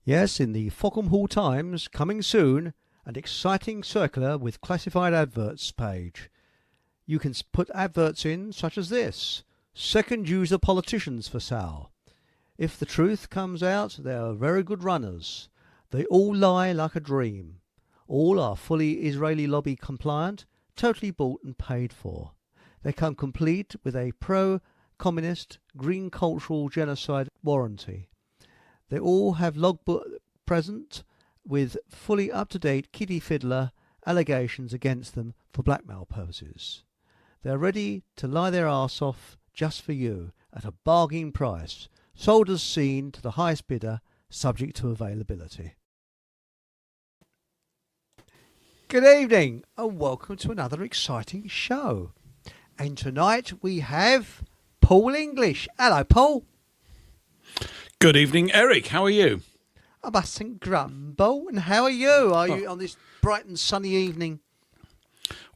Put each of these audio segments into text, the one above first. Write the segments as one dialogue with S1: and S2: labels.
S1: Yes, in the Fockham Hall Times, coming soon, an exciting circular with classified adverts page. You can put adverts in such as this: second user politicians for sale. If the truth comes out, they are very good runners. They all lie like a dream. All are fully Israeli lobby compliant, totally bought and paid for. They come complete with a pro-communist, green cultural genocide warranty. They all have logbook present with fully up-to-date Kitty Fiddler allegations against them for blackmail purposes. They are ready to lie their arse off just for you at a bargain price, sold as seen to the highest bidder, subject to availability. Good evening and welcome to another exciting show. And tonight we have Paul English. Hello, Paul.
S2: Good evening, Eric. How are you?
S1: I mustn't grumble. And how are you? Are you on this bright and sunny evening?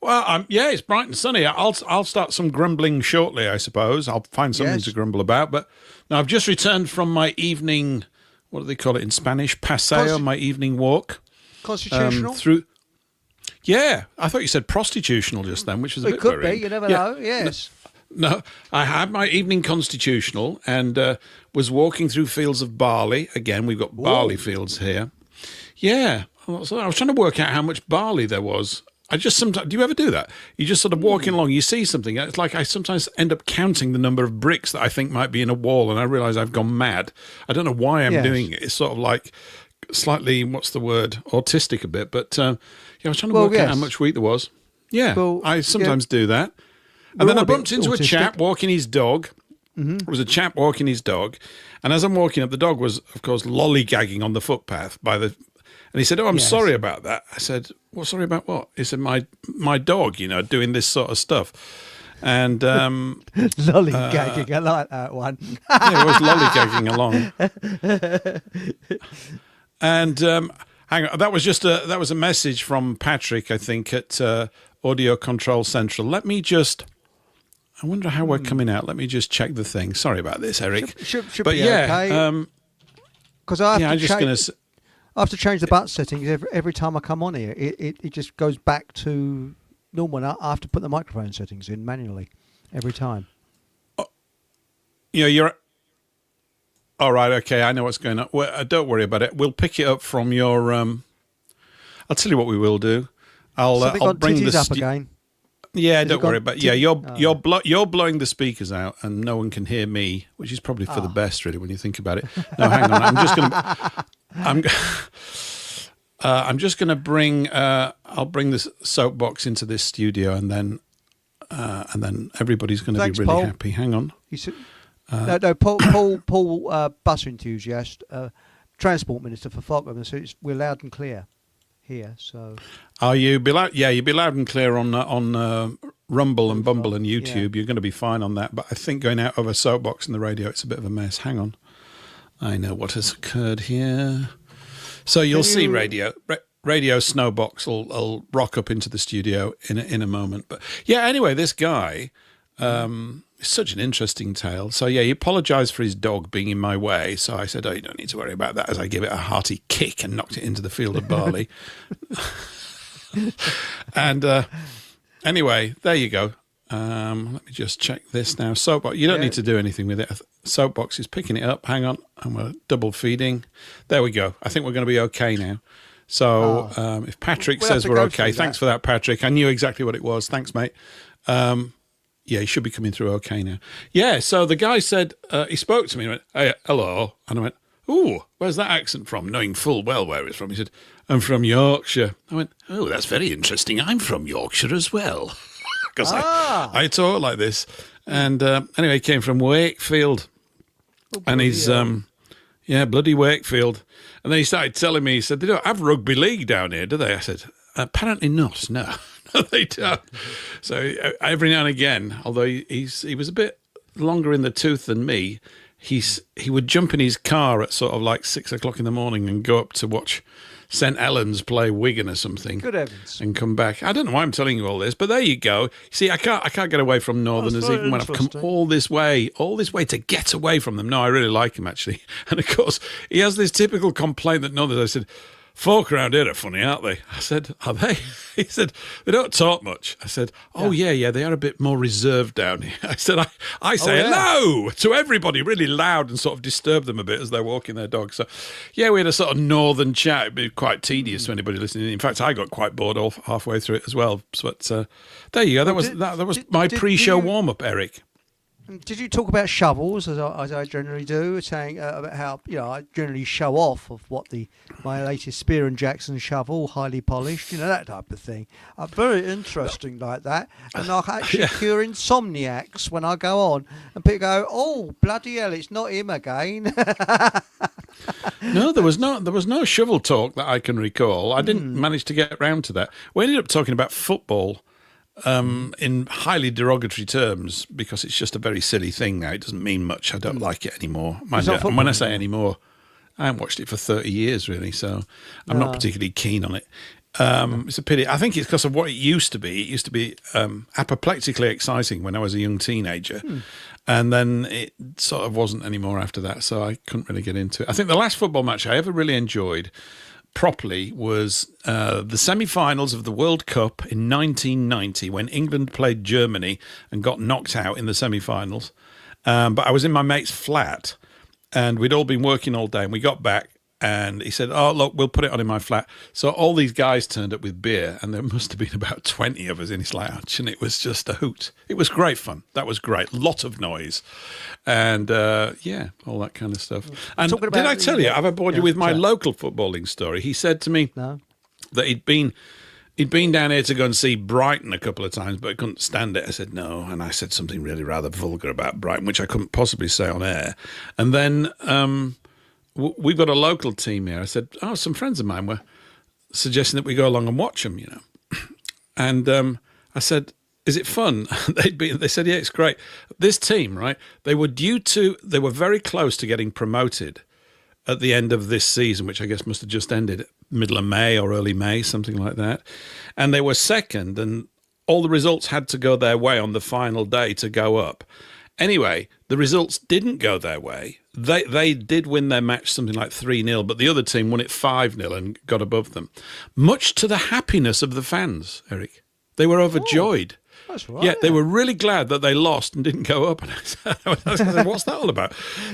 S2: Well, yeah, it's bright and sunny. I'll start some grumbling shortly, I suppose. I'll find something to grumble about. But no, I've just returned from my evening, what do they call it in Spanish? Paseo, my evening walk.
S1: Constitutional?
S2: Yeah, I thought you said prostitutional just then, which was a bit
S1: worrying. It could
S2: worrying.
S1: be, you never know, yes.
S2: No, I had my evening constitutional and was walking through fields of barley. Again, we've got barley fields here. Yeah, so I was trying to work out how much barley there was. I just sometimes, do you ever do that? You just sort of walking along, you see something. It's like I sometimes end up counting the number of bricks that I think might be in a wall, and I realise I've gone mad. I don't know why I'm doing it. It's sort of like slightly, what's the word, autistic a bit. But yeah, I was trying to work out how much wheat there was. Yeah, I sometimes do that. And then I bumped into a chap walking his dog. There was a chap walking his dog. And as I'm walking up, the dog was, of course, lollygagging on the footpath and he said, "Oh, I'm sorry about that." I said, "Well, sorry about what?" He said, my dog, doing this sort of stuff. And
S1: lollygagging, I like that one.
S2: Yeah, it was lollygagging along. And hang on, that was a message from Patrick, I think, at Audio Control Central. I wonder how we're coming out. Let me just check the thing. Sorry about this, Eric.
S1: Should be okay. Because I have to change the button settings every time I come on here. It just goes back to normal. And I have to put the microphone settings in manually every time.
S2: You're all right. Okay, I know what's going on. Well, don't worry about it. We'll pick it up from your. I'll tell you what we will do. I'll bring this
S1: up again.
S2: Yeah, don't worry about. Yeah, you're blowing the speakers out, and no one can hear me, which is probably for the best, really, when you think about it. No, hang on. I'm just going to bring. I'll bring this soapbox into this studio, and then everybody's going to be really
S1: Paul.
S2: happy. Hang on.
S1: No, Paul, bus enthusiast, transport minister for Falkland. So we're loud and clear here. So.
S2: You'd be loud and clear on Rumble and Bumble and YouTube. Yeah. You're going to be fine on that. But I think going out of a soapbox in the radio, it's a bit of a mess. Hang on. I know what has occurred here. So you'll see radio Snowbox will rock up into the studio in a moment. But yeah, anyway, this guy is such an interesting tale. So yeah, he apologised for his dog being in my way. So I said, "Oh, you don't need to worry about that," as I gave it a hearty kick and knocked it into the field of barley. And anyway, there you go. Let me just check this now. Soapbox, you don't need to do anything with it. Soapbox is picking it up. Hang on, and we're double feeding. There we go. I think we're going to be okay now. So if Patrick says we're okay, thanks for that, Patrick. I knew exactly what it was. Thanks, mate. Yeah, he should be coming through okay now. Yeah, so the guy said, he spoke to me and went, "Hey, hello." And I went, "Ooh, where's that accent from?" Knowing full well where it's from. He said, "I'm from Yorkshire." I went, "Oh, that's very interesting. I'm from Yorkshire as well." Because I talk like this. And anyway, he came from Wakefield. And he's, bloody Wakefield. And then he started telling me, he said, "They don't have rugby league down here, do they?" I said, "Apparently not, no." No, they don't. So every now and again, although he was a bit longer in the tooth than me, he would jump in his car at sort of like 6 o'clock in the morning and go up to watch St Helens play Wigan or something.
S1: Good heavens.
S2: And come back. I don't know why I'm telling you all this, but there you go. See, I can't get away from Northerners even when I've come all this way to get away from them. No, I really like him, actually. And, of course, he has this typical complaint that Northerners, I said, folk around here are funny, aren't they? I said, are they? He said, they don't talk much. I said, oh, yeah, they are a bit more reserved down here. I said, I say hello to everybody really loud and sort of disturb them a bit as they're walking their dog. So, yeah, we had a sort of northern chat. It'd be quite tedious to anybody listening. In fact, I got quite bored halfway through it as well. But there you go. That was my pre-show warm-up, Eric.
S1: Did you talk about shovels, as I generally do, saying about how I generally show off of what my latest Spear and Jackson shovel, highly polished, that type of thing. Very interesting like that, and I actually cure insomniacs when I go on, and people go, "Oh bloody hell, it's not him again."
S2: No, there was no shovel talk that I can recall. I didn't manage to get round to that. We ended up talking about football. In highly derogatory terms, because it's just a very silly thing now. It doesn't mean much. I don't like it anymore. And when I say anymore, I haven't watched it for 30 years, really, so I'm not particularly keen on it. It's a pity. I think it's because of what it used to be. It used to be apoplectically exciting when I was a young teenager, and then it sort of wasn't anymore after that, so I couldn't really get into it. I think the last football match I ever really enjoyed properly was the semi-finals of the World Cup in 1990 when England played Germany and got knocked out in the semi-finals. But I was in my mate's flat and we'd all been working all day and we got back and he said, oh, look, we'll put it on in my flat. So all these guys turned up with beer and there must have been about 20 of us in his lounge and it was just a hoot. It was great fun. That was great. Lot of noise. And, all that kind of stuff. And did I tell you, have I bored you with my local footballing story? He said to me that he'd been down here to go and see Brighton a couple of times, but I couldn't stand it. I said, no. And I said something really rather vulgar about Brighton, which I couldn't possibly say on air. And then we've got a local team here. I said, some friends of mine were suggesting that we go along and watch them, And I said, is it fun? They said, yeah, it's great. This team, right, they were very close to getting promoted at the end of this season, which I guess must have just ended middle of May or early May, something like that. And they were second, and all the results had to go their way on the final day to go up. Anyway, the results didn't go their way. They did win their match something like 3-0, but the other team won it 5-0 and got above them. Much to the happiness of the fans, Eric. They were overjoyed.
S1: That's right.
S2: Yeah, they were really glad that they lost and didn't go up. And I said, what's that all about?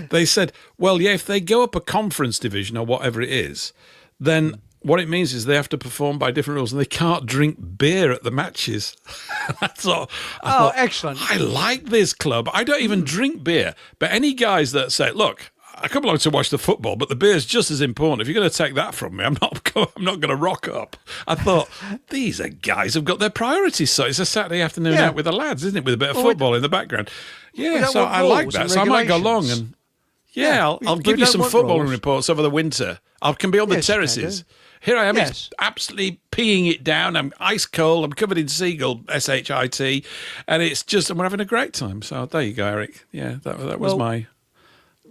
S2: They said, well, yeah, if they go up a conference division or whatever it is, then what it means is they have to perform by different rules and they can't drink beer at the matches. That's all. I thought,
S1: excellent.
S2: I like this club. I don't even drink beer. But any guys that say, look, I come along to watch the football, but the beer's just as important. If you're going to take that from me, I'm not going to rock up. I thought, these are guys who've got their priorities. So it's a Saturday afternoon out with the lads, isn't it? With a bit of football in the background. Yeah, so I like that. So I might go along and, I'll give you some footballing reports over the winter. I can be on the terraces. Here I am, it's absolutely peeing it down. I'm ice cold. I'm covered in seagull, SHIT. And it's just, and we're having a great time. So there you go, Eric. Yeah, that was my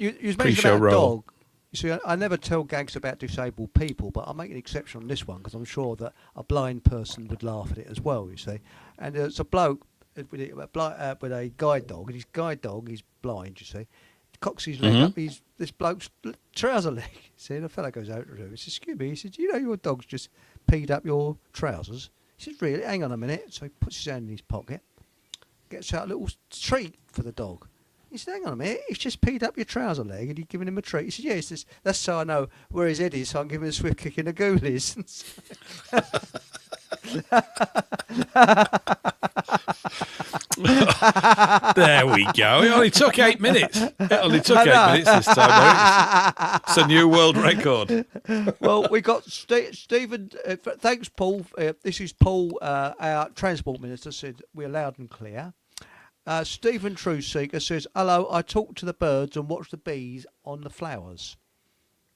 S1: you mentioned about role. Dog. You see, I never tell gags about disabled people, but I'll make an exception on this one because I'm sure that a blind person would laugh at it as well, you see. And there's a bloke with a guide dog, and his guide dog is blind, you see. Cocks his leg up, this bloke's trouser leg. See, and the fellow goes out to him. He says, excuse me, he said, you know your dog's just peed up your trousers? He says, really? Hang on a minute. So he puts his hand in his pocket, gets out a little treat for the dog. He said, hang on a minute, he's just peed up your trouser leg and you're giving him a treat. He said, yeah, he says, that's so I know where his head is, so I can give him a swift kick in the ghoulies.
S2: There we go. It only took 8 minutes. It only took 8 minutes this time. Eric. It's a new world record.
S1: Well, we got Stephen. Thanks, Paul. This is Paul, our Transport Minister, said we're loud and clear. Stephen Trueseeker says, hello, I talk to the birds and watch the bees on the flowers.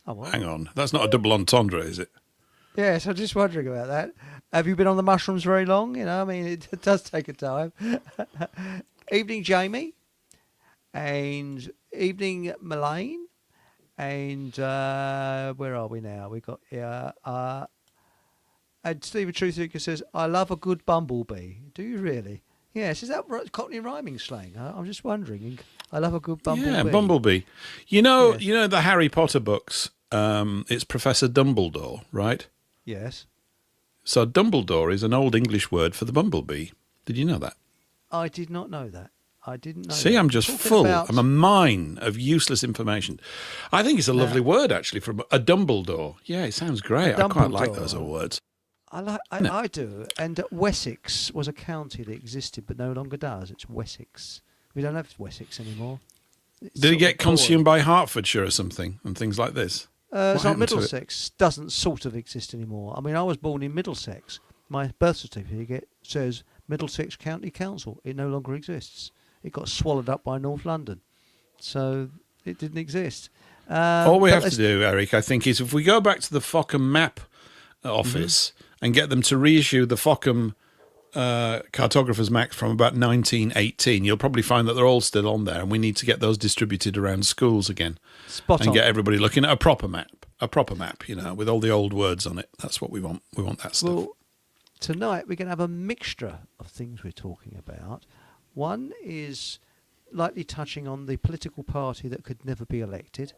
S1: Oh, well.
S2: Hang on. That's not a double entendre, is it?
S1: Yes, I'm just wondering about that. Have you been on the mushrooms very long? I mean, it does take a time. Evening, Jamie. and Evening Mullane, and where are we now? We got and Stephen Truthseeker says, "I love a good bumblebee." Do you really? Yes. Is that Cockney rhyming slang? I'm just wondering. I love a good bumblebee.
S2: Yeah, bumblebee. You know,
S1: Yes.
S2: the Harry Potter books. It's Professor Dumbledore, right?
S1: Yes.
S2: So Dumbledore is an old English word for the bumblebee. Did you know that?
S1: I did not know that. I didn't know.
S2: See,
S1: that.
S2: I'm just
S1: Talking
S2: full.
S1: about-
S2: I'm a mine of useless information. I think it's a lovely word, actually, from a Dumbledore. Yeah, it sounds great. I quite like those old words.
S1: I do. And Wessex was a county that existed but no longer does. It's Wessex. We don't have Wessex anymore.
S2: Did it get consumed by Hertfordshire or something and things like this?
S1: It's like Middlesex doesn't sort of exist anymore. I mean, I was born in Middlesex. My birth certificate says Middlesex County Council. It no longer exists. It got swallowed up by North London. So it didn't exist.
S2: All we have to do, Eric, I think, is if we go back to the Fockham Map Office and get them to reissue the Fockham cartographer's map from about 1918, you'll probably find that they're all still on there, and we need to get those distributed around schools again.
S1: Spot on.
S2: Get everybody looking at a proper map, you know, with all the old words on it. That's what we want. We want that stuff.
S1: Well, tonight we're going to have a mixture of things we're talking about. One is lightly touching on the political party that could never be elected,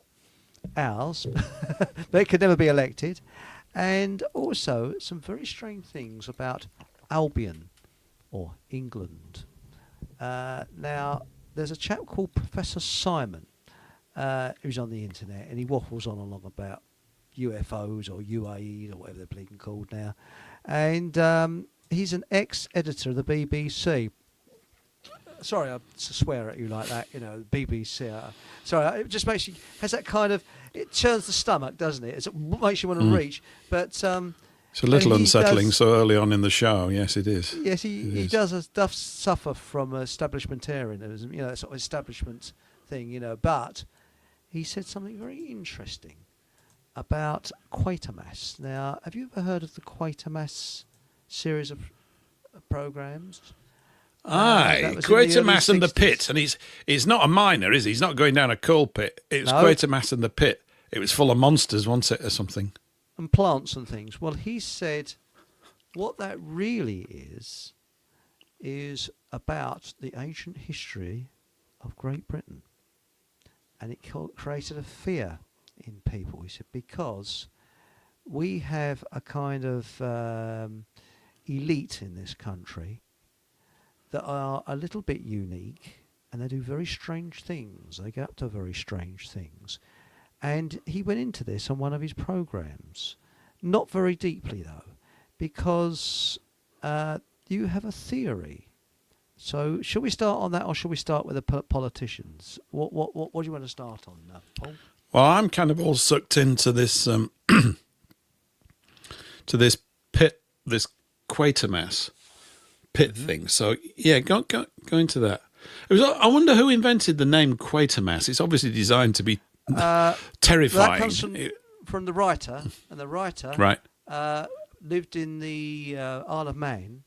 S1: ours, they could never be elected, and also some very strange things about Albion or England. Now, there's a chap called Professor Simon who's on the internet, and he waffles on along about UFOs or UAEs or whatever they're bleeding called now. And he's an ex-editor of the BBC. Sorry, I swear at you like that, you know, BBC. Sorry, it just makes you, has that kind of, it churns the stomach, doesn't it? It makes you want to reach. But
S2: it's a little unsettling so early on in the show. Yes, it is.
S1: Yes, he does suffer from establishmentarianism, you know, that sort of establishment thing, you know. But he said something very interesting about Quamass. Now, have you ever heard of the Quamass series of programs?
S2: Aye, Quamass and the Pit, and he's not a miner, is he? He's not going down a coal pit. It was Quamass and the Pit. It was full of monsters, wasn't it, or something?
S1: And plants and things. Well, he said what that really is about the ancient history of Great Britain, and it created a fear in people. He said because we have a kind of elite in this country that are a little bit unique, and they do very strange things. They get up to very strange things. And he went into this on one of his programs. Not very deeply, though, because you have a theory. So shall we start on that, or shall we start with the politicians? What do you want to start on, Paul?
S2: Well, I'm kind of all sucked into this to this pit, this Quamass pit thing. So yeah, go into that. I wonder who invented the name Quamass. It's obviously designed to be terrifying.
S1: That comes from the writer, and the writer lived in the Isle of Man,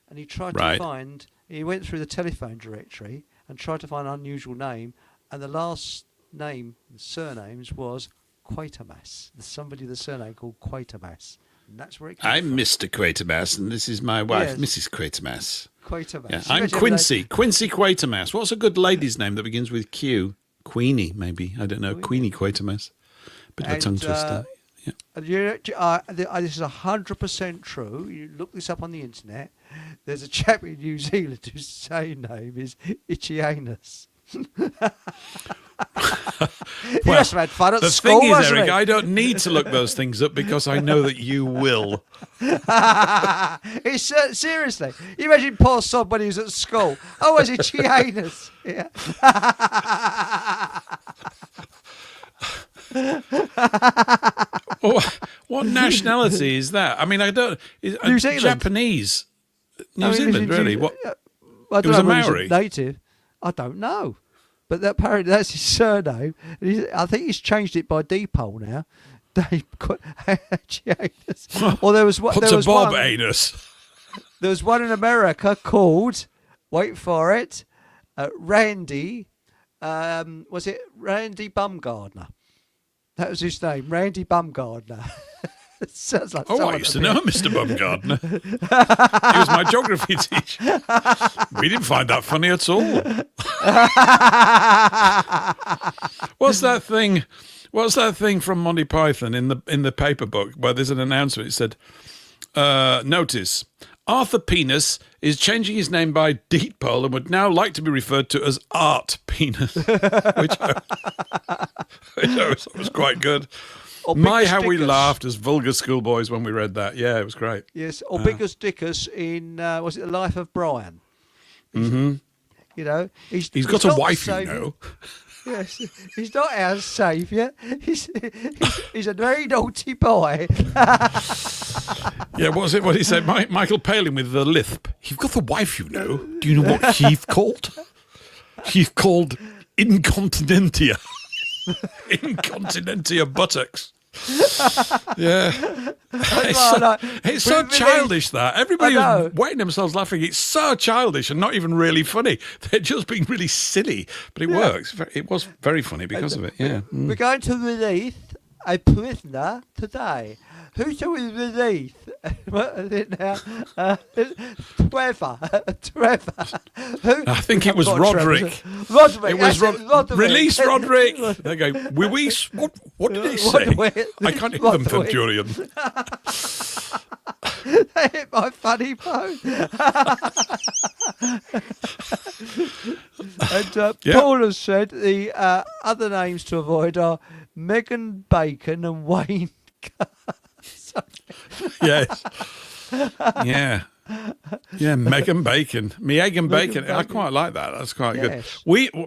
S1: and he tried to find. He went through the telephone directory and tried to find an unusual name, and the last name, surnames, was Quamass. There's somebody with a surname called Quamass. And that's where it came from.
S2: Mr. Quamass, and this is my wife, Mrs. Quamass.
S1: Quamass.
S2: Yeah, I'm Quincy. Quincy Quamass. What's a good lady's name that begins with Q? Queenie, maybe. I don't know. Queenie Quamass. Bit of a tongue twister. Yeah.
S1: This is 100% true. You look this up on the internet. There's a chap in New Zealand whose same name is Itchianus. He must have had fun at school.
S2: The thing is, Eric, I don't need to look those things up because I know that you will.
S1: Seriously, you imagine poor sod when he was at school. Oh, was Itchianus? Yeah.
S2: What nationality is that? I mean, I don't.
S1: New Zealand.
S2: Japanese. New Zealand, really? What?
S1: I don't
S2: it was
S1: know
S2: a Maori.
S1: Native. I don't know, but apparently that's his surname. I think he's changed it by Depol now. Or there was one.
S2: What's a Bob anus?
S1: There was one in America called, wait for it, Randy was it Randy Bumgardner? That was his name, Randy Bumgardner. Sounds like
S2: I used to know Mr. Bumgardner. He was my geography teacher. We didn't find that funny at all. What's that thing? What's that thing from Monty Python in the paper book where there's an announcement? It said, "Notice: Arthur Penis is changing his name by Deetpole and would now like to be referred to as Art Penis," which was quite good. My, how we laughed as vulgar schoolboys when we read that. Yeah, it was great.
S1: Yes, or Biggers Dickers in, was it The Life of Brian?
S2: Mm-hmm.
S1: You know, he's
S2: got a wife, you know.
S1: Yes, he's not our saviour. He's a very naughty boy.
S2: Yeah, what was it? What he said? Michael Palin with the lisp. You've got the wife, you know. Do you know what he's called? He's called Incontinentia. Incontinentia buttocks. Yeah. It's so childish that. Everybody was wetting themselves laughing. It's so childish and not even really funny. They're just being really silly. But it works. It was very funny because of it. Yeah.
S1: We're going to release a prisoner today. Who shall we release? What is it now? Trevor.
S2: I think it was Roderick.
S1: Roderick.
S2: It was
S1: Roderick.
S2: Release Roderick. They go, what did he say? I can't hear them, Centurion.
S1: They hit my funny phone. And Paul has said the other names to avoid are Megan Bacon and Wayne.
S2: Yes. Yeah. Yeah, Megan Bacon. Me egg and bacon. I quite like that. That's quite good.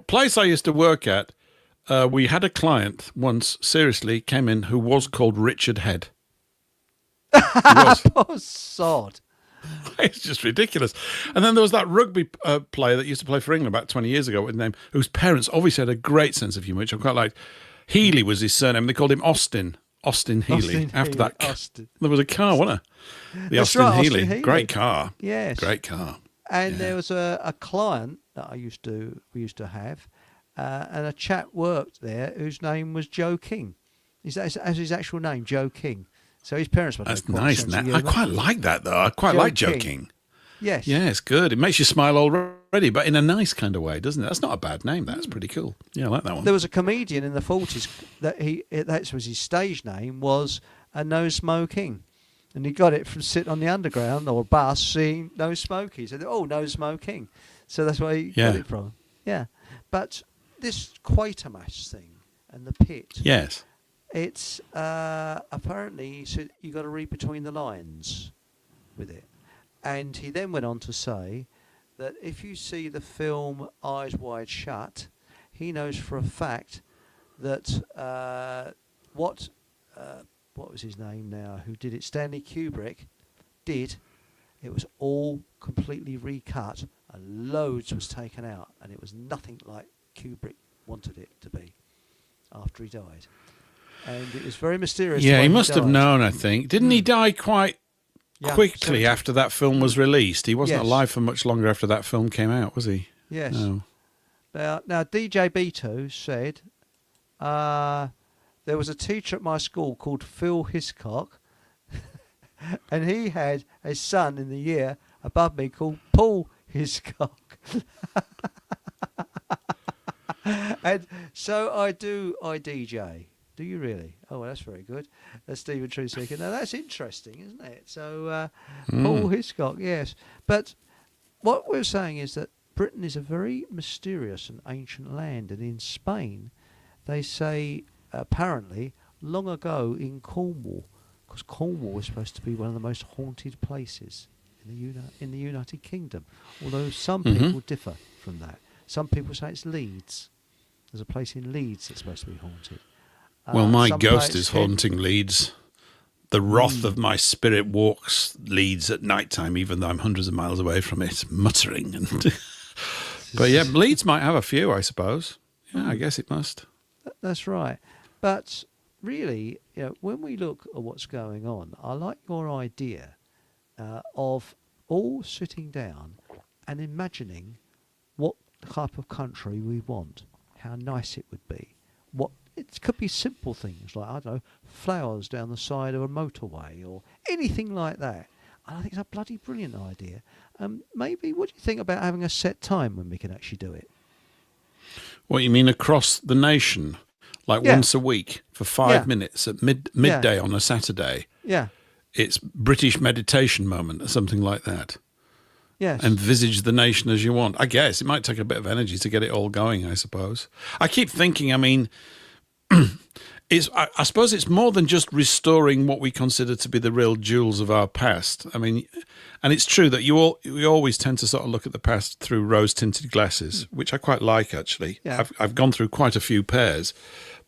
S2: Place I used to work at, we had a client once, seriously, came in who was called Richard Head. He was.
S1: Oh, sod.
S2: It's just ridiculous. And then there was that rugby player that used to play for England about 20 years ago with a name, whose parents obviously had a great sense of humour, which I quite liked. Healy was his surname. They called him Austin Healy. After that, there was a car, wasn't there? The Austin Healy. Great car.
S1: Yes.
S2: Great car.
S1: And there was a client that we used to have, and a chap worked there whose name was Joe King. As his actual name, Joe King. So his parents were.
S2: That's nice. I quite like that, though. I quite like Joe King.
S1: Yes.
S2: Yeah, it's good. It makes you smile already, but in a nice kind of way, doesn't it? That's not a bad name. That's pretty cool. Yeah, I like that one.
S1: There was a comedian in the 40s that was his stage name was No Smoking. And he got it from sitting on the underground or bus seeing no smoking. He said, no smoking. So that's where he got it from. Yeah. But this Quamass thing and the pit.
S2: Yes.
S1: It's apparently so you got to read between the lines with it. And he then went on to say that if you see the film Eyes Wide Shut, he knows for a fact that what was his name now, who did it, Stanley Kubrick, did, it was all completely recut and loads was taken out, and it was nothing like Kubrick wanted it to be after he died. And it was very mysterious.
S2: Yeah, he must have known, I think. Didn't he die quite quickly after that film was released? He wasn't alive for much longer after that film came out, was he?
S1: Yes.
S2: No.
S1: Now DJ Beto said, there was a teacher at my school called Phil Hiscock, and he had a son in the year above me called Paul Hiscock. And so I DJ. Do you really? Oh, well, that's very good. That's Stephen Truseeker. Now, that's interesting, isn't it? So, Paul Hiscock, yes. But what we're saying is that Britain is a very mysterious and ancient land. And in Spain, they say, apparently, long ago in Cornwall, because Cornwall is supposed to be one of the most haunted places in the United Kingdom. Although some people differ from that. Some people say it's Leeds. There's a place in Leeds that's supposed to be haunted.
S2: Well, my ghost is haunting Leeds. The wrath of my spirit walks Leeds at night time, even though I'm hundreds of miles away from it, muttering. But yeah, Leeds might have a few, I suppose. Yeah, I guess it must.
S1: That's right. But really, when we look at what's going on, I like your idea of all sitting down and imagining what type of country we want. how nice it would be. What it could be simple things like, I don't know, flowers down the side of a motorway or anything like that. And I think it's a bloody brilliant idea. Maybe, what do you think about having a set time when we can actually do it?
S2: What you mean across the nation? Like once a week for 5 minutes at midday on a Saturday?
S1: Yeah.
S2: It's British meditation moment or something like that.
S1: Yes.
S2: Envisage the nation as you want. I guess it might take a bit of energy to get it all going, I suppose. I keep thinking, I mean, I suppose it's more than just restoring what we consider to be the real jewels of our past. I mean, and it's true that we always tend to sort of look at the past through rose-tinted glasses, which I quite like, actually.
S1: Yeah.
S2: I've gone through quite a few pairs.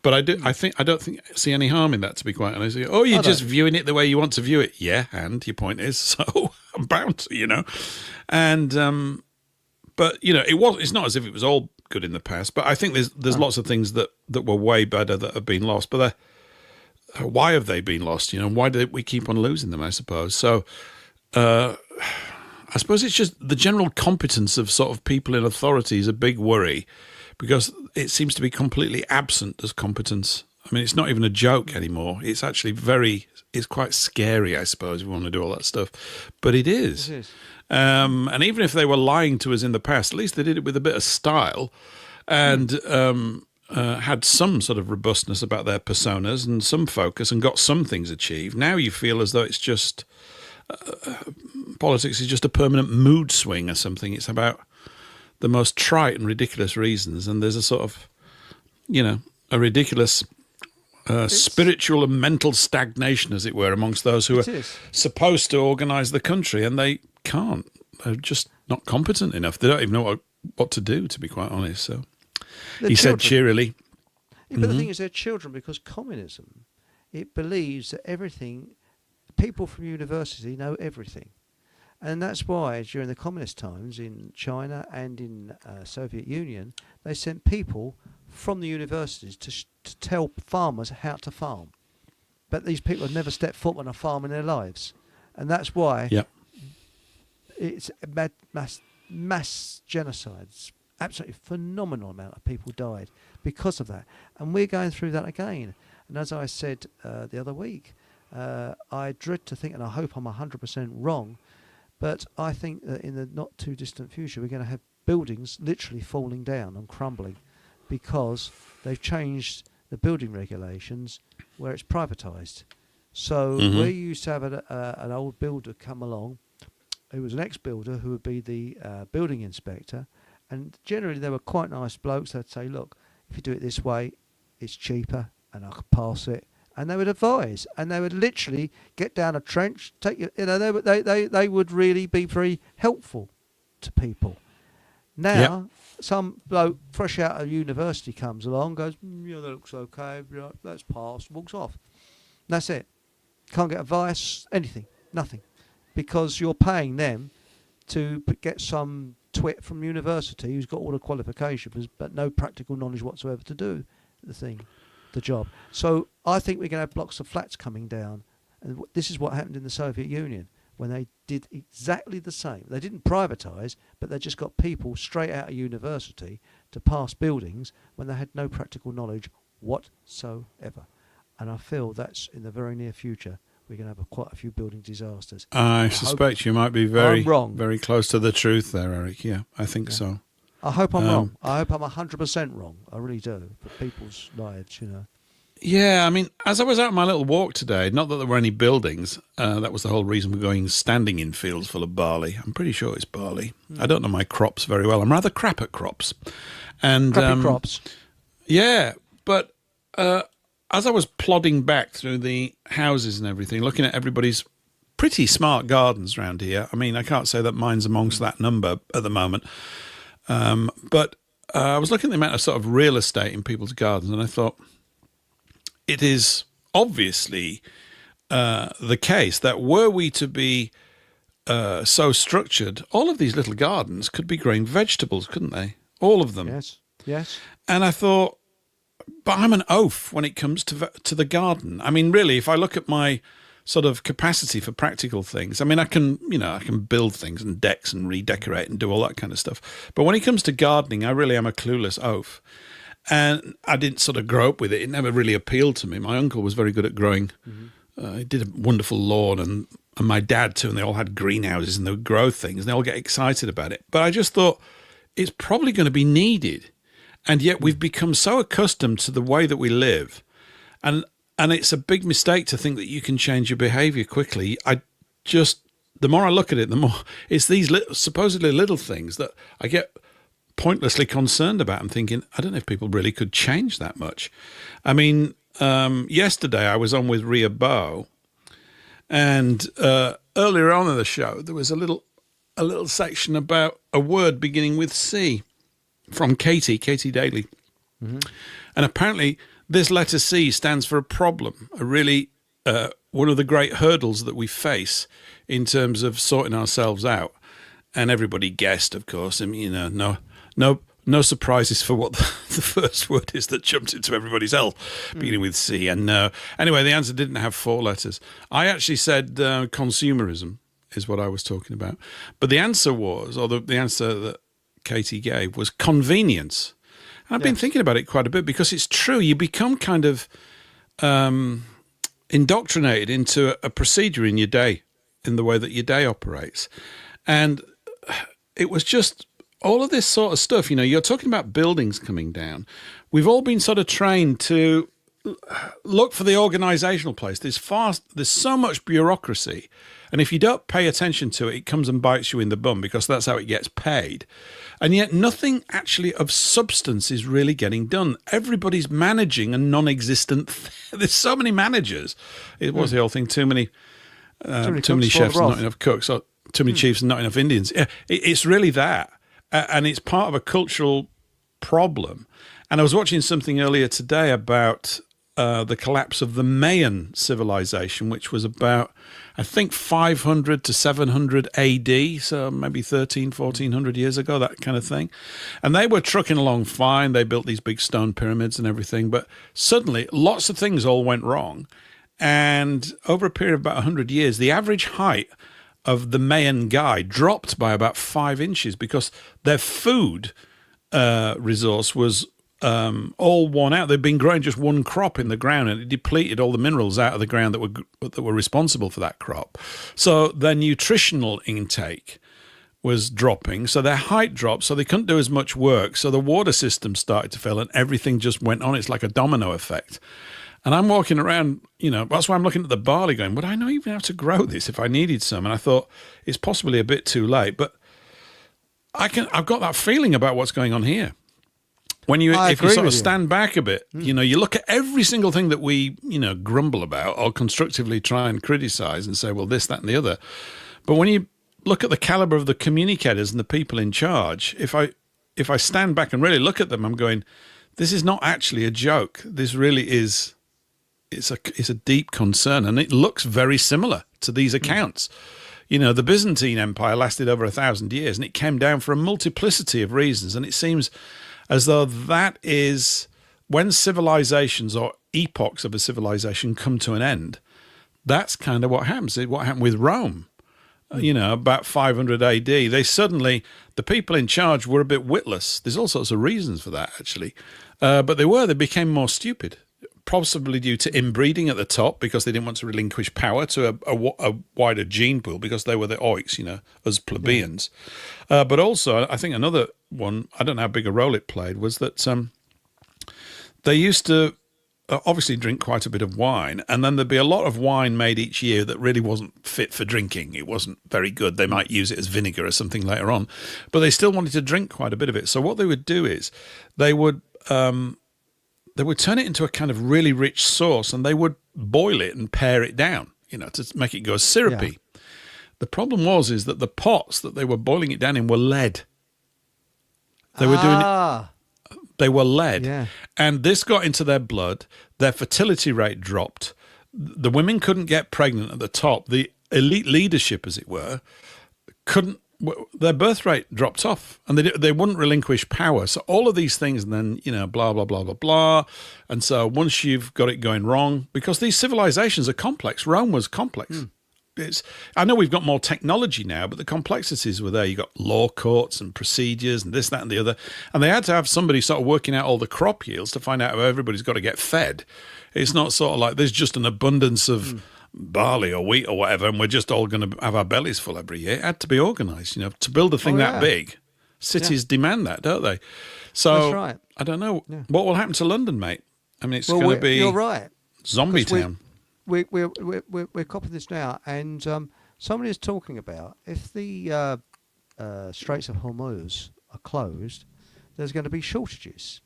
S2: But I don't see any harm in that, to be quite honest. Oh, you're just viewing it the way you want to view it. Yeah, and your point is, so I'm bound to, you know. And but you know, it's not as if it was all good in the past. But I think there's lots of things that were way better that have been lost. But why have they been lost? You know, why do we keep on losing them? I suppose so. I suppose it's just the general competence of sort of people in authority is a big worry, because it seems to be completely absent as competence. I mean, it's not even a joke anymore. It's actually it's quite scary, I suppose, if we want to do all that stuff. But it is.
S1: It is.
S2: And even if they were lying to us in the past, at least they did it with a bit of style and had some sort of robustness about their personas and some focus and got some things achieved. Now you feel as though it's just politics is just a permanent mood swing or something. It's about the most trite and ridiculous reasons, and there's a sort of, you know, a ridiculous spiritual and mental stagnation, as it were, amongst those who are supposed to organise the country, and they can't. They're just not competent enough. They don't even know what to do, to be quite honest. So he said cheerily.
S1: Yeah, but the thing is, they're children, because communism, it believes that everything, people from university know everything. And that's why during the communist times in China and in Soviet Union, they sent people from the universities to tell farmers how to farm. But these people have never stepped foot on a farm in their lives. And that's why it's a mass genocides. Absolutely phenomenal amount of people died because of that. And we're going through that again. And as I said the other week, I dread to think, and I hope I'm 100% wrong, but I think that in the not too distant future, we're going to have buildings literally falling down and crumbling because they've changed the building regulations where it's privatised. So where you used to have an old builder come along, who was an ex-builder, who would be the building inspector, and generally they were quite nice blokes. They'd say, look, if you do it this way, it's cheaper and I could pass it. And they would advise, and they would literally get down a trench, take you know, they would really be very helpful to people. Now, some bloke fresh out of university comes along, goes, yeah, that looks okay, yeah, that's passed, walks off. And that's it. Can't get advice, anything, nothing, because you're paying them to get some twit from university who's got all the qualifications but no practical knowledge whatsoever to do the job. So I think we're going to have blocks of flats coming down, and this is what happened in the Soviet Union when they did exactly the same. They didn't privatise, but they just got people straight out of university to pass buildings when they had no practical knowledge whatsoever. And I feel that's in the very near future we're going to have quite a few building disasters.
S2: I suspect you might be very close to the truth there, Eric. Yeah, I think so.
S1: I hope I'm wrong. I hope I'm 100% wrong. I really do, for people's lives, you know.
S2: Yeah, I mean, as I was out on my little walk today, not that there were any buildings, that was the whole reason for going standing in fields full of barley. I'm pretty sure it's barley. I don't know my crops very well. I'm rather crap at crops. And
S1: crappy crops.
S2: Yeah, but as I was plodding back through the houses and everything, looking at everybody's pretty smart gardens around here. I mean, I can't say that mine's amongst that number at the moment. But I was looking at the amount of sort of real estate in people's gardens, and I thought it is obviously the case that were we to be so structured, all of these little gardens could be growing vegetables, couldn't they? All of them.
S1: Yes.
S2: And I thought, but I'm an oaf when it comes to the garden. I mean, really, if I look at my sort of capacity for practical things. I mean, I can build things and decks and redecorate and do all that kind of stuff. But when it comes to gardening, I really am a clueless oaf. And I didn't sort of grow up with it. It never really appealed to me. My uncle was very good at growing. He did a wonderful lawn, and my dad too, and they all had greenhouses, and they would grow things, and they all get excited about it. But I just thought, it's probably going to be needed. And yet we've become so accustomed to the way that we live. And it's a big mistake to think that you can change your behavior quickly. The more I look at it, the more it's these supposedly little things that I get pointlessly concerned about. I'm thinking, I don't know if people really could change that much. I mean, yesterday I was on with Rhea Bow, and earlier on in the show there was a little section about a word beginning with C from Katie Daly. And apparently this letter C stands for a problem, a really one of the great hurdles that we face in terms of sorting ourselves out. And everybody guessed, of course. I mean, no surprises for what the first word is that jumped into everybody's head, beginning with C. And anyway, the answer didn't have 4 letters. I actually said consumerism is what I was talking about. But the answer was, or the answer that Katie gave was convenience. And I've been thinking about it quite a bit, because it's true. You become kind of indoctrinated into a procedure in your day, in the way that your day operates. And it was just all of this sort of stuff. You're talking about buildings coming down. We've all been sort of trained to look for the organizational place. There's so much bureaucracy. And if you don't pay attention to it, it comes and bites you in the bum, because that's how it gets paid. And yet nothing actually of substance is really getting done. Everybody's managing a non-existent There's so many managers. It was the whole thing, too many chefs and not enough cooks, or too many chiefs and not enough Indians. Yeah, it's really that. And it's part of a cultural problem. And I was watching something earlier today about the collapse of the Mayan civilization, which was about, I think, 500 to 700 AD, so maybe 1400 years ago, that kind of thing. And they were trucking along fine. They built these big stone pyramids and everything. But suddenly, lots of things all went wrong. And over a period of about 100 years, the average height of the Mayan guy dropped by about 5 inches, because their food resource was all worn out. They'd been growing just one crop in the ground, and it depleted all the minerals out of the ground that were responsible for that crop. So their nutritional intake was dropping, so their height dropped, so they couldn't do as much work. So the water system started to fail, and everything just went on. It's like a domino effect. And I'm walking around, that's why I'm looking at the barley going, would I not even have to grow this if I needed some? And I thought, it's possibly a bit too late, but I've got that feeling about what's going on here. If you sort of stand back a bit, you look at every single thing that we, grumble about or constructively try and criticize and say, well, this, that, and the other. But when you look at the caliber of the communicators and the people in charge, if I stand back and really look at them, I'm going, this is not actually a joke. This really is, it's a deep concern, and it looks very similar to these accounts. The Byzantine Empire lasted over 1,000 years, and it came down for a multiplicity of reasons. And it seems as though that is when civilizations or epochs of a civilization come to an end. That's kind of what happens. What happened with Rome, about 500 AD. The people in charge were a bit witless. There's all sorts of reasons for that, actually. But they became more stupid, possibly due to inbreeding at the top, because they didn't want to relinquish power to a wider gene pool, because they were the oiks, us plebeians. But also, I think another one, I don't know how big a role it played, was that they used to obviously drink quite a bit of wine, and then there'd be a lot of wine made each year that really wasn't fit for drinking. It wasn't very good. They might use it as vinegar or something later on, but they still wanted to drink quite a bit of it. So what they would do is they would turn it into a kind of really rich sauce, and they would boil it and pare it down, to make it go syrupy. Yeah. The problem is that the pots that they were boiling it down in were lead. They were lead. Yeah. And this got into their blood. Their fertility rate dropped. The women couldn't get pregnant at the top. The elite leadership, as it were, couldn't. Their birth rate dropped off, and they wouldn't relinquish power. So all of these things, and then, blah, blah, blah, blah, blah. And so once you've got it going wrong, because these civilizations are complex, Rome was complex. I know we've got more technology now, but the complexities were there. You got law courts and procedures and this, that, and the other, and they had to have somebody sort of working out all the crop yields to find out how everybody's got to get fed. It's not sort of like there's just an abundance of barley or wheat or whatever, and we're just all going to have our bellies full every year. It had to be organised, to build a thing that big. Cities demand that, don't they? So
S1: that's right.
S2: I don't know what will happen to London, mate. I mean, it's going to be
S1: you're right.
S2: zombie town.
S1: We're copying this now, and somebody is talking about if the Straits of Hormuz are closed, there's going to be shortages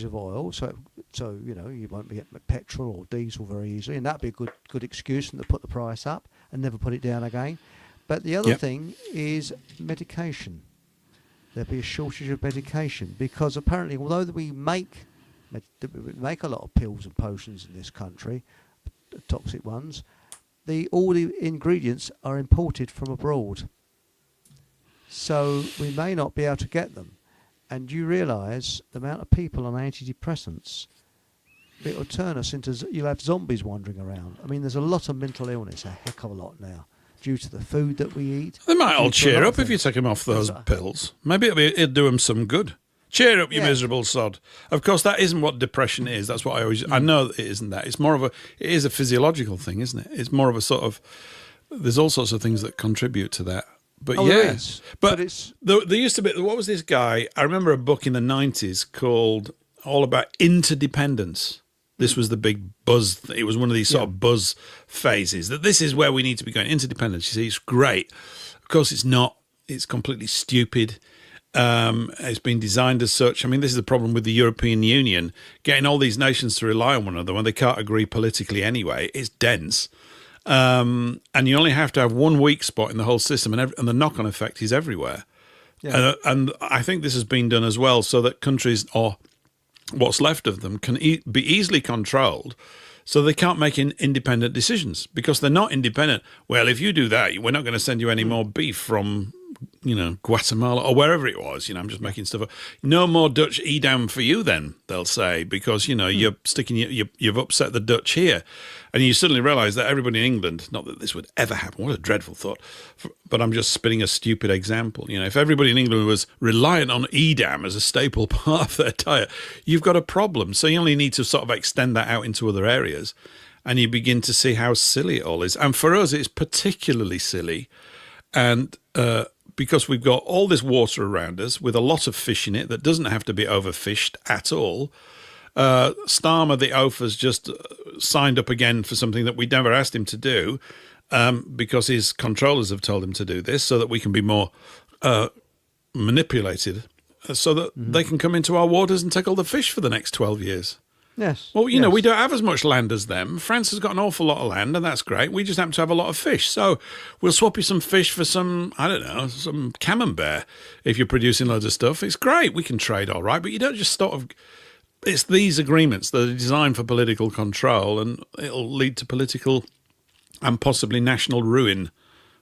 S1: of oil. So you won't be getting petrol or diesel very easily, and that'd be a good excuse to put the price up and never put it down again. But the other thing is medication. There'll be a shortage of medication because apparently, although we make a lot of pills and potions in this country, toxic ones, all the ingredients are imported from abroad. So we may not be able to get them. And you realise the amount of people on antidepressants, it will turn us into, you'll have zombies wandering around. I mean, there's a lot of mental illness, a heck of a lot now, due to the food that we eat.
S2: They might all cheer up if you take them off those pills. Maybe it'd do them some good. Cheer up, you miserable sod. Of course, that isn't what depression is. That's what I know it isn't that. It's more of it is a physiological thing, isn't it? It's more of a sort of, there's all sorts of things that contribute to that. But yes, but there used to be, what was this guy? I remember a book in the 90s called all about interdependence. This was the big buzz. It was one of these sort of buzz phases that this is where we need to be going. Interdependence. You see, it's great. Of course, it's not. It's completely stupid. It's been designed as such. I mean, this is the problem with the European Union, getting all these nations to rely on one another when they can't agree politically anyway. It's dense. And you only have to have one weak spot in the whole system, and the knock-on effect is everywhere. Yeah. And I think this has been done as well so that countries, or what's left of them, can be easily controlled so they can't make independent decisions because they're not independent. Well, if you do that, we're not going to send you any more beef from Guatemala or wherever it was. I'm just making stuff up. No more Dutch Edam for you then, they'll say, because, you're sticking, you've upset the Dutch here. And you suddenly realise that everybody in England, not that this would ever happen, what a dreadful thought, but I'm just spinning a stupid example. If everybody in England was reliant on Edam as a staple part of their diet, you've got a problem. So you only need to sort of extend that out into other areas, and you begin to see how silly it all is. And for us, it's particularly silly, and because we've got all this water around us with a lot of fish in it that doesn't have to be overfished at all. Starmer, the oaf, has just signed up again for something that we never asked him to do because his controllers have told him to do this so that we can be more manipulated so that they can come into our waters and take all the fish for the next 12 years.
S1: Yes.
S2: Well, we don't have as much land as them. France has got an awful lot of land, and that's great. We just happen to have a lot of fish. So we'll swap you some fish for some, I don't know, some camembert if you're producing loads of stuff. It's great. We can trade all right, but you don't just sort of... It's these agreements that are designed for political control, and it'll lead to political and possibly national ruin.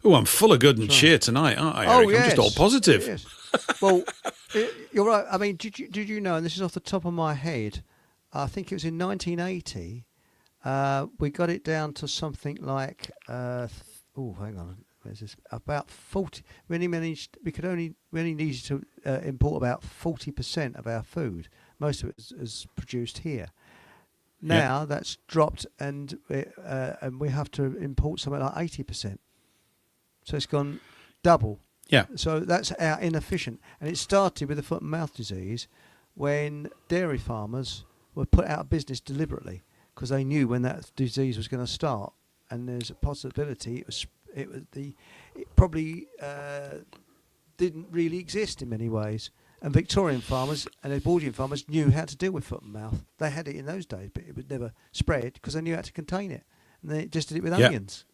S2: Oh, I'm full of good and cheer tonight, aren't I, Eric?
S1: Yes.
S2: I'm just all positive.
S1: Yes. Well, you're right. I mean, did you know, and this is off the top of my head, I think it was in 1980, we got it down to something like, hang on, where's this? About 40. We only needed to import about 40% of our food. Most of it is produced here. Now that's dropped, and we have to import something like 80%. So it's gone double.
S2: Yeah.
S1: So that's our inefficient. And it started with the foot and mouth disease when dairy farmers were put out of business deliberately because they knew when that disease was going to start, and there's a possibility it probably didn't really exist in many ways. And Victorian farmers and Edwardian farmers knew how to deal with foot and mouth. They had it in those days, but it would never spread because they knew how to contain it. And they just did it with onions.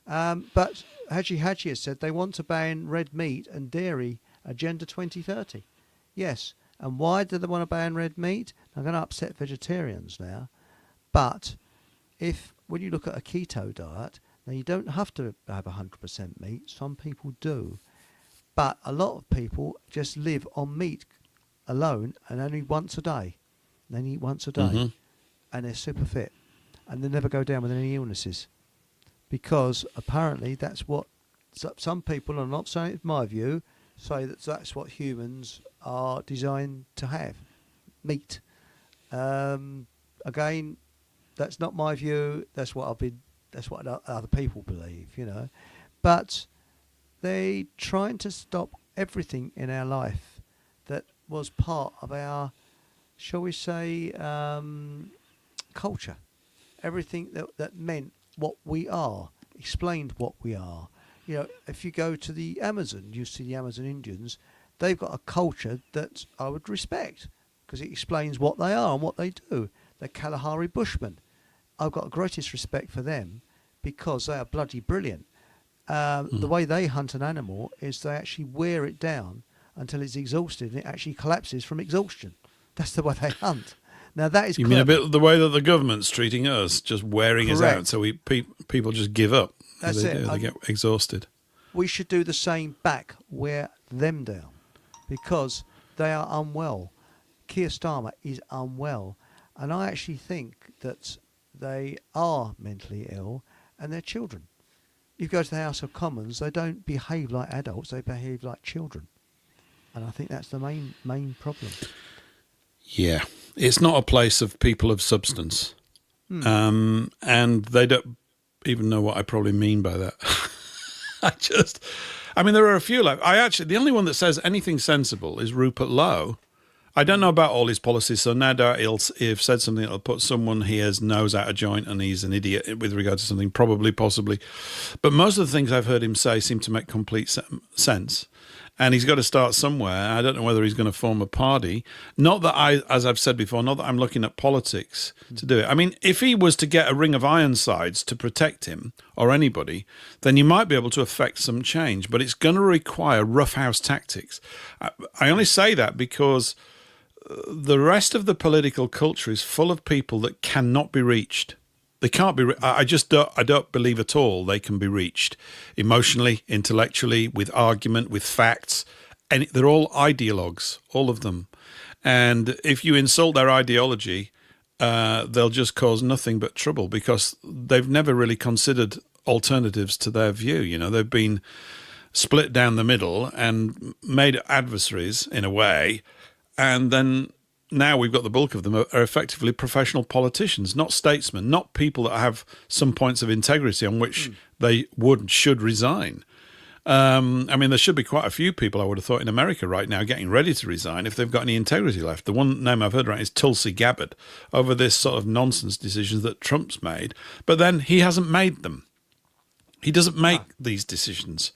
S1: But Haji has said they want to ban red meat and dairy Agenda 2030. Yes. And why do they want to ban red meat? I'm going to upset vegetarians now. But when you look at a keto diet, now you don't have to have 100% meat. Some people do. But a lot of people just live on meat alone and only once a day. They eat once a day. Mm-hmm. And they're super fit. And they never go down with any illnesses. because apparently that's what some people, I'm not saying it's my view, say that that's what humans are designed to have, meat. Again, that's not my view. That's what other people believe, But they trying to stop everything in our life that was part of our, shall we say, culture. Everything that meant what we are, explained what we are. If you go to the Amazon, you see the Amazon Indians, they've got a culture that I would respect because it explains what they are and what they do. The Kalahari Bushmen, I've got the greatest respect for them because they are bloody brilliant. The way they hunt an animal is they actually wear it down until it's exhausted and it actually collapses from exhaustion. That's the way they hunt. Now that is.
S2: You mean a bit the way that the government's treating us, just wearing us out, so people just give up.
S1: That's it.
S2: They get exhausted.
S1: We should do the same back, wear them down, because they are unwell. Keir Starmer is unwell, and I actually think that they are mentally ill, and they're children. You go to the House of Commons, they don't behave like adults; they behave like children, and I think that's the main problem. Yeah,
S2: it's not a place of people of substance, and they don't even know what I probably mean by that. There are a few. The only one that says anything sensible is Rupert Lowe. I don't know about all his policies, so no doubt he'll said something that'll put someone here's nose out of joint and he's an idiot with regard to something, possibly. But most of the things I've heard him say seem to make complete sense. And he's got to start somewhere. I don't know whether he's going to form a party. Not that as I've said before, not that I'm looking at politics to do it. If he was to get a ring of Ironsides to protect him or anybody, then you might be able to affect some change. But it's going to require roughhouse tactics. I only say that because the rest of the political culture is full of people that cannot be reached. They can't be. I don't believe at all they can be reached emotionally, intellectually, with argument, with facts. And they're all ideologues, all of them. And if you insult their ideology, they'll just cause nothing but trouble because they've never really considered alternatives to their view. They've been split down the middle and made adversaries in a way, and then. Now we've got the bulk of them are effectively professional politicians, not statesmen, not people that have some points of integrity on which they should resign. There should be quite a few people, I would have thought, in America right now getting ready to resign if they've got any integrity left. The one name I've heard is Tulsi Gabbard over this sort of nonsense decisions that Trump's made. But then he hasn't made them. He doesn't make these decisions.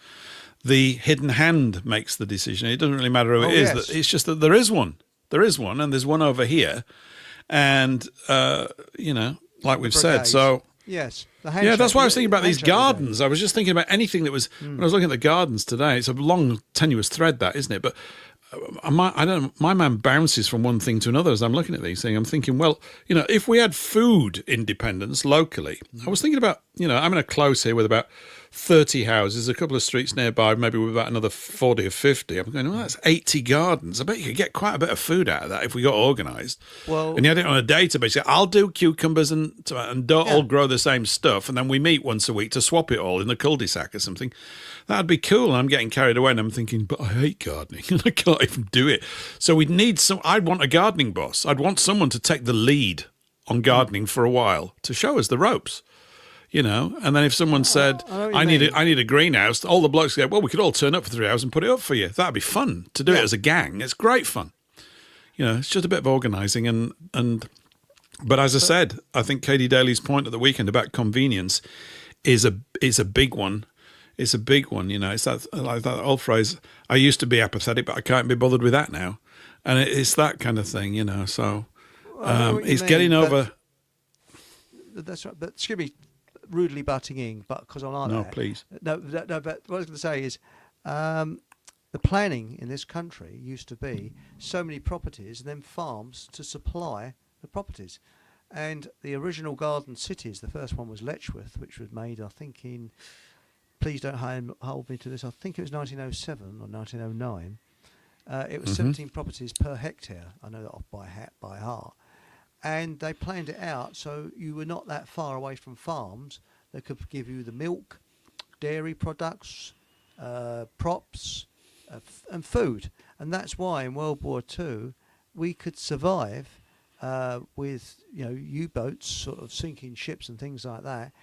S2: The hidden hand makes the decision. It doesn't really matter who it is. Yes. It's just that there is one. There is one, and there's one over here. And, like we've said, so...
S1: Yes.
S2: That's why I was thinking about these gardens. I was just thinking about anything that was... When I was looking at the gardens today, it's a long, tenuous thread, that, isn't it? But my mind bounces from one thing to another as I'm looking at these things. I'm thinking, well, if we had food independence locally, I was thinking about, I'm in a close here with about 30 houses, a couple of streets nearby, maybe with about another 40 or 50. I'm going, well, that's 80 gardens. I bet you could get quite a bit of food out of that if we got organised. Well, and you had it on a database. I'll do cucumbers and don't all grow the same stuff, and then we meet once a week to swap it all in the cul-de-sac or something. That'd be cool. And I'm getting carried away and I'm thinking, but I hate gardening and I can't even do it. So we'd need I'd want a gardening boss. I'd want someone to take the lead on gardening for a while to show us the ropes. And then if someone said, I need a greenhouse, all the blokes go, well, we could all turn up for 3 hours and put it up for you. That'd be fun to do it as a gang. It's great fun. It's just a bit of organising. But as I said, I think Katie Daly's point at the weekend about convenience is a big one. It's a big one. It's that old phrase, I used to be apathetic, but I can't be bothered with that now. And it's that kind of thing, So it's getting over.
S1: That's right. But excuse me. Rudely butting in, but because I like that.
S2: No, please.
S1: No, but what I was going to say is the planning in this country used to be so many properties and then farms to supply the properties. And the original garden cities, the first one was Letchworth, which was made, I think, please don't hold me to this, I think it was 1907 or 1909. It was 17 properties per hectare. I know that off by heart. And they planned it out so you were not that far away from farms that could give you the milk, dairy products, props, and food. And that's why in World War II we could survive with U-boats sort of sinking ships and things like that,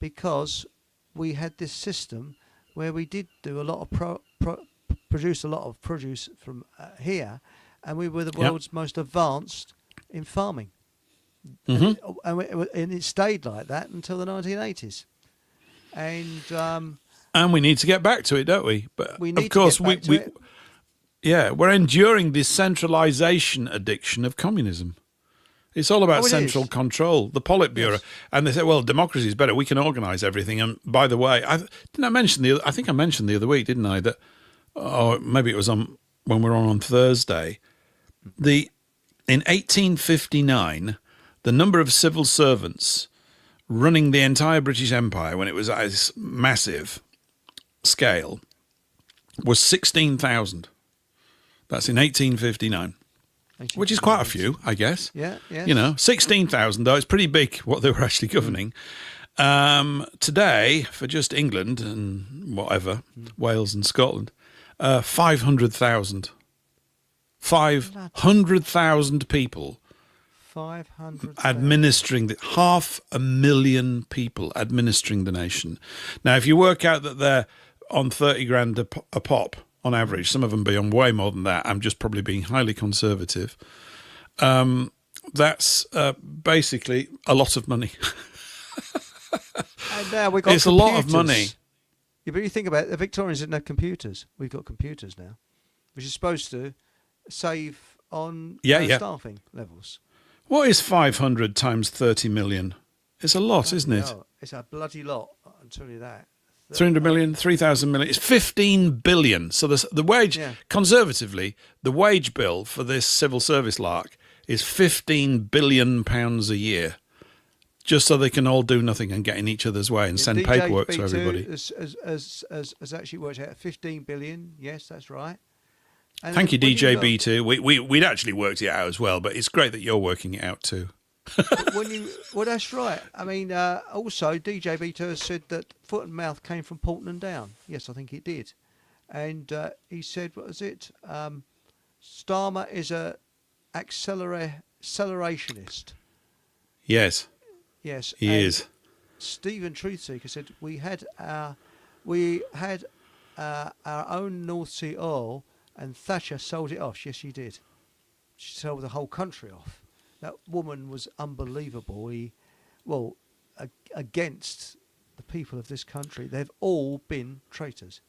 S1: because we had this system where we did do a lot of produce a lot of produce from here, and we were the world's most advanced in farming. And it stayed like that until the 1980s. And
S2: we need to get back to it, don't we? But
S1: we need
S2: of course,
S1: to get back to it.
S2: we're enduring this centralization addiction of communism. It's all about central control, the Politburo. Yes. And they say, well, democracy is better. We can organize everything. And by the way, I think I mentioned the other week, didn't I, that, or maybe it was when we were on Thursday, in 1859, the number of civil servants running the entire British Empire when it was at this massive scale was 16,000. That's in 1859. Which is quite a few, I guess.
S1: Yeah, yeah.
S2: 16,000, though, it's pretty big what they were actually governing. Today, for just England and whatever, Wales and Scotland, 500,000. 500,000 people
S1: 500,000.
S2: administering, 500,000 people administering the nation. Now, if you work out that they're on 30 grand a pop, on average, some of them be on way more than that. I'm just probably being highly conservative. That's basically a lot of money.
S1: And now we've got
S2: it's
S1: computers.
S2: A lot of money.
S1: Yeah, but you think about it, the Victorians didn't have computers. We've got computers now, which is supposed to save on staffing levels.
S2: What is 500 times 30 million? It's a lot, isn't it?
S1: It's a bloody lot, I'll tell you that.
S2: 300 million, 3,000 million. It's 15 billion. So the wage, conservatively, the wage bill for this civil service lark is 15 billion pounds a year, just so they can all do nothing and get in each other's way and send paperwork to everybody.
S1: Has actually worked out 15 billion. Yes, that's right. And
S2: thank you, DJ B2. We'd actually worked it out as well, but it's great that you're working it out too.
S1: Well, that's right. I mean, also DJ B2 has said that foot and mouth came from Portland Down. Yes, I think it did. And he said, what was it? Starmer is a accelerationist.
S2: Yes.
S1: Yes,
S2: he is.
S1: Stephen Truthseeker said we had our own North Sea oil, and Thatcher sold it off. Yes, she did. She sold the whole country off. That woman was unbelievable. Against the people of this country, they've all been traitors.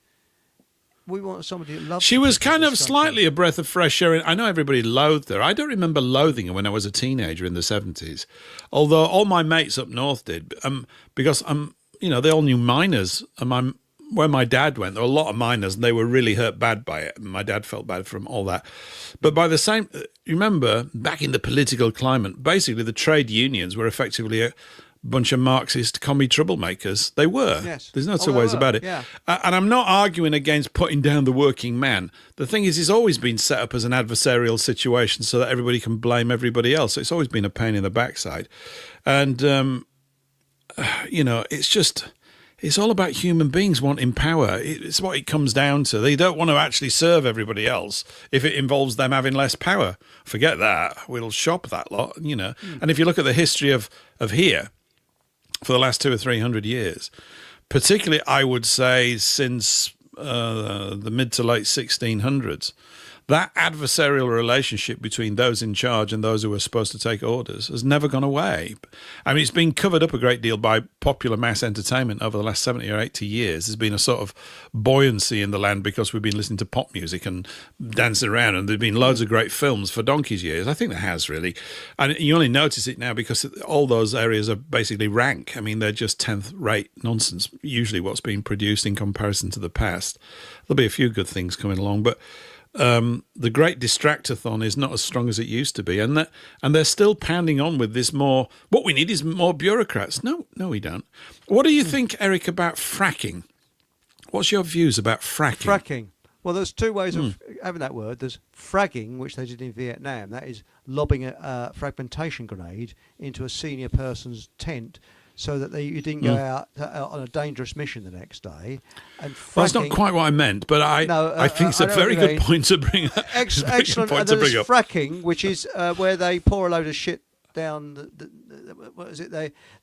S1: We want somebody who loves.
S2: She was kind of slightly a breath of fresh air. I know everybody loathed her. I don't remember loathing her when I was a teenager in the 70s, although all my mates up north did, because they all knew miners. And where my dad went, there were a lot of miners, and they were really hurt bad by it. And my dad felt bad from all that. But by the same, you remember back in the political climate, basically the trade unions were effectively a bunch of Marxist commie troublemakers. They were. Yes. There's no two ways about it.
S1: Yeah.
S2: And I'm not arguing against putting down the working man. The thing is, it's always been set up as an adversarial situation so that everybody can blame everybody else. It's always been a pain in the backside. And, it's all about human beings wanting power. It's what it comes down to. They don't want to actually serve everybody else if it involves them having less power. Forget that. We'll shop that lot, And if you look at the history of here for the last 200 or 300 years, particularly, I would say, since the mid to late 1600s, that adversarial relationship between those in charge and those who are supposed to take orders has never gone away. I mean, it's been covered up a great deal by popular mass entertainment over the last 70 or 80 years. There's been a sort of buoyancy in the land because we've been listening to pop music and dancing around, and there've been loads of great films for donkey's years. I think there has, really. And you only notice it now because all those areas are basically rank. I mean, they're just 10th-rate nonsense, usually what's being produced in comparison to the past. There'll be a few good things coming along, but the great distractathon is not as strong as it used to be, and they're still pounding on with this more. What we need is more bureaucrats. No, we don't. What do you think, Eric, about fracking? What's your views about fracking?
S1: Fracking. Well, there's two ways of having that word. There's fragging, which they did in Vietnam. That is lobbing a fragmentation grenade into a senior person's tent so that you didn't go out on a dangerous mission the next day. And
S2: well, that's not quite what I meant, but I think it's a very good point to bring up.
S1: Excellent. And there's fracking, which is where they pour a load of shit down. What is it?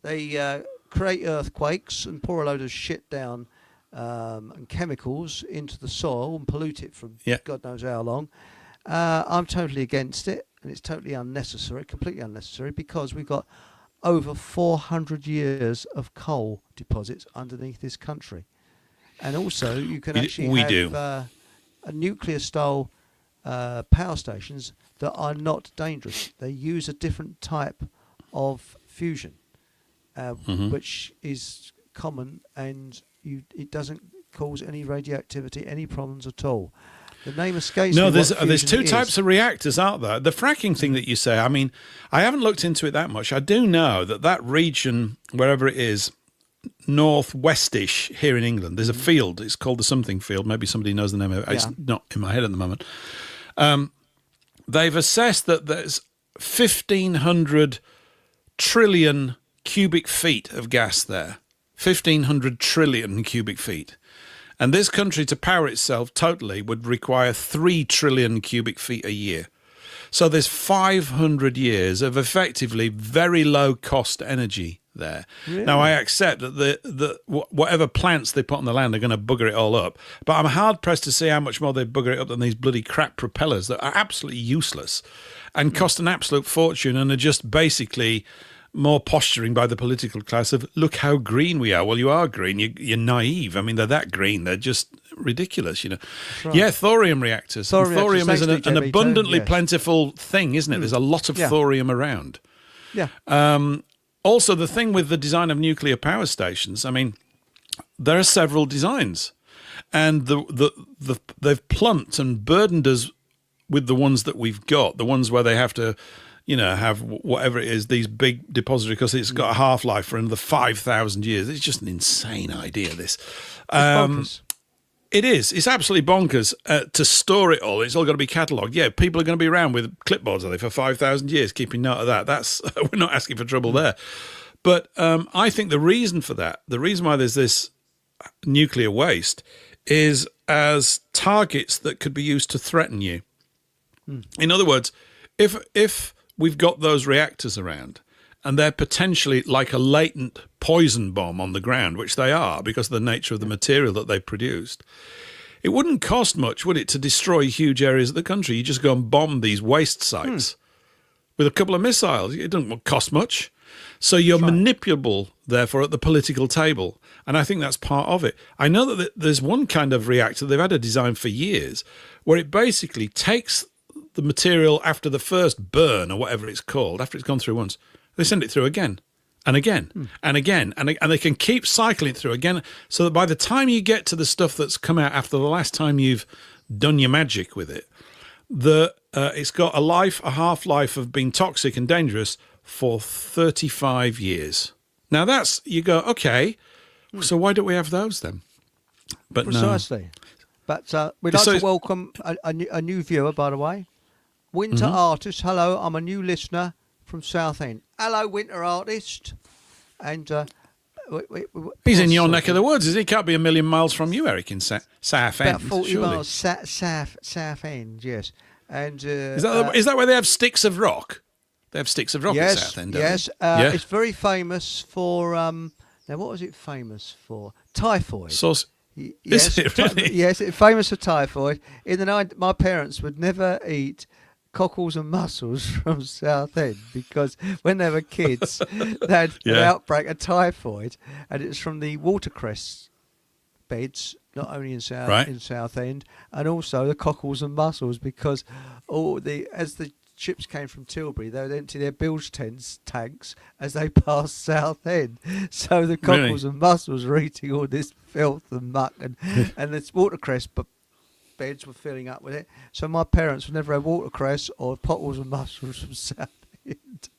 S1: They create earthquakes and pour a load of shit down and chemicals into the soil and pollute it for God knows how long. I'm totally against it, and it's totally unnecessary, completely unnecessary, because we've got over 400 years of coal deposits underneath this country. And also, you can actually have a nuclear-style power stations that are not dangerous. They use a different type of fusion, which is common, and it doesn't cause any radioactivity, any problems at all. The name escapes me.
S2: No, there's two types of reactors, aren't there? The fracking thing that you say, I mean, I haven't looked into it that much. I do know that region, wherever it is, northwestish here in England, there's a field. It's called the something field. Maybe somebody knows the name of it. It's not in my head at the moment. They've assessed that there's 1,500 trillion cubic feet of gas there. 1,500 trillion cubic feet. And this country, to power itself totally, would require 3 trillion cubic feet a year. So there's 500 years of effectively very low-cost energy there. Really? Now, I accept that whatever plants they put on the land are going to bugger it all up, but I'm hard-pressed to see how much more they bugger it up than these bloody crap propellers that are absolutely useless and cost an absolute fortune and are just basically more posturing by the political class of, look how green we are. Well, you are green. You're naive. I mean, they're that green. They're just ridiculous, you know. Right. Yeah, thorium reactors. Thorium is an abundantly plentiful thing, isn't it? There's a lot of thorium around.
S1: Yeah.
S2: Also, the thing with the design of nuclear power stations, I mean, there are several designs. And they've plumped and burdened us with the ones that we've got, the ones where they have to, you know, have whatever it is, these big depositories, because it's got a half-life for another 5,000 years. It's just an insane idea, this. It is. It's absolutely bonkers to store it all. It's all got to be catalogued. Yeah, people are going to be around with clipboards, are they, for 5,000 years, keeping note of that. That's we're not asking for trouble there. But I think the reason for that, the reason why there's this nuclear waste, is as targets that could be used to threaten you. In other words, if we've got those reactors around and they're potentially like a latent poison bomb on the ground, which they are because of the nature of the material that they've produced, it wouldn't cost much, would it, to destroy huge areas of the country? You just go and bomb these waste sites with a couple of missiles. It doesn't cost much. So you're manipulable, therefore, at the political table. And I think that's part of it. I know that there's one kind of reactor, they've had a design for years, where it basically takes the material after the first burn or whatever it's called, after it's gone through once, they send it through again and again and again. And they can keep cycling it through again, so that by the time you get to the stuff that's come out after the last time you've done your magic with it, it's got a half-life of being toxic and dangerous for 35 years. Now that's, you go, okay, so why don't we have those then? But
S1: precisely. No. But we'd like to welcome a new viewer, by the way. Winter Artist, hello, I'm a new listener from Southend. Hello, Winter Artist. And
S2: he's in your neck of the woods, is he? Can't be a million miles from you, Eric, in Southend.
S1: About 40 miles Southend, yes. And
S2: is that where they have sticks of rock? They have sticks of rock at Southend, don't they?
S1: It's very famous for, now what was it famous for? Typhoid.
S2: Yes, is it really?
S1: Yes, it's famous for typhoid. In the night, my parents would never eat cockles and mussels from Southend because when they were kids, they had an outbreak of typhoid, and it was from the watercress beds, not only in Southend, and also the cockles and mussels, because as the ships came from Tilbury, they would empty their bilge tanks as they passed Southend. So the cockles and mussels were eating all this filth and muck, and the watercress beds were filling up with it. So my parents would never have watercress or cockles and mussels from Southend.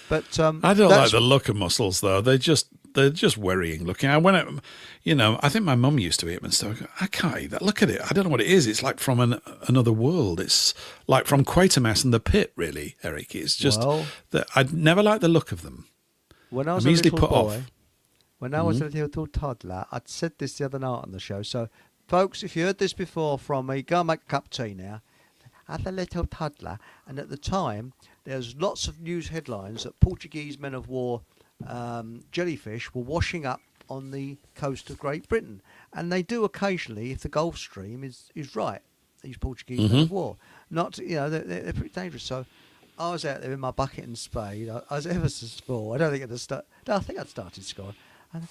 S1: But
S2: I don't like the look of mussels, though. They're just worrying looking. I think my mum used to eat them and stuff. I can't eat that. Look at it. I don't know what it is. It's like from another world. It's like from Quamass and the Pit, really, Eric. It's just that I'd never liked the look of them.
S1: when I was
S2: I'm
S1: a
S2: easily
S1: little
S2: put
S1: boy,
S2: off.
S1: when I was a little toddler, I'd said this the other night on the show. So, folks, if you heard this before from me, go and make a cup of tea now. As a little toddler, and at the time, there's lots of news headlines that Portuguese men of war jellyfish were washing up on the coast of Great Britain, and they do occasionally if the Gulf Stream is right. These Portuguese men of war, not they're pretty dangerous. So I was out there in my bucket and spade. I was ever so small. I don't think I think I'd started scoring. And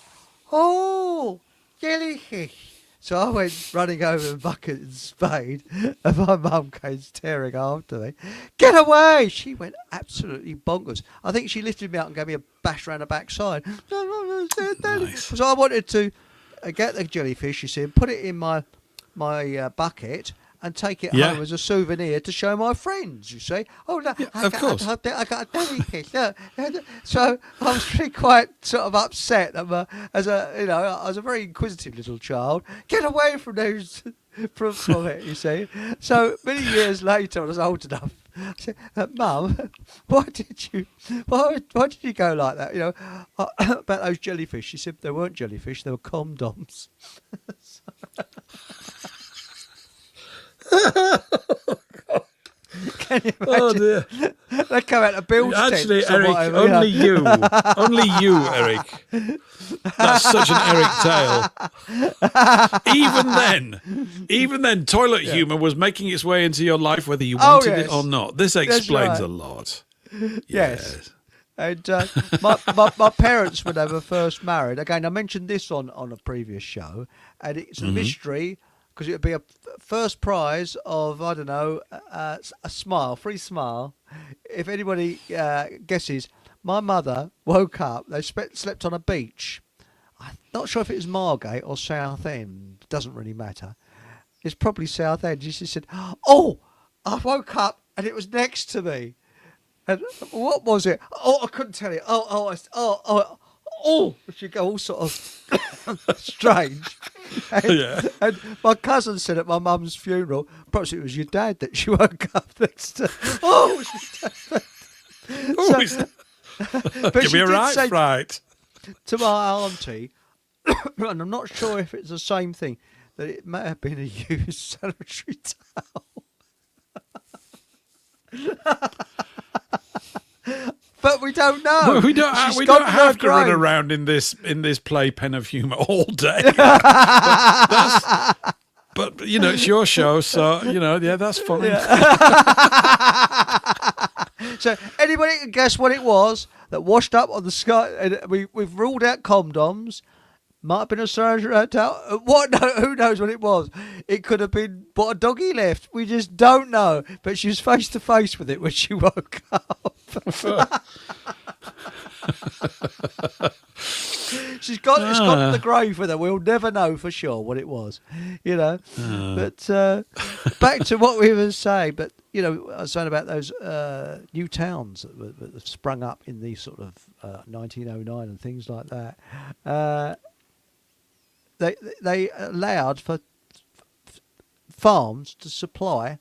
S1: jellyfish. So I went running over the bucket and spade, and my mum came tearing after me. Get away! She went absolutely bonkers. I think she lifted me up and gave me a bash round the backside.
S2: Nice.
S1: So I wanted to get the jellyfish, you see, and put it in my bucket and take it home as a souvenir to show my friends, you see. Oh, no,
S2: of course.
S1: I got a jellyfish. Look. So I was really quite sort of upset that I was a very inquisitive little child. Get away from those, from it, you see. So many years later, when I was old enough, I said, Mum, why did you go like that? About those jellyfish. She said they weren't jellyfish, they were condoms. Can you imagine?
S2: Oh dear!
S1: They come out of build
S2: Actually,
S1: tents or
S2: Eric,
S1: whatever,
S2: only you, Eric. That's such an Eric tale. Even then, toilet humour was making its way into your life, whether you wanted it or not. This explains a lot.
S1: Yes. And my parents, when they were first married, again, I mentioned this on a previous show, and it's a mystery. Because it would be a first prize of, I don't know, a smile, free smile. If anybody guesses, my mother woke up, they slept on a beach. I'm not sure if it was Margate or Southend. Doesn't really matter. It's probably Southend. She said, oh, I woke up and it was next to me. And what was it? Oh, I couldn't tell you. She'd go all sort of strange. And my cousin said at my mum's funeral, perhaps it was your dad that she woke up next to. Oh,
S2: give me a right.
S1: To my auntie, and I'm not sure if it's the same thing, that it may have been a used sanitary towel. But we don't know.
S2: Well, we don't have to run around in this playpen of humour all day. but it's your show, so that's fine. Yeah.
S1: So anybody can guess what it was that washed up on the sky? And we've ruled out condoms. Might have been a sanitary towel. Who knows what it was? It could have been what a doggy left. We just don't know. But she was face to face with it when she woke up. It's gone to the grave with her. We'll never know for sure what it was, But back to what we were saying. But I was saying about those new towns that sprung up in the sort of 1909 and things like that. They allowed for farms to supply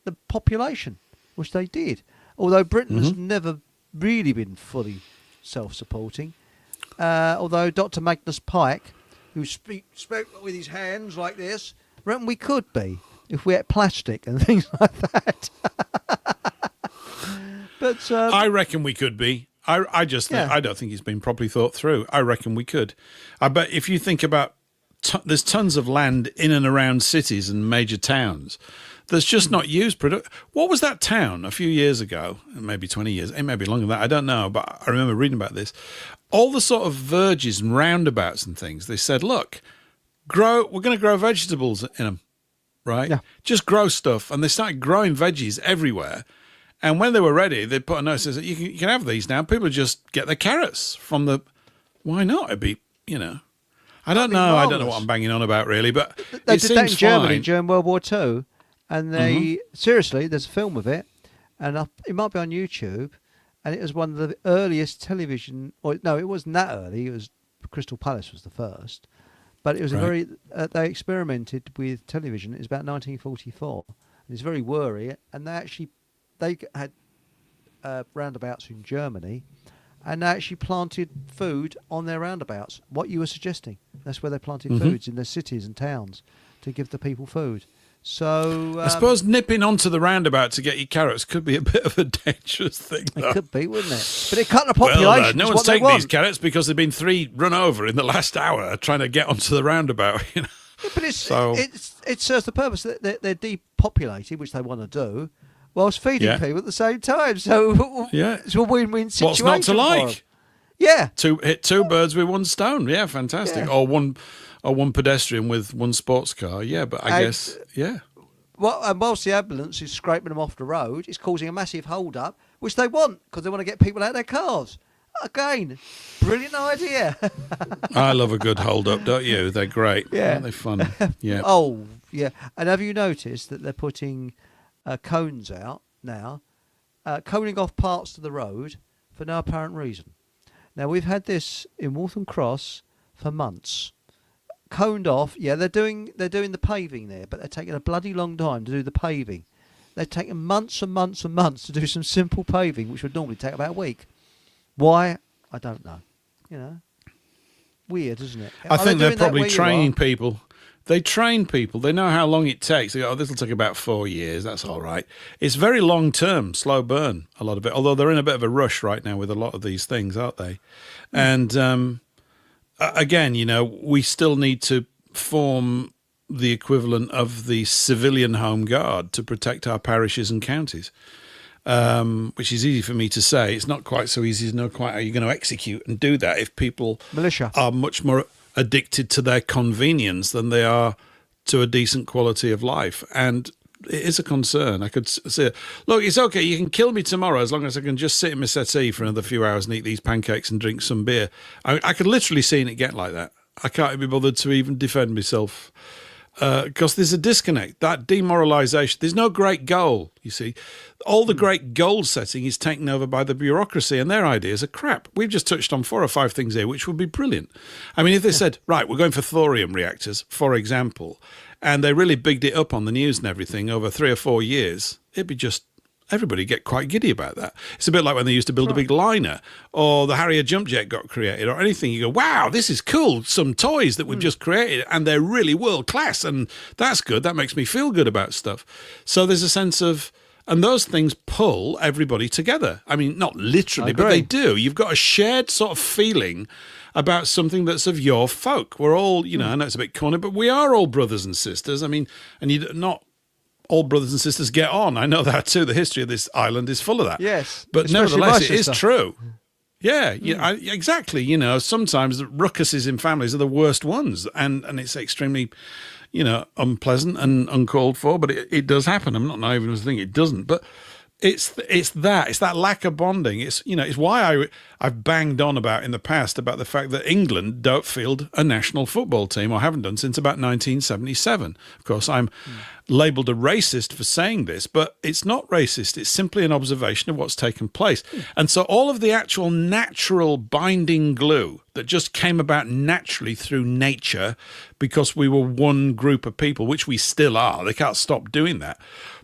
S1: the population, which they did. Although Britain has never really been fully self-supporting. Although Dr. Magnus Pike, who spoke with his hands like this, reckon we could be if we had plastic and things like that. But
S2: I reckon we could be. I just think, I don't think it's been properly thought through. I reckon we could. I bet if you think about, there's tons of land in and around cities and major towns that's just not used. What was that town a few years ago? Maybe 20 years. It may be longer than that. I don't know. But I remember reading about this. All the sort of verges and roundabouts and things, they said, look, we're going to grow vegetables in them, right? Yeah. Just grow stuff. And they started growing veggies everywhere. And when they were ready, they put a notice that you can have these now. People just get their carrots from the... Why not? It'd be, I don't know. Marvelous. I don't know what I'm banging on about, really, but
S1: they did that in Germany during World War II. And they... Seriously, there's a film of it. And it might be on YouTube. And it was one of the earliest television... No, it wasn't that early. It was... Crystal Palace was the first. But it was a very... they experimented with television. It was about 1944. And it's very worry. And they had roundabouts in Germany, and they actually planted food on their roundabouts. What you were suggesting. That's where they planted foods in their cities and towns to give the people food. So
S2: I suppose nipping onto the roundabout to get your carrots could be a bit of a dangerous thing, though.
S1: It could be, wouldn't it? But it cut the population.
S2: Well, no one's taking these carrots because there've been 3 run over in the last hour trying to get onto the roundabout. You know?
S1: Yeah, but it serves the purpose that they're depopulated, which they want to do, whilst feeding people at the same time. So it's a win-win situation.
S2: What's not to like?
S1: Yeah,
S2: hit 2 birds with 1 stone. Yeah, fantastic.
S1: Yeah.
S2: Or one pedestrian with 1 sports car. Yeah, but I guess
S1: Well, and whilst the ambulance is scraping them off the road, it's causing a massive hold-up, which they want because they want to get people out of their cars. Again, brilliant idea.
S2: I love a good hold-up, don't you? They're great.
S1: Yeah.
S2: Aren't they fun? Yeah.
S1: Oh, yeah. And have you noticed that they're putting cones out now, coning off parts of the road for no apparent reason? Now, we've had this in Waltham Cross for months. Coned off, they're doing the paving there, but they're taking a bloody long time to do the paving. They've taken months and months and months to do some simple paving, which would normally take about a week. Why? I don't know. You know, weird, isn't it?
S2: I think they're probably training people. They train people. They know how long it takes. They go, this will take about 4 years. That's all right. It's very long-term, slow burn, a lot of it, although they're in a bit of a rush right now with a lot of these things, aren't they? And again, you know, we still need to form the equivalent of the civilian home guard to protect our parishes and counties, which is easy for me to say. It's not quite so easy to know quite how you're going to execute and do that if people are much more addicted to their convenience than they are to a decent quality of life. And it is a concern. I could say, look, it's okay. You can kill me tomorrow as long as I can just sit in my settee for another few hours and eat these pancakes and drink some beer. I could literally see it get like that. I can't be bothered to even defend myself because there's a disconnect. That demoralisation. There's no great goal, you see. All the great goal setting is taken over by the bureaucracy and their ideas are crap. We've just touched on 4 or 5 things here, which would be brilliant. I mean, if they said, right, we're going for thorium reactors, for example, and they really bigged it up on the news and everything over 3 or 4 years, it'd be just everybody get quite giddy about that. It's a bit like when they used to build a big liner or the Harrier jump jet got created or anything. You go, wow, this is cool. Some toys that we've just created and they're really world class and that's good. That makes me feel good about stuff. So there's a sense of, and those things pull everybody together. I mean, not literally, but they do. You've got a shared sort of feeling about something that's of your folk. We're all, you know, I know it's a bit corny, but we are all brothers and sisters. I mean, and you're not all brothers and sisters get on. I know that too. The history of this island is full of that.
S1: Yes.
S2: But nevertheless, it is true. Yeah, exactly. You know, sometimes the ruckuses in families are the worst ones. And it's extremely, you know, unpleasant and uncalled for, but it does happen. I'm not naive enough to think it doesn't. But it's that lack of bonding. It's, you know, it's why I've banged on about in the past about the fact that England don't field a national football team or haven't done since about 1977. Of course, I'm labelled a racist for saying this, but it's not racist. It's simply an observation of what's taken place. And so all of the actual natural binding glue that just came about naturally through nature because we were one group of people, which we still are. They can't stop doing that.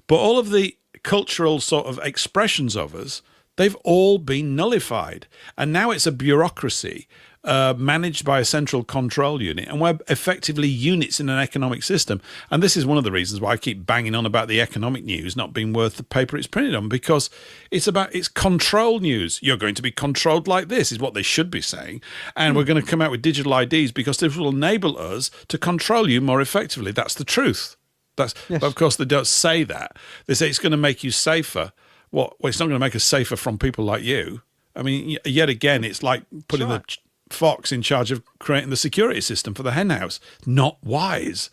S2: But all of the cultural sort of expressions of us, they've all been nullified. And now it's a bureaucracy managed by a central control unit, and we're effectively units in an economic system. And this is one of the reasons why I keep banging on about the economic news not being worth the paper it's printed on, because it's control news. You're going to be controlled like this is what they should be saying. And we're going to come out with digital IDs because this will enable us to control you more effectively. That's the truth. Yes. But of course, they don't say that. They say it's going to make you safer. Well, it's not going to make us safer from people like you. I mean, yet again, it's like putting the fox in charge of creating the security system for the hen house. Not wise.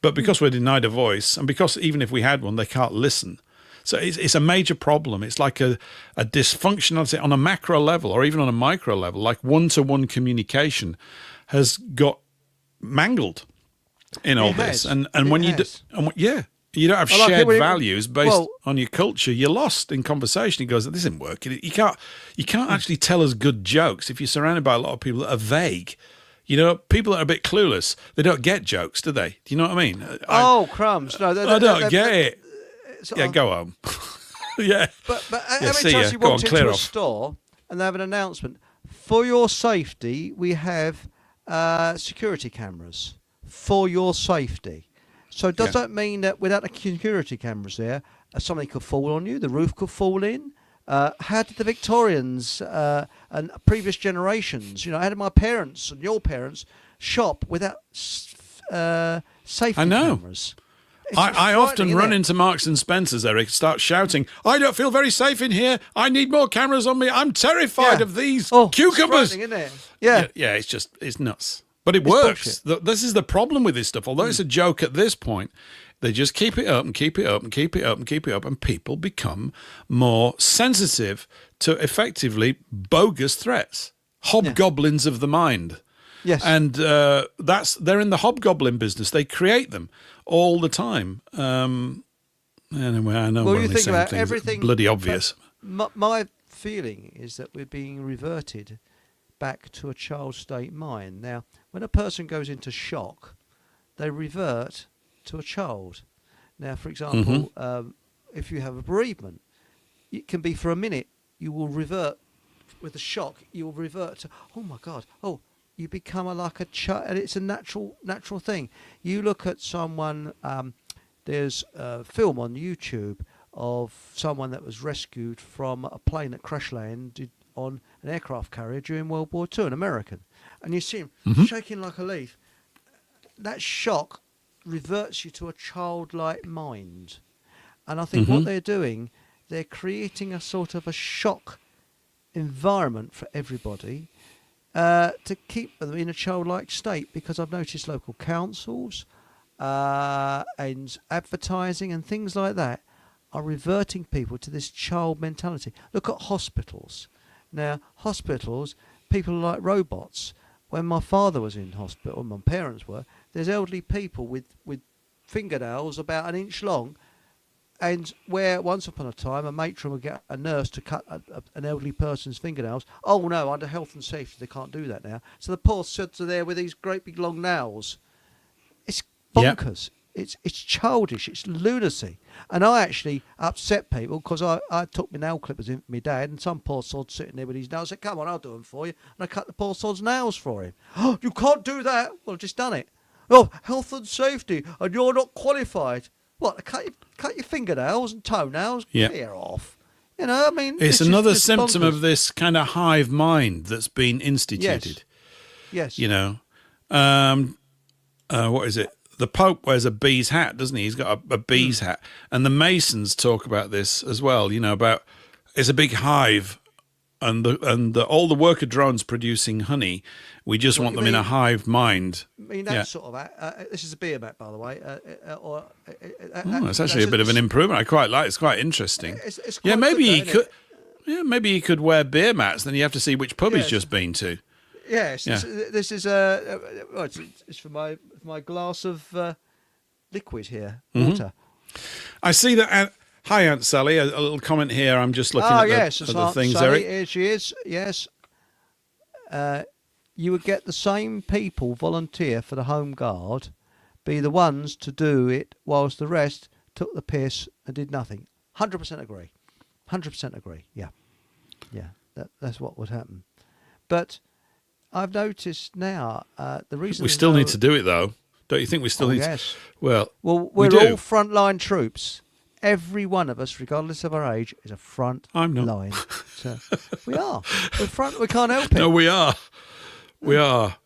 S2: But because we're denied a voice, and because even if we had one, they can't listen. So it's a major problem. It's like a dysfunctionality on a macro level or even on a micro level, like one-to-one communication has got mangled in all this. And when you you don't have shared values based on your culture, you're lost in conversation. He goes, this isn't working. You can't actually tell us good jokes if you're surrounded by a lot of people that are vague. You know, people that are a bit clueless, they don't get jokes, do they? Do you know what I mean?
S1: Crumbs. No,
S2: I don't get it. Yeah, go home. Yeah.
S1: But how many times you walked into a store and they have an announcement. For your safety, we have security cameras. For your safety. So does that mean that without the security cameras there, something could fall on you, the roof could fall in? How did the Victorians and previous generations, how did my parents and your parents shop without safety cameras?
S2: I often run into Marks and Spencer's, Eric, start shouting, I don't feel very safe in here. I need more cameras on me. I'm terrified of these cucumbers.
S1: Isn't it?
S2: Yeah, it's nuts. But it works. This is the problem with this stuff. Although it's a joke at this point, they just keep it up and keep it up and keep it up and keep it up, and people become more sensitive to effectively bogus threats, hobgoblins of the mind.
S1: Yes.
S2: And they're in the hobgoblin business. They create them all the time. Anyway, I know we're only saying things that are bloody obvious.
S1: My feeling is that we're being reverted back to a child state mind. Now, when a person goes into shock, they revert to a child. Now, for example, if you have a bereavement, it can be for a minute. You will revert with the shock. You will revert to, oh my God, you become like a child, and it's a natural thing. You look at someone. There's a film on YouTube of someone that was rescued from a plane that crash landed on an aircraft carrier during World War II, an American, and you see him shaking like a leaf. That shock reverts you to a childlike mind, and I think what they're doing, they're creating a sort of a shock environment for everybody to keep them in a childlike state, because I've noticed local councils and advertising and things like that are reverting people to this child mentality. Look at hospitals. Now, hospitals, people are like robots. When my father was in hospital, my parents were, there's elderly people with fingernails about an inch long, and where once upon a time a matron would get a nurse to cut an elderly person's fingernails. Oh no, under health and safety they can't do that now. So the poor suds are there with these great big long nails. It's bonkers. It's childish. It's lunacy. And I actually upset people because I took my nail clippers in for my dad, and some poor sod sitting there with his nails. I said, come on, I'll do them for you. And I cut the poor sod's nails for him. Oh, you can't do that. Well, I've just done it. Oh, health and safety, and you're not qualified. What, cut your fingernails and toenails? Clear off. I mean...
S2: It's another symptom of this kind of hive mind that's been instituted.
S1: Yes.
S2: What is it? The Pope wears a bee's hat, doesn't he? He's got a bee's hat. And the Masons talk about this as well, about it's a big hive, and all the worker drones producing honey, we just want them in a hive mind.
S1: I mean, that's sort of... this is a beer mat, by the way.
S2: It's actually a bit of an improvement. I quite like it. It's quite interesting.
S1: It's quite
S2: maybe
S1: good,
S2: he could... Yeah, maybe he could wear beer mats, then you have to see which pub he's just been to.
S1: Yes, this is it's for my glass of liquid here, water.
S2: I see that. Hi, Aunt Sally. A little comment here. I'm just looking at the things,
S1: Sally,
S2: Eric.
S1: Here she is. Yes. You would get the same people volunteer for the Home Guard, be the ones to do it, whilst the rest took the piss and did nothing. 100% agree. 100% agree. Yeah. That's what would happen. But I've noticed now the reason
S2: we still need to do it, though. Don't you think we still need?
S1: Yes.
S2: Well,
S1: we're all frontline troops. Every one of us, regardless of our age, is a front line. So we are. We're front. We can't help it.
S2: No, we are. We are.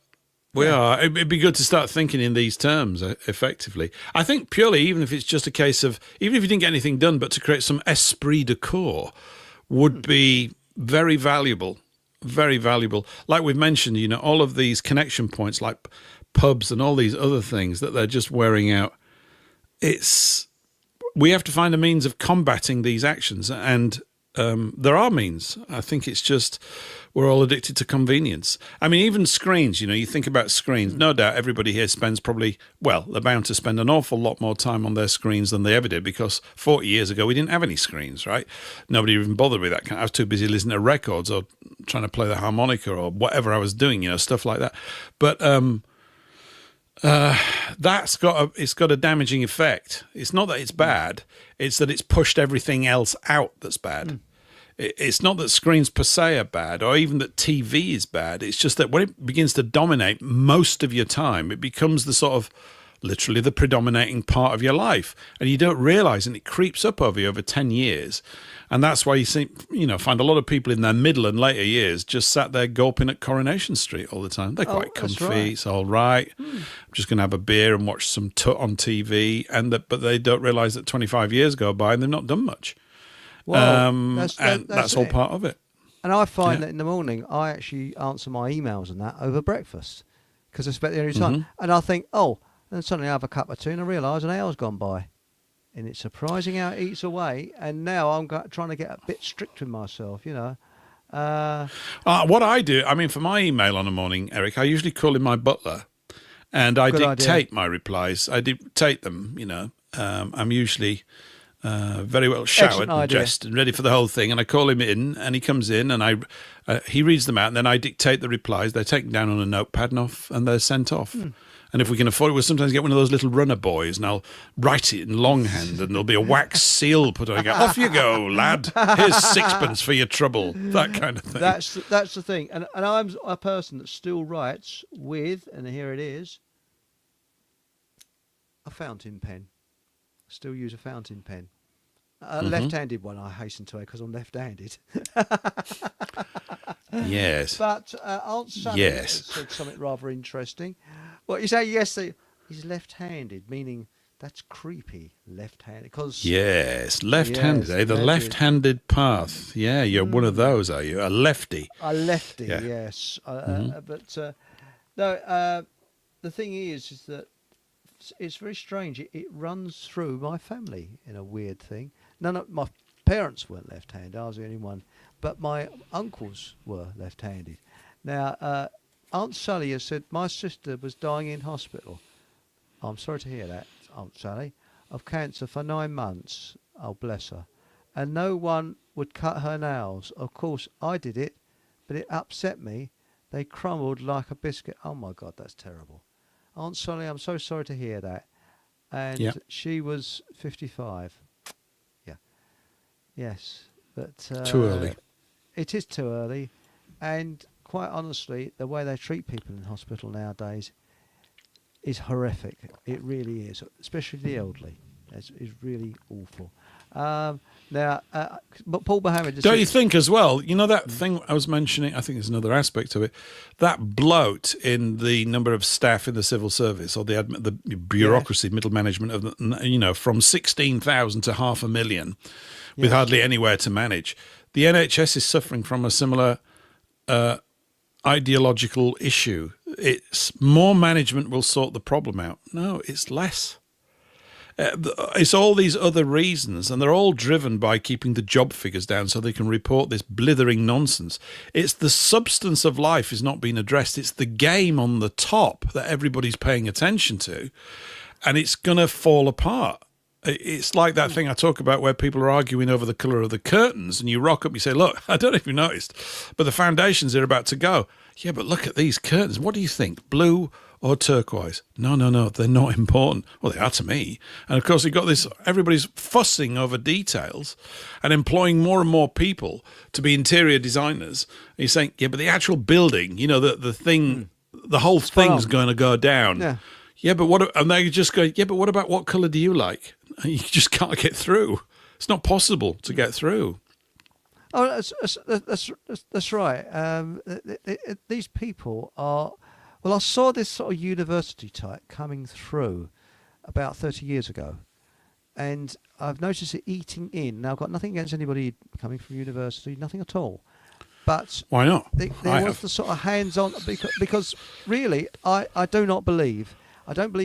S2: We are. It'd be good to start thinking in these terms, effectively. I think purely, even if it's just a case of, even if you didn't get anything done, but to create some esprit de corps would be very valuable. Very valuable. Like we've mentioned, all of these connection points, like pubs and all these other things that they're just wearing out. We have to find a means of combating these actions, and there are means. I think it's just we're all addicted to convenience. I mean, even screens, you think about screens. No doubt everybody here spends they're bound to spend an awful lot more time on their screens than they ever did, because 40 years ago we didn't have any screens, right? Nobody even bothered with that. I was too busy listening to records or trying to play the harmonica or whatever I was doing, stuff like that. But it's got a damaging effect. It's not that it's bad; it's that it's pushed everything else out that's bad. It's not that screens per se are bad, or even that TV is bad. It's just that when it begins to dominate most of your time, it becomes the sort of literally the predominating part of your life, and you don't realize, and it creeps up over you over 10 years. And that's why you see, find a lot of people in their middle and later years just sat there gulping at Coronation Street all the time. They're quite comfy. Right. It's all right. I'm just going to have a beer and watch some tut on TV. But they don't realize that 25 years go by and they've not done much.
S1: Well,
S2: that's all part of it.
S1: And I find that in the morning, I actually answer my emails and that over breakfast because I spent the only time. And I think, and suddenly I have a cup of tea and I realise an hour's gone by. And it's surprising how it eats away. And now I'm trying to get a bit strict with myself,
S2: What I do, for my email on a morning, Eric, I usually call him my butler. And I dictate my replies. I dictate them, I'm usually very well showered and dressed and ready for the whole thing. And I call him in and he comes in and he reads them out. And then I dictate the replies. They're taken down on a notepad and they're sent off. And if we can afford it, we'll sometimes get one of those little runner boys and I'll write it in longhand and there'll be a wax seal put on it. Off you go, lad. Here's sixpence for your trouble. That kind of thing.
S1: That's the thing. And I'm a person that still writes with, and here it is, a fountain pen. Still use a fountain pen. A left-handed one, I hasten to add, because I'm left-handed.
S2: Yes.
S1: But Aunt Sally said something rather interesting. Well, you say, yes, he's left-handed, meaning that's creepy, left-handed.
S2: Yes, left-handed, the left-handed path. Yeah, you're one of those, are you? A lefty.
S1: A lefty, yes. But, no, the thing is that it's very strange. It runs through my family in a weird thing. None of my parents weren't left-handed. I was the only one. But my uncles were left-handed. Now, Aunt Sally has said my sister was dying in hospital. I'm sorry to hear that, Aunt Sally. Of cancer for 9 months. Oh, bless her. And no one would cut her nails. Of course, I did it, but it upset me. They crumbled like a biscuit. Oh, my God, that's terrible. Aunt Sally, I'm so sorry to hear that. And she was 55. Yeah. Yes. But
S2: too early.
S1: It is too early. And quite honestly, the way they treat people in hospital nowadays is horrific. It really is, especially the elderly. It's really awful. But Paul Mohammed...
S2: Don't you think as well, that thing I was mentioning, I think there's another aspect of it, that bloat in the number of staff in the civil service or the bureaucracy, middle management, of from 16,000 to 500,000 with hardly anywhere to manage. The NHS is suffering from a similar ideological issue. It's more management will sort the problem out. No, it's less. It's all these other reasons, and they're all driven by keeping the job figures down so they can report this blithering nonsense. It's the substance of life is not being addressed. It's the game on the top that everybody's paying attention to, and it's going to fall apart. It's like that thing I talk about where people are arguing over the colour of the curtains, and you rock up and you say, look, I don't know if you noticed, but the foundations are about to go. Yeah, but look at these curtains. What do you think, blue or turquoise? No, they're not important. Well, they are to me. And of course, you've got this, everybody's fussing over details and employing more and more people to be interior designers. And you're saying, yeah, but the actual building, the thing, the whole thing's going to go down. Yeah. Yeah, but what? And they just go, yeah, but what about what colour do you like? And you just can't get through. It's not possible to get through.
S1: Oh, that's right. These people are... Well, I saw this sort of university type coming through about 30 years ago, and I've noticed it eating in. Now, I've got nothing against anybody coming from university, nothing at all. But
S2: why not?
S1: There was the sort of hands-on, because really, I don't believe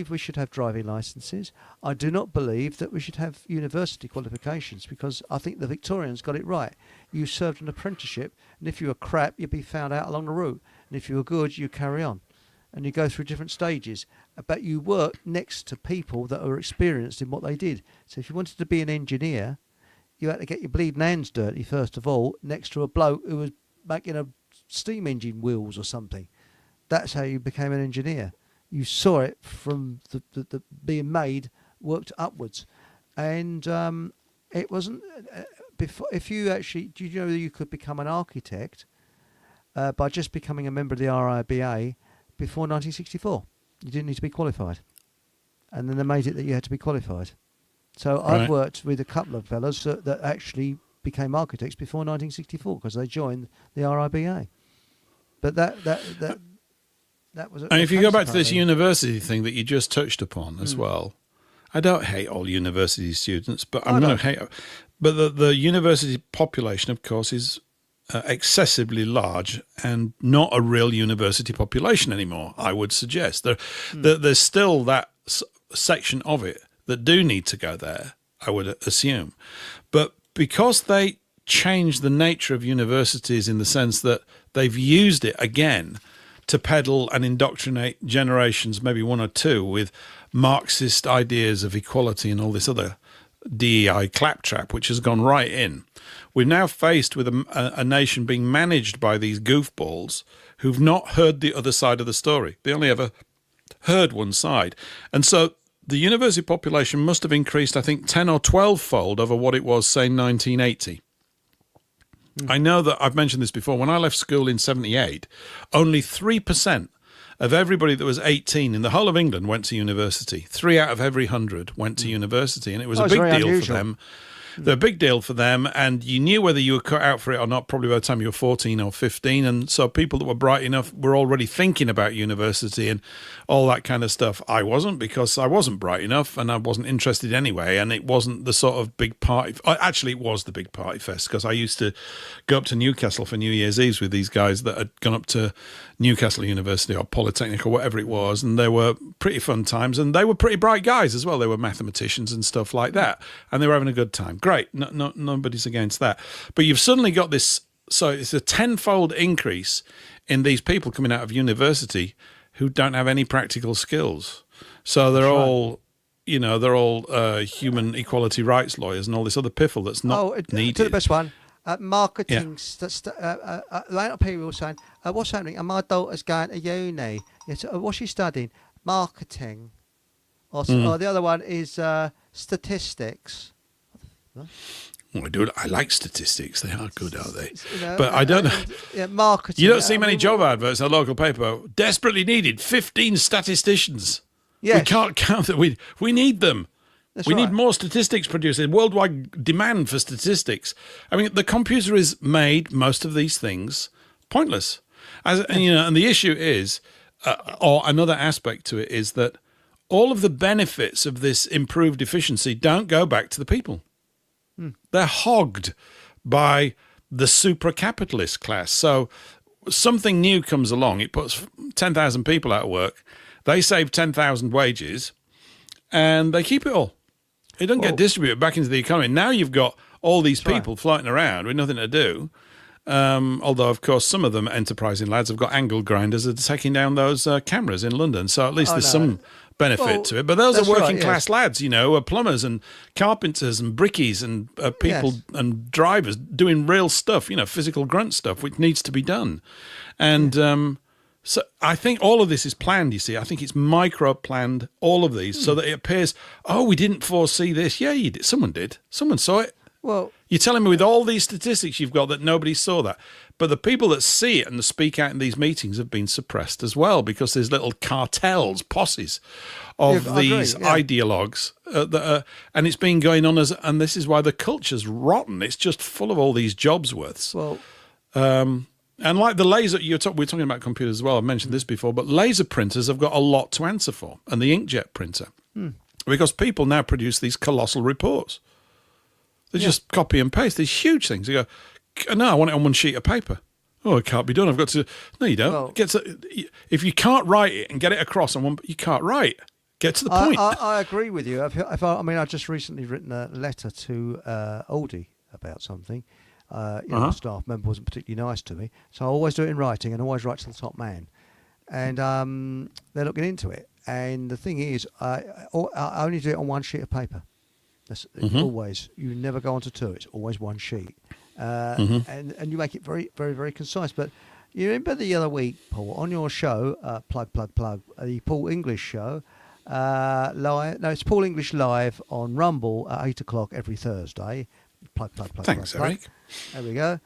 S1: we should have driving licenses. I do not believe that we should have university qualifications, because I think the Victorians got it right. You served an apprenticeship, and if you were crap, you'd be found out along the route. And if you were good, you carry on. And you go through different stages. But you work next to people that are experienced in what they did. So if you wanted to be an engineer, you had to get your bleeding hands dirty, first of all, next to a bloke who was making a steam engine wheels or something. That's how you became an engineer. You saw it from the being made, worked upwards. And it wasn't... before, if you actually, do you know that you could become an architect by just becoming a member of the RIBA before 1964? You didn't need to be qualified, and then they made it that you had to be qualified. So
S2: Right.
S1: I've worked with a couple of fellas that actually became architects before 1964 because they joined the RIBA. But that was.
S2: And if you go back to this university thing that you just touched upon as well, I don't hate all university students, but I'm going to hate. But the university population, of course, is excessively large and not a real university population anymore. I would suggest there's still that section of it that do need to go there. I would assume, but because they changed the nature of universities in the sense that they've used it again to peddle and indoctrinate generations, maybe one or two, with Marxist ideas of equality and all this other DEI claptrap, which has gone right in. We're now faced with a nation being managed by these goofballs who've not heard the other side of the story. They only ever heard one side. And so the university population must have increased, I think, 10 or 12-fold over what it was, say, 1980. I know that I've mentioned this before. When I left school in 78, only 3% of everybody that was 18 in the whole of England went to university. 3 out of every 100 went to university, and it was a big deal for them. They're a big deal for them, and you knew whether you were cut out for it or not probably by the time you were 14 or 15, and so people that were bright enough were already thinking about university and all that kind of stuff. I wasn't, because I wasn't bright enough and I wasn't interested anyway, and it wasn't the sort of big party. Actually, it was the big party fest, because I used to go up to Newcastle for New Year's Eve with these guys that had gone up to Newcastle University or Polytechnic or whatever it was, and they were pretty fun times, and they were pretty bright guys as well. They were mathematicians and stuff like that, and they were having a good time. Great, nobody's against that. But you've suddenly got this, so it's a tenfold increase in these people coming out of university who don't have any practical skills. So they're all, they're all human equality rights lawyers and all this other piffle that's not needed.
S1: To the best one. Marketing, a lot of people saying, what's happening? My daughter's going to uni. Yes, what's she studying? Marketing. Or the other one is statistics.
S2: Well, I like statistics. They are good, are they? But I don't know.
S1: Marketing.
S2: You don't see many job adverts in a local paper. Desperately needed 15 statisticians. Yes. We can't count that. We need them. We need more statistics producers. Worldwide demand for statistics. I mean, the computer has made most of these things pointless. And the issue is, or another aspect to it is that all of the benefits of this improved efficiency don't go back to the people. They're hogged by the supra-capitalist class. So something new comes along. It puts 10,000 people out of work. They save 10,000 wages, and they keep it all. It doesn't get distributed back into the economy. Now you've got all these people floating around with nothing to do. Although, of course, some of them enterprising lads have got angle grinders that are taking down those cameras in London. So at least there's some benefit to it. But those are working class lads, plumbers and carpenters and brickies and people and drivers doing real stuff, physical grunt stuff, which needs to be done. And so I think all of this is planned, you see. I think it's micro-planned, all of these, so that it appears, we didn't foresee this. Yeah, you did. Someone did. Someone saw it.
S1: Well,
S2: you're telling me with all these statistics you've got that nobody saw that. But the people that see it and speak out in these meetings have been suppressed as well, because there's little cartels, posses of these ideologues. And it's been going on and this is why the culture's rotten. It's just full of all these jobsworths.
S1: Well,
S2: and like the laser, we're talking about computers as well. I've mentioned this before, but laser printers have got a lot to answer for, and the inkjet printer, because people now produce these colossal reports. They just copy and paste these huge things. They go, no, I want it on one sheet of paper. Oh, it can't be done. I've got to. No, you don't. Well, if you can't write it and get it across on one, you can't write. Get to the point.
S1: I agree with you. I've just recently written a letter to Aldi about something. The staff member wasn't particularly nice to me, so I always do it in writing and always write to the top man. And they're looking into it. And the thing is, I only do it on one sheet of paper. That's always. You never go on to two. It's always one sheet. And you make it very, very, very concise. But you remember the other week, Paul, on your show, plug, the Paul English show, live. No, it's Paul English live on Rumble at 8 o'clock every Thursday. Plug, plug, plug.
S2: Thanks,
S1: plug,
S2: Eric.
S1: plug. There we go.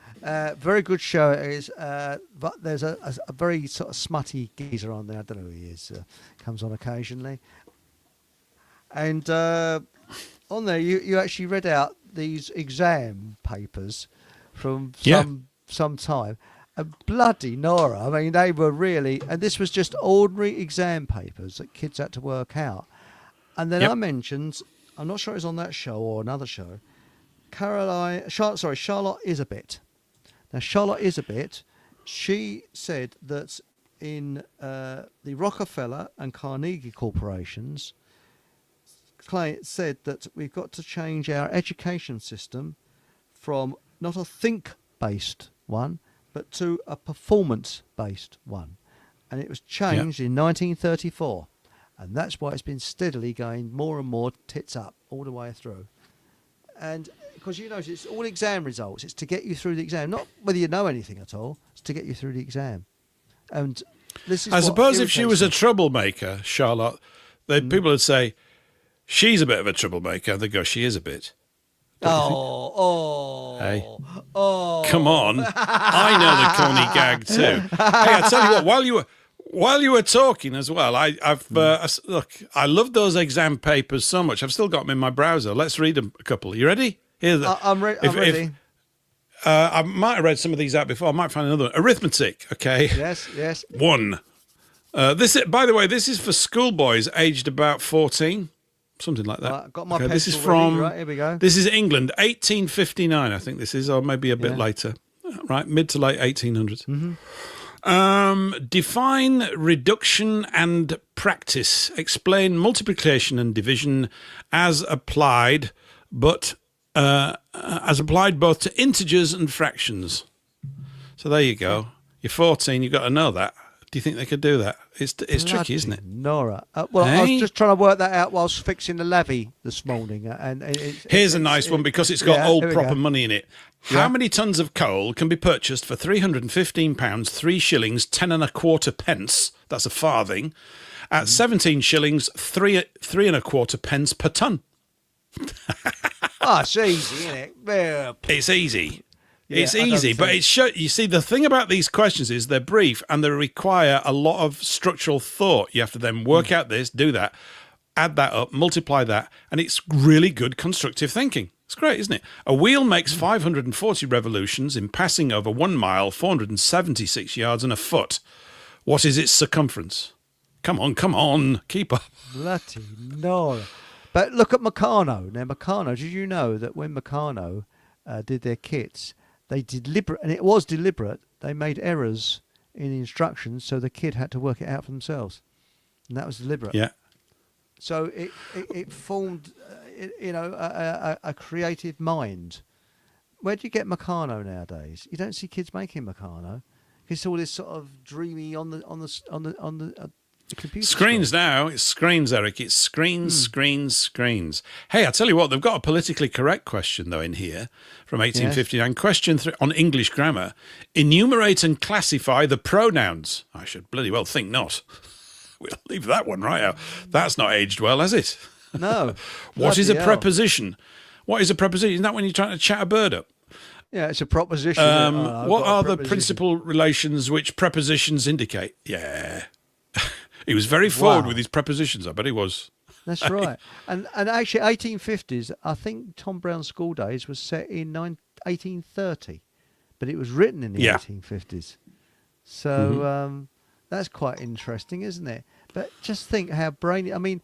S1: Very good show it is. But there's a very sort of smutty geezer on there. I don't know who he is. Comes on occasionally. And on there, you actually read out these exam papers from some time. And bloody Nora. I mean, they were really... And this was just ordinary exam papers that kids had to work out. And then I mentioned... I'm not sure it was on that show or another show. Charlotte Isabet. Now, Charlotte Isabet, she said that in the Rockefeller and Carnegie corporations, said that we've got to change our education system from not a think-based one, but to a performance-based one. And it was changed in 1934. And that's why it's been steadily going more and more tits up all the way through. And because you notice it's all exam results. It's to get you through the exam. Not whether you know anything at all. It's to get you through the exam. And this is
S2: I suppose if she was a troublemaker, Charlotte, people would say, she's a bit of a troublemaker. They go, she is a bit. Hey, come on. I know the corny gag too. Hey, I tell you what, while you were talking as well, look, I love those exam papers so much. I've still got them in my browser. Let's read them a couple. You ready?
S1: I'm ready.
S2: I might have read some of these out before. I might find another one. Arithmetic, okay?
S1: Yes.
S2: 1. By the way, this is for schoolboys aged about 14. Something like that.
S1: Got my pencil
S2: this is from,
S1: ready. Right, here we go.
S2: This is England, 1859, I think this is, or maybe a bit later. Right, mid to late 1800s.
S1: Mm-hmm.
S2: Define reduction and practice. Explain multiplication and division as applied, both to integers and fractions. So there you go. You're 14. You've got to know that. Do you think they could do that? It's tricky, isn't it?
S1: Nora. I was just trying to work that out whilst fixing the levy this morning.
S2: Here's a nice one because it's got old proper money in it. How many tons of coal can be purchased for £315, 3 shillings, 10 and a quarter pence? That's a farthing. At 17 shillings, 3 and a quarter pence per ton.
S1: It's easy, isn't it?
S2: It's easy. It's easy, but you see, the thing about these questions is they're brief and they require a lot of structural thought. You have to then work out this, do that, add that up, multiply that, and it's really good constructive thinking. It's great, isn't it? A wheel makes 540 revolutions in passing over 1 mile, 476 yards and a foot. What is its circumference? Come on, keep up.
S1: Bloody no. But look at Meccano. Now, Meccano, did you know that when Meccano did their kits, it was deliberate, they made errors in the instructions so the kid had to work it out for themselves. And that was deliberate.
S2: Yeah.
S1: So it formed, a creative mind. Where do you get Meccano nowadays? You don't see kids making Meccano. It's all this sort of dreamy on the computer
S2: screens
S1: screen.
S2: Now. It's screens, Eric. It's screens. Hey, I tell you what, they've got a politically correct question, though, in here from 1859. Yes. Question 3 on English grammar. Enumerate and classify the pronouns. I should bloody well think not. We'll leave that one right out. That's not aged well, has it?
S1: No.
S2: What is a preposition? What is a preposition? Isn't that when you're trying to chat a bird up?
S1: Yeah, it's a proposition.
S2: What are the principal relations which prepositions indicate? Yeah. He was very forward with his prepositions. I bet he was.
S1: That's right. And actually, 1850s, I think Tom Brown's School Days was set in 1830, but it was written in the 1850s. So that's quite interesting, isn't it? But just think how brainy... I mean,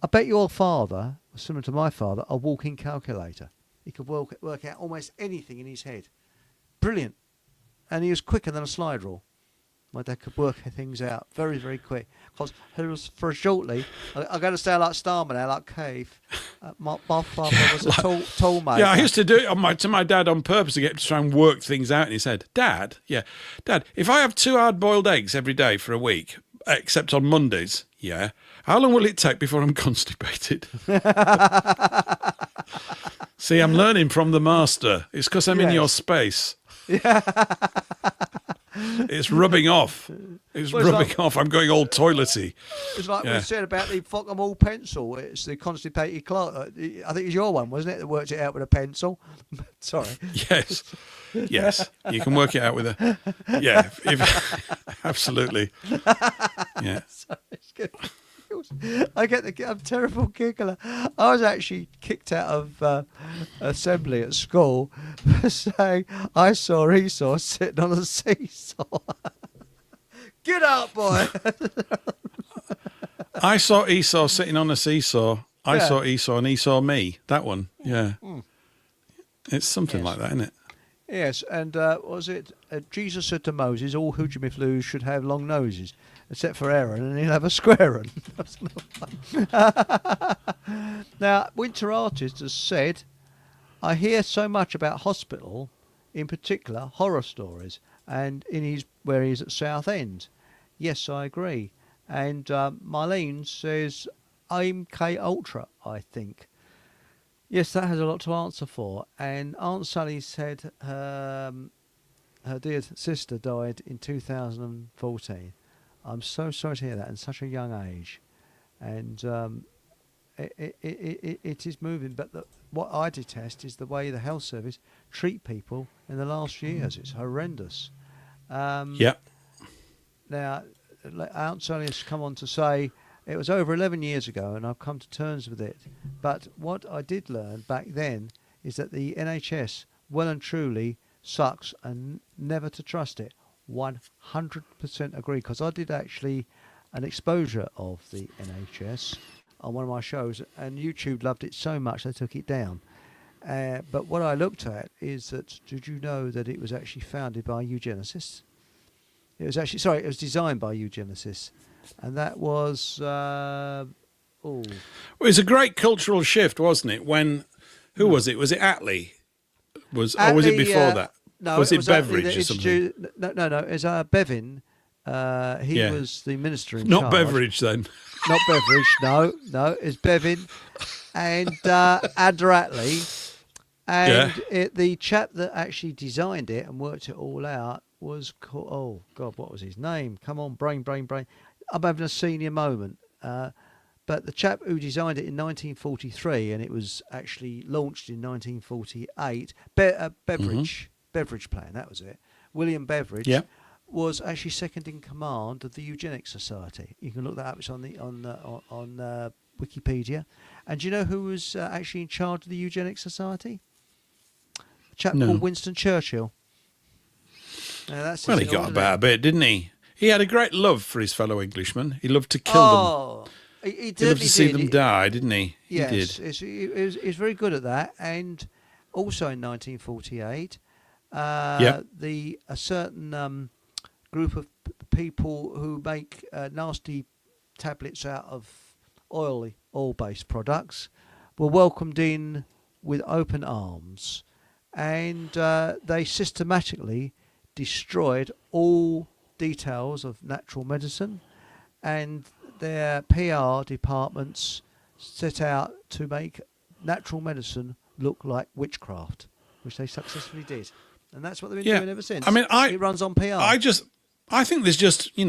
S1: I bet your father, similar to my father, a walking calculator. He could work out almost anything in his head. Brilliant. And he was quicker than a slide rule. My dad could work things out very, very quick. Because for shortly, I'm going to say like Starman now, like Cave. My father was a tool maker.
S2: Yeah, I used to do it to my dad on purpose to try and work things out in his head. Dad, if I have 2 hard-boiled eggs every day for a week, except on Mondays, how long will it take before I'm constipated? See, I'm learning from the master. It's because I'm in your space. Yeah. It's rubbing off. It's
S1: Well,
S2: rubbing off. I'm going all toilety.
S1: It's like
S2: Yeah.
S1: we said about the fuck 'em all pencil. It's the constipated clerk. I think it was your one, wasn't it, that worked it out with a pencil? Sorry.
S2: Yes. Yes. You can work it out with a. Yeah. Absolutely. Yeah.
S1: So it's good. I'm a terrible giggler. I was actually kicked out of assembly at school for saying I saw Esau sitting on a seesaw. Get up, boy.
S2: I saw Esau sitting on a seesaw. I
S1: Yeah.
S2: saw Esau and Esau me. That one. Yeah. It's something like that, isn't it?
S1: Yes, and what was it? Jesus said to Moses, all hoochie should have long noses, except for Aaron, and he'll have a square one. Now, Winter Artist has said, I hear so much about hospital, in particular horror stories, and where he's at Southend. Yes, I agree. And Marlene says, MK Ultra, I think. Yes, that has a lot to answer for. And Aunt Sally said her dear sister died in 2014. I'm so sorry to hear that, at such a young age. And it is moving. But what I detest is the way the health service treat people in the last years. It's horrendous.
S2: Yeah.
S1: Now, Aunt Sally has come on to say, it was over 11 years ago and I've come to terms with it. But what I did learn back then is that the NHS well and truly sucks and never to trust it. 100% agree, because I did actually an exposure of the NHS on one of my shows and YouTube loved it so much they took it down. But what I looked at is that, did you know that it was actually founded by eugenicists? It was designed by eugenicists. And that was,
S2: It was a great cultural shift, wasn't it? Who was it? Was it Attlee? Or was it before that?
S1: No,
S2: was it Beveridge
S1: Attlee
S2: or something?
S1: No. It was Bevin. He was the minister in
S2: Not
S1: charge.
S2: Beveridge then.
S1: Not Beveridge. No. It's Bevin and Adder Attlee. And the chap that actually designed it and worked it all out was called, oh God, what was his name? Come on, brain. I'm having a senior moment. But the chap who designed it in 1943, and it was actually launched in 1948, Beveridge plan, that was it. William Beveridge was actually second in command of the Eugenics Society. You can look that up. It's on Wikipedia. And do you know who was actually in charge of the Eugenics Society? A chap called Winston Churchill.
S2: Well, he got about a bit, didn't he? He had a great love for his fellow Englishmen. He loved to kill them. He loved to see them die, didn't he?
S1: Yes,
S2: he did.
S1: He was very good at that. And also in 1948, a certain group of people who make nasty tablets out of oil-based products were welcomed in with open arms, and they systematically destroyed all details of natural medicine, and their PR departments set out to make natural medicine look like witchcraft, which they successfully did. And that's what they've been doing ever since.
S2: I mean,
S1: it runs on PR.
S2: I think there's just, I'm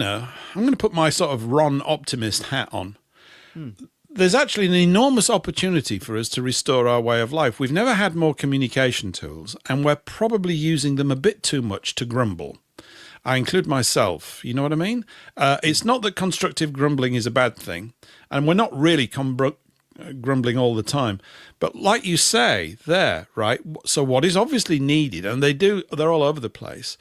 S2: going to put my sort of Ron optimist hat on. There's actually an enormous opportunity for us to restore our way of life. We've never had more communication tools, and we're probably using them a bit too much to grumble. I include myself, you know what I mean? It's not that constructive grumbling is a bad thing, and we're not really grumbling all the time. But like you say there, right, so what is obviously needed, and they're all over the place,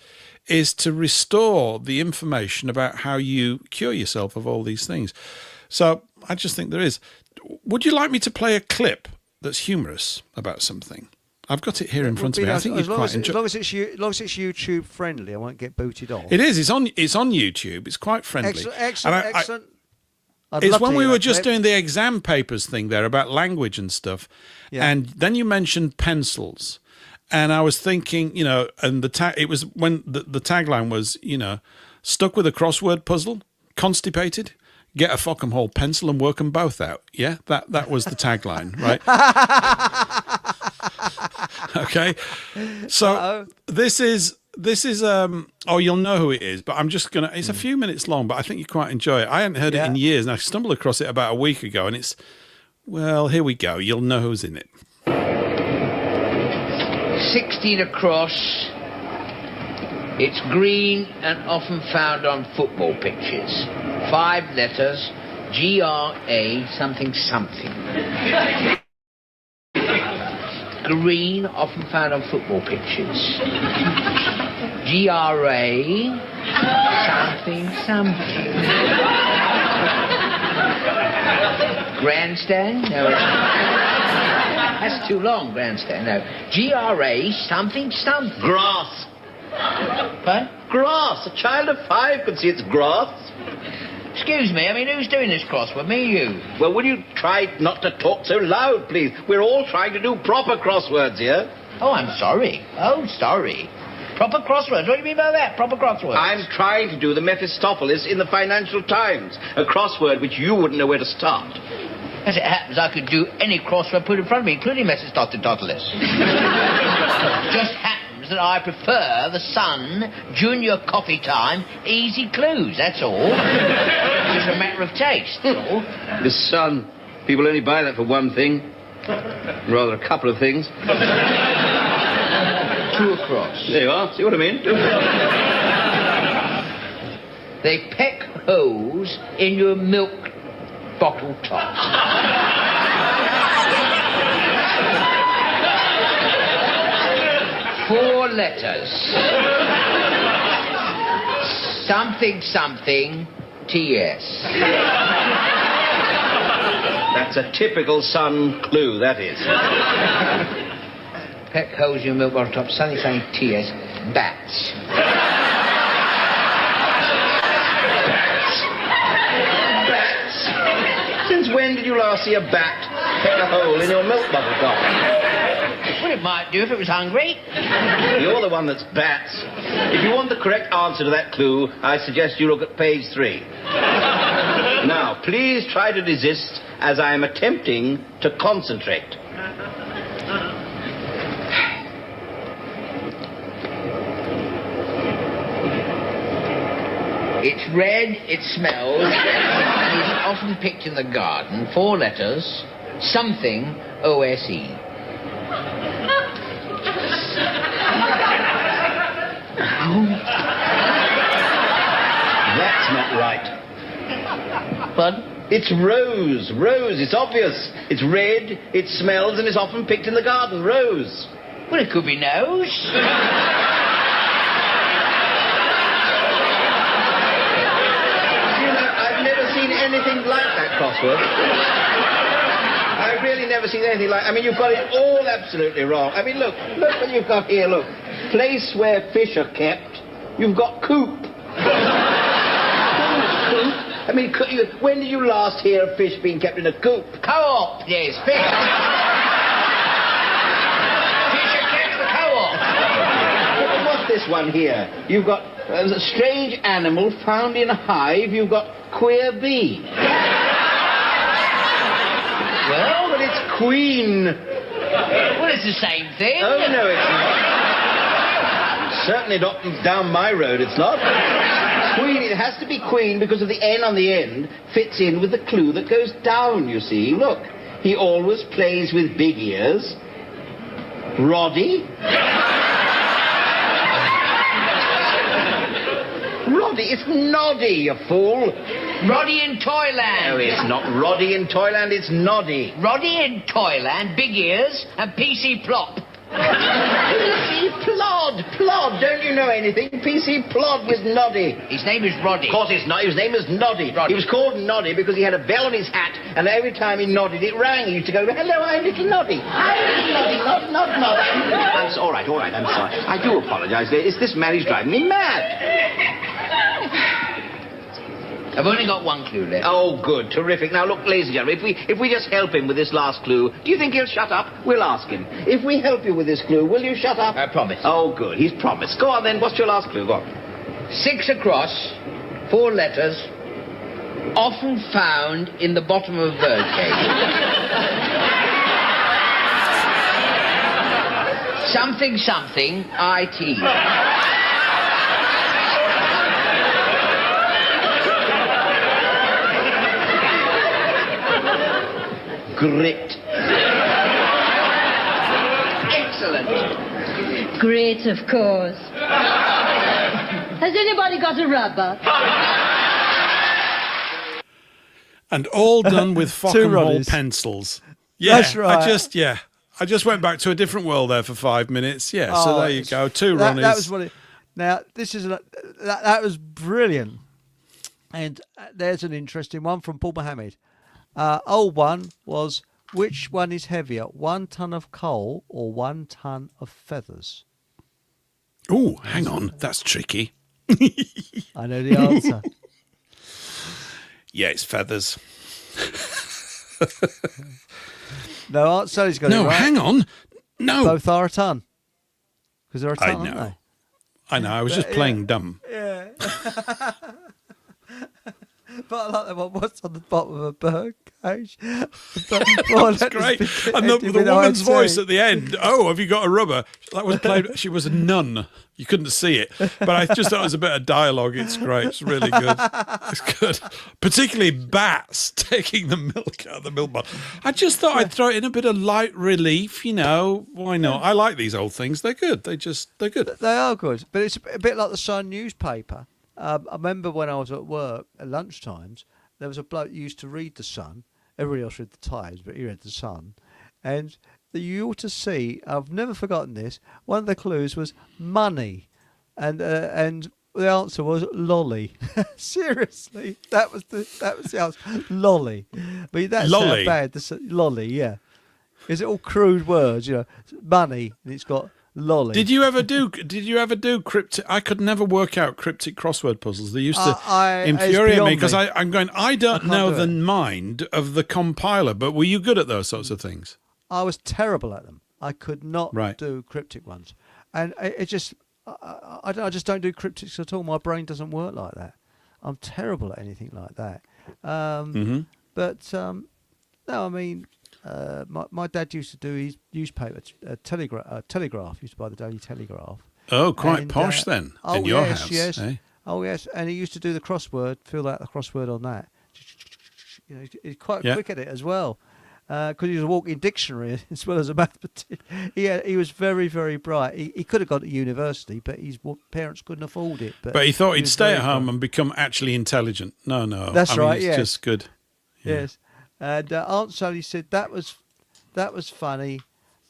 S2: is to restore the information about how you cure yourself of all these things. So I just think there is. Would you like me to play a clip that's humorous about something? I've got it here in front of me. I think you'd quite enjoy.
S1: As long as it's YouTube friendly, I won't get booted off.
S2: It is. It's on YouTube. It's quite friendly.
S1: Excellent.
S2: It's when we were just doing the exam papers thing there about language and stuff, and then you mentioned pencils, and I was thinking, and it was when the tagline was, stuck with a crossword puzzle, constipated, get a fuck 'em whole pencil and work 'em both out. Yeah, that was the tagline, right? Okay, so this is This is oh, you'll know who it is, but I'm just gonna. It's a few minutes long, but I think you quite enjoy it. I hadn't heard it in years, and I stumbled across it about a week ago, and it's well. Here we go. You'll know who's in it.
S3: 16 across. It's green and often found on football pitches. 5 letters. GRA something something. Green, often found on football pitches. GRA something something. Grandstand? No. That's too long, grandstand. No. GRA something something.
S4: Grass.
S3: What?
S4: Grass. A child of 5 could see it's grass.
S3: Excuse me, I mean, who's doing this crossword? Me or you?
S4: Well, will you try not to talk so loud, please? We're all trying to do proper crosswords here.
S3: Oh, I'm sorry. Oh, sorry. Proper crosswords? What do you mean by that? Proper crosswords?
S4: I'm trying to do the Mephistopheles in the Financial Times, a crossword which you wouldn't know where to start.
S3: As it happens, I could do any crossword put in front of me, including Mephistopheles. Just happens that I prefer the Sun, Junior Coffee Time, easy clues, that's all. Just a matter of taste, that's all.
S4: The Sun. People only buy that for one thing. Rather, a couple of things.
S3: 2 across.
S4: There you are. See what I mean?
S3: They peck holes in your milk bottle tops. 4 letters. Something, something, TS.
S4: That's a typical Sun clue, that is.
S3: Peck holes in your milk bottle top, something, something, TS. Bats.
S4: Since when did you last see a bat peck a hole in your milk bottle top?
S3: Well, it might do if it was hungry.
S4: You're the one that's bats. If you want the correct answer to that clue, I suggest you look at page 3. Now, please try to desist as I am attempting to concentrate.
S3: It's red, it smells, and is often picked in the garden. 4 letters, something, OSE.
S4: That's not right.
S3: What?
S4: It's rose. Rose, it's obvious. It's red, it smells, and it's often picked in the garden. Rose.
S3: Well, it could be nose.
S4: Anything like that crossword. I've really never seen anything like... I mean, you've got it all absolutely wrong. I mean, look what you've got here, look. Place where fish are kept. You've got coop. Coop. I mean, when did you last hear of fish being kept in a coop?
S3: Co-op, yes, fish. Fish are kept in the co-op.
S4: What's this one here? You've got a strange animal found in a hive. You've got queer bee. Well, but it's queen.
S3: Well, it's the same thing.
S4: Oh, no, it's not. Certainly not down my road, it's not. Queen, it has to be queen because of the N on the end fits in with the clue that goes down, you see. Look, he always plays with big ears. Roddy. Roddy, it's Noddy, you fool.
S3: Roddy in Toyland.
S4: No, it's not Roddy in Toyland, it's Noddy.
S3: Roddy in Toyland, big ears, and PC Plop.
S4: PC Plod, don't you know anything? PC Plod with Noddy.
S3: His name is Roddy.
S4: Of course it's not, his name is Noddy.
S3: Roddy.
S4: He was called Noddy because he had a bell on his hat, and every time he nodded, it rang. He used to go, hello, I'm little Noddy. I'm little Noddy, not Noddy. All right, I'm sorry. I do apologise. This man is driving me mad.
S3: I've only got 1 clue left.
S4: Oh, good. Terrific. Now, look, ladies and gentlemen, if we just help him with this last clue, do you think he'll shut up? We'll ask him. If we help you with this clue, will you shut up?
S3: I promise.
S4: Oh, good. He's promised. Go on, then. What's your last clue? Go on.
S3: 6 across, 4 letters, often found in the bottom of a birdcage. Something, IT.
S4: grit. Excellent.
S5: Great, of course. Has anybody got a rubber?
S2: And all done with Fock
S1: Two
S2: and Hall
S1: Ronnies.
S2: pencils. Yeah,
S1: That's right.
S2: I just went back to a different world there for 5 minutes. Yeah, so
S1: Oh,
S2: there you go. Two
S1: that,
S2: Ronnies.
S1: that was what it. Now this is that was brilliant, and there's an interesting one from Paul Mohammed. Old one was, which one is heavier, 1 ton of coal or 1 ton of feathers?
S2: Oh, hang on. That's tricky.
S1: I know the answer.
S2: Yeah, it's feathers.
S1: No, Aunt Sally's got it
S2: No,
S1: right.
S2: hang on. No.
S1: Both are a ton because they're a
S2: I
S1: ton, aren't
S2: know.
S1: they?
S2: I know. I was just playing dumb.
S1: Yeah. But I like that one. What's on the bottom of a bird cage?
S2: That's great. And the woman's voice at the end, oh, have you got a rubber? That was played, she was a nun. You couldn't see it. But I just thought it was a bit of dialogue. It's great. It's really good. It's good. Particularly bats taking the milk out of the milk bottle. I just thought I'd throw it in a bit of light relief, you know. Why not? I like these old things. They're good. They're good.
S1: They are good. But it's a bit like the Sun newspaper. I remember when I was at work at lunchtimes, there was a bloke who used to read the Sun. Everybody else read the Times, but he read the Sun. And you ought to see, I've never forgotten this, one of the clues was money. And the answer was lolly. Seriously, that was the answer. Lolly. But that's
S2: Lolly.
S1: how bad. Lolly, yeah. Is it all crude words, you know? Money, and it's got lolly.
S2: Did you ever do cryptic? I could never work out cryptic crossword puzzles. They used to infuriate me because I'm going, I don't know the mind of the compiler, but were you good at those sorts of things?
S1: I was terrible at them. I could not
S2: Right.
S1: do cryptic ones. And it just, I just don't do cryptics at all. My brain doesn't work like that. I'm terrible at anything like that. But, no, I mean, my dad used to do his newspaper, Telegraph, used to buy the Daily Telegraph.
S2: Oh, quite
S1: And,
S2: posh then,
S1: oh,
S2: in your
S1: yes,
S2: house.
S1: yes.
S2: Eh?
S1: Oh, yes. And he used to do the crossword, fill out the crossword on that. You know, he's quite
S2: Yeah.
S1: quick at it as well. Because he was a walking dictionary as well as a mathematician. He was very, very bright. He could have gone to university, but his parents couldn't afford it.
S2: But he thought he'd
S1: was
S2: stay
S1: very
S2: at home
S1: bright.
S2: and become actually intelligent. No.
S1: That's
S2: I mean,
S1: right,
S2: It's
S1: yeah.
S2: just good. Yeah.
S1: Yes. And Aunt Sally said that was funny,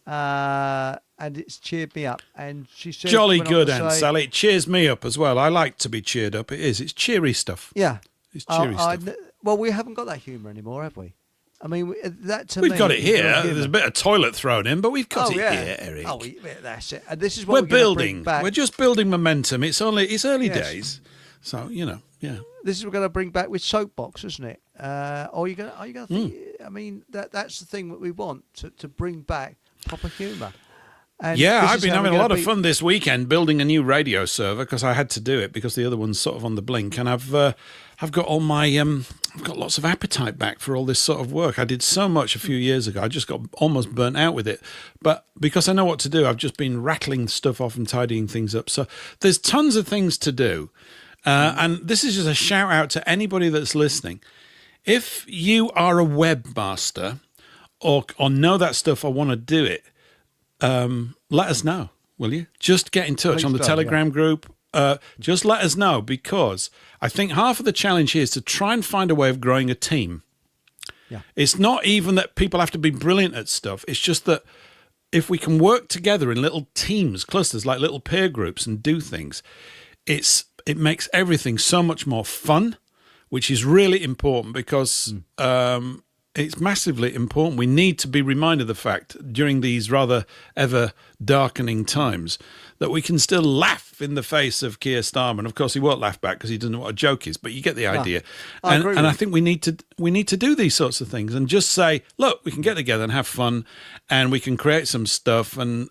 S1: and it's cheered me up. And she said,
S2: Jolly
S1: went on
S2: good,
S1: to
S2: Aunt
S1: say-
S2: Sally. It cheers me up as well. I like to be cheered up. It is. It's cheery stuff.
S1: Yeah.
S2: It's cheery stuff.
S1: Well, we haven't got that humour anymore, have we? I mean, that to me...
S2: We've got it
S1: is
S2: here.
S1: real humour.
S2: There's a bit of toilet thrown in, but we've got it
S1: yeah.
S2: here, Eric.
S1: Oh, yeah, that's it. And this is what
S2: We're
S1: gonna bring
S2: building.
S1: back.
S2: We're just building momentum. It's early
S1: Yes.
S2: days, so yeah.
S1: This is what we're going to bring back with Soapbox, isn't it? Are you going to think? I mean, that's the thing that we want to bring back proper humour. And
S2: Yeah,
S1: this
S2: I've
S1: is
S2: been
S1: how
S2: having
S1: we're
S2: a lot
S1: gonna
S2: of fun this weekend building a new radio server because I had to do it because the other one's sort of on the blink, and I've got all my I've got lots of appetite back for all this sort of work. I did so much a few years ago. I just got almost burnt out with it, but because I know what to do, I've just been rattling stuff off and tidying things up. So there's tons of things to do, and this is just a shout out to anybody that's listening. If you are a webmaster or know that stuff or want to do it, let us know, will you? Just get in touch
S1: Please
S2: on the
S1: do,
S2: Telegram group. Just let us know, because I think half of the challenge here is to try and find a way of growing a team.
S1: Yeah.
S2: It's not even that people have to be brilliant at stuff. It's just that if we can work together in little teams, clusters, like little peer groups, and do things, it makes everything so much more fun, which is really important because it's massively important. We need to be reminded of the fact during these rather ever darkening times that we can still laugh in the face of Keir Starmer. Of course, he won't laugh back because he doesn't know what a joke is, but you get the idea.
S1: I agree with
S2: and I
S1: you.
S2: think we need to do these sorts of things and just say, look, we can get together and have fun, and we can create some stuff. And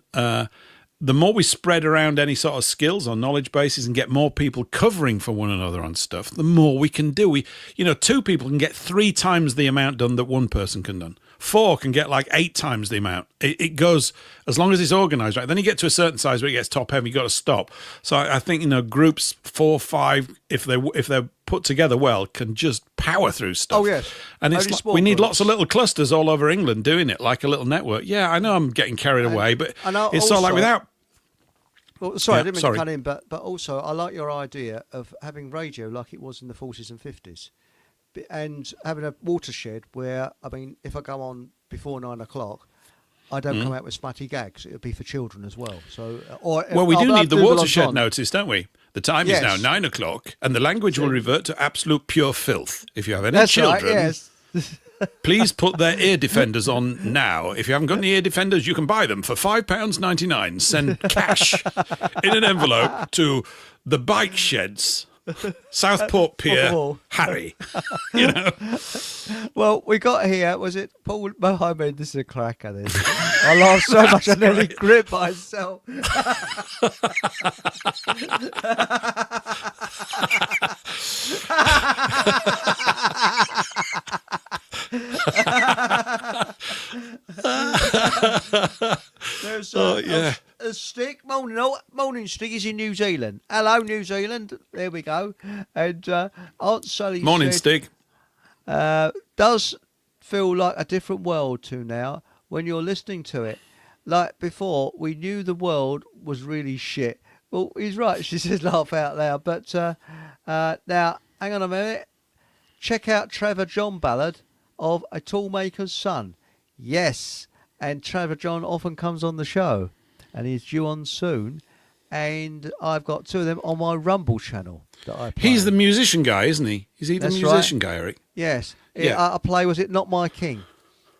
S2: the more we spread around any sort of skills or knowledge bases and get more people covering for one another on stuff, the more we can do. Two people can get 3 times the amount done that one person can do. 4 can get like 8 times the amount. It goes, as long as it's organised right. Then you get to a certain size where it gets top heavy, you've got to stop. So I think, groups 4, 5, if they're put together well, can just power through stuff.
S1: Oh, yes.
S2: And
S1: Only
S2: it's
S1: small
S2: we need
S1: groups.
S2: lots of little clusters all over England doing it, like a little network. Yeah, I know I'm getting carried away, but
S1: and I
S2: it's sort of like
S1: also-
S2: without...
S1: Well, sorry,
S2: Yeah,
S1: I didn't mean
S2: sorry.
S1: to cut in, but also I like your idea of having radio like it was in the 40s and 50s, and having a watershed where, I mean, if I go on before 9 o'clock, I don't come out with smutty gags. It'll be for children as well. So,
S2: Well, we
S1: I'll
S2: do
S1: have
S2: need the
S1: Google on
S2: watershed
S1: time.
S2: notice, don't we? The time
S1: Yes.
S2: is now 9 o'clock, and the language will revert to absolute pure filth. If you have any
S1: That's
S2: children,
S1: right. Yes.
S2: please put their ear defenders on now. If you haven't got any ear defenders, you can buy them for £5.99. Send cash in an envelope to the Bike Sheds, Southport Pier,
S1: Wall.
S2: Harry. You know,
S1: Well, we got here. Was it Paul Mohammed? This is a cracker. This. I laughed so much I nearly gripped myself. There's a stick. Morning stick is in New Zealand. Hello, New Zealand. There we go. And Aunt Sally
S2: morning
S1: said,
S2: Stig.
S1: does feel like a different world to now when you're listening to it. Like before, we knew the world was really shit. Well, he's right. She says laugh out loud. But now, hang on a minute. Check out Trevor John ballad of A Toolmaker's Son. Yes, and Trevor John often comes on the show, and he's due on soon. And I've got two of them on my Rumble channel that I play.
S2: He's the musician guy, isn't he? Is he the
S1: That's
S2: musician
S1: right.
S2: guy, Eric?
S1: Yes.
S2: Yeah.
S1: I play, was it Not My King?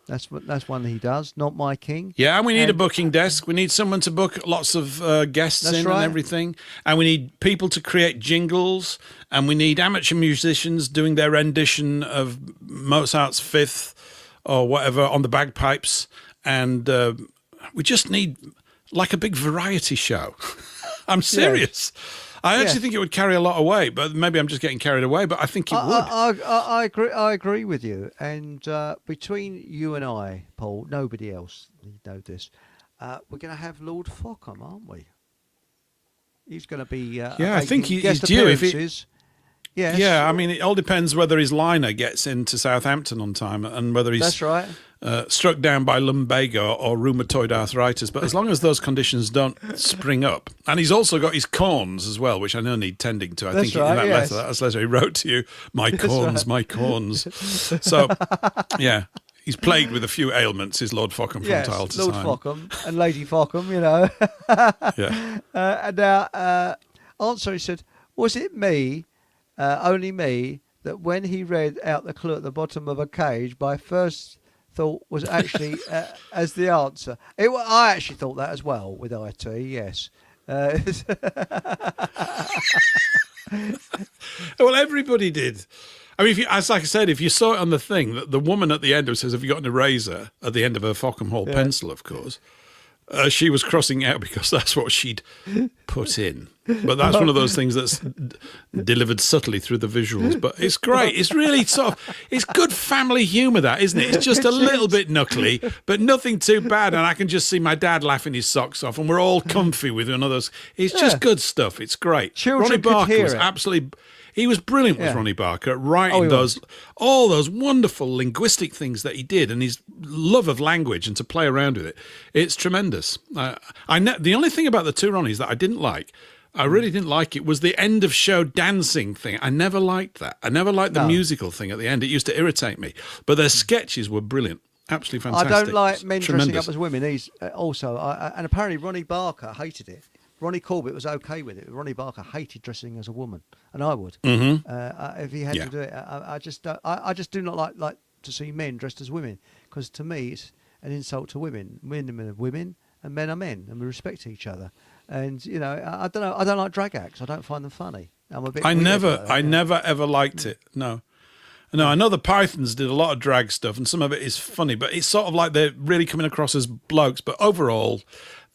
S1: That's one he does, Not My King.
S2: Yeah, and we need a
S1: And-
S2: booking desk. We need someone to book lots of guests
S1: That's
S2: in
S1: right.
S2: and everything. And we need people to create jingles. And we need amateur musicians doing their rendition of Mozart's Fifth or whatever on the bagpipes. And we just need like a big variety show. I'm serious. I actually think it would carry a lot of weight, but maybe I'm just getting carried away. But I think it would.
S1: I agree. I agree with you. And between you and I, Paul, nobody else know this. We're going to have Lord Fockham, aren't we? He's going to be.
S2: I think
S1: making
S2: he's
S1: guest
S2: due if he-
S1: appearances. Yes.
S2: Yeah, I mean, it all depends whether his liner gets into Southampton on time and whether he's
S1: That's right.
S2: struck down by lumbago or rheumatoid arthritis. But as long as those conditions don't spring up, and he's also got his corns as well, which I know need tending to. I
S1: That's
S2: think
S1: right,
S2: in that
S1: yes.
S2: letter he wrote to you, my corns, my corns. So, yeah, he's plagued with a few ailments, is Lord Fockham from
S1: Yes,
S2: time to
S1: Lord
S2: time.
S1: Fockham and Lady Fockham, you know.
S2: Yeah.
S1: And now, answer, he said, was it me, only me, that when he read out the clue at the bottom of a cage, my first thought was actually as the answer? I actually thought that as well with IT, yes.
S2: Well, everybody did. I mean, as like I said, if you saw it on the thing, the woman at the end who says, "Have you got an eraser?" at the end of her Fockham Hall pencil, of course, she was crossing out because that's what she'd put in. But that's one of those things that's delivered subtly through the visuals. But it's great. It's really it's good family humour, that, isn't it? It's just a little bit knuckly, but nothing too bad. And I can just see my dad laughing his socks off, and we're all comfy with one of those. It's just good stuff. It's great.
S1: Children
S2: Ronnie
S1: could
S2: Barker
S1: hear
S2: was
S1: it.
S2: absolutely. He was brilliant with Ronnie Barker at writing
S1: he was.
S2: all those wonderful linguistic things that he did, and his love of language and to play around with it. It's tremendous. The only thing about the two Ronnies that I didn't like, I really didn't like it, was the end of show dancing thing. I never liked that. I never liked the musical thing at the end. It used to irritate me. But their sketches were brilliant. Absolutely fantastic.
S1: I don't like men dressing
S2: Tremendous.
S1: up as women. He's also, and apparently Ronnie Barker hated it. Ronnie Corbett was okay with it. Ronnie Barker hated dressing as a woman, and I would if he had to do it. I just do not like to see men dressed as women, because to me it's an insult to women. Women are women, and men are men, and we respect each other. And you know, I don't know. I don't like drag acts. I don't find them funny. I'm a bit.
S2: I
S1: weird
S2: never
S1: about that, yeah.
S2: never ever liked it. No, I know the Pythons did a lot of drag stuff, and some of it is funny, but it's sort of like they're really coming across as blokes. But overall,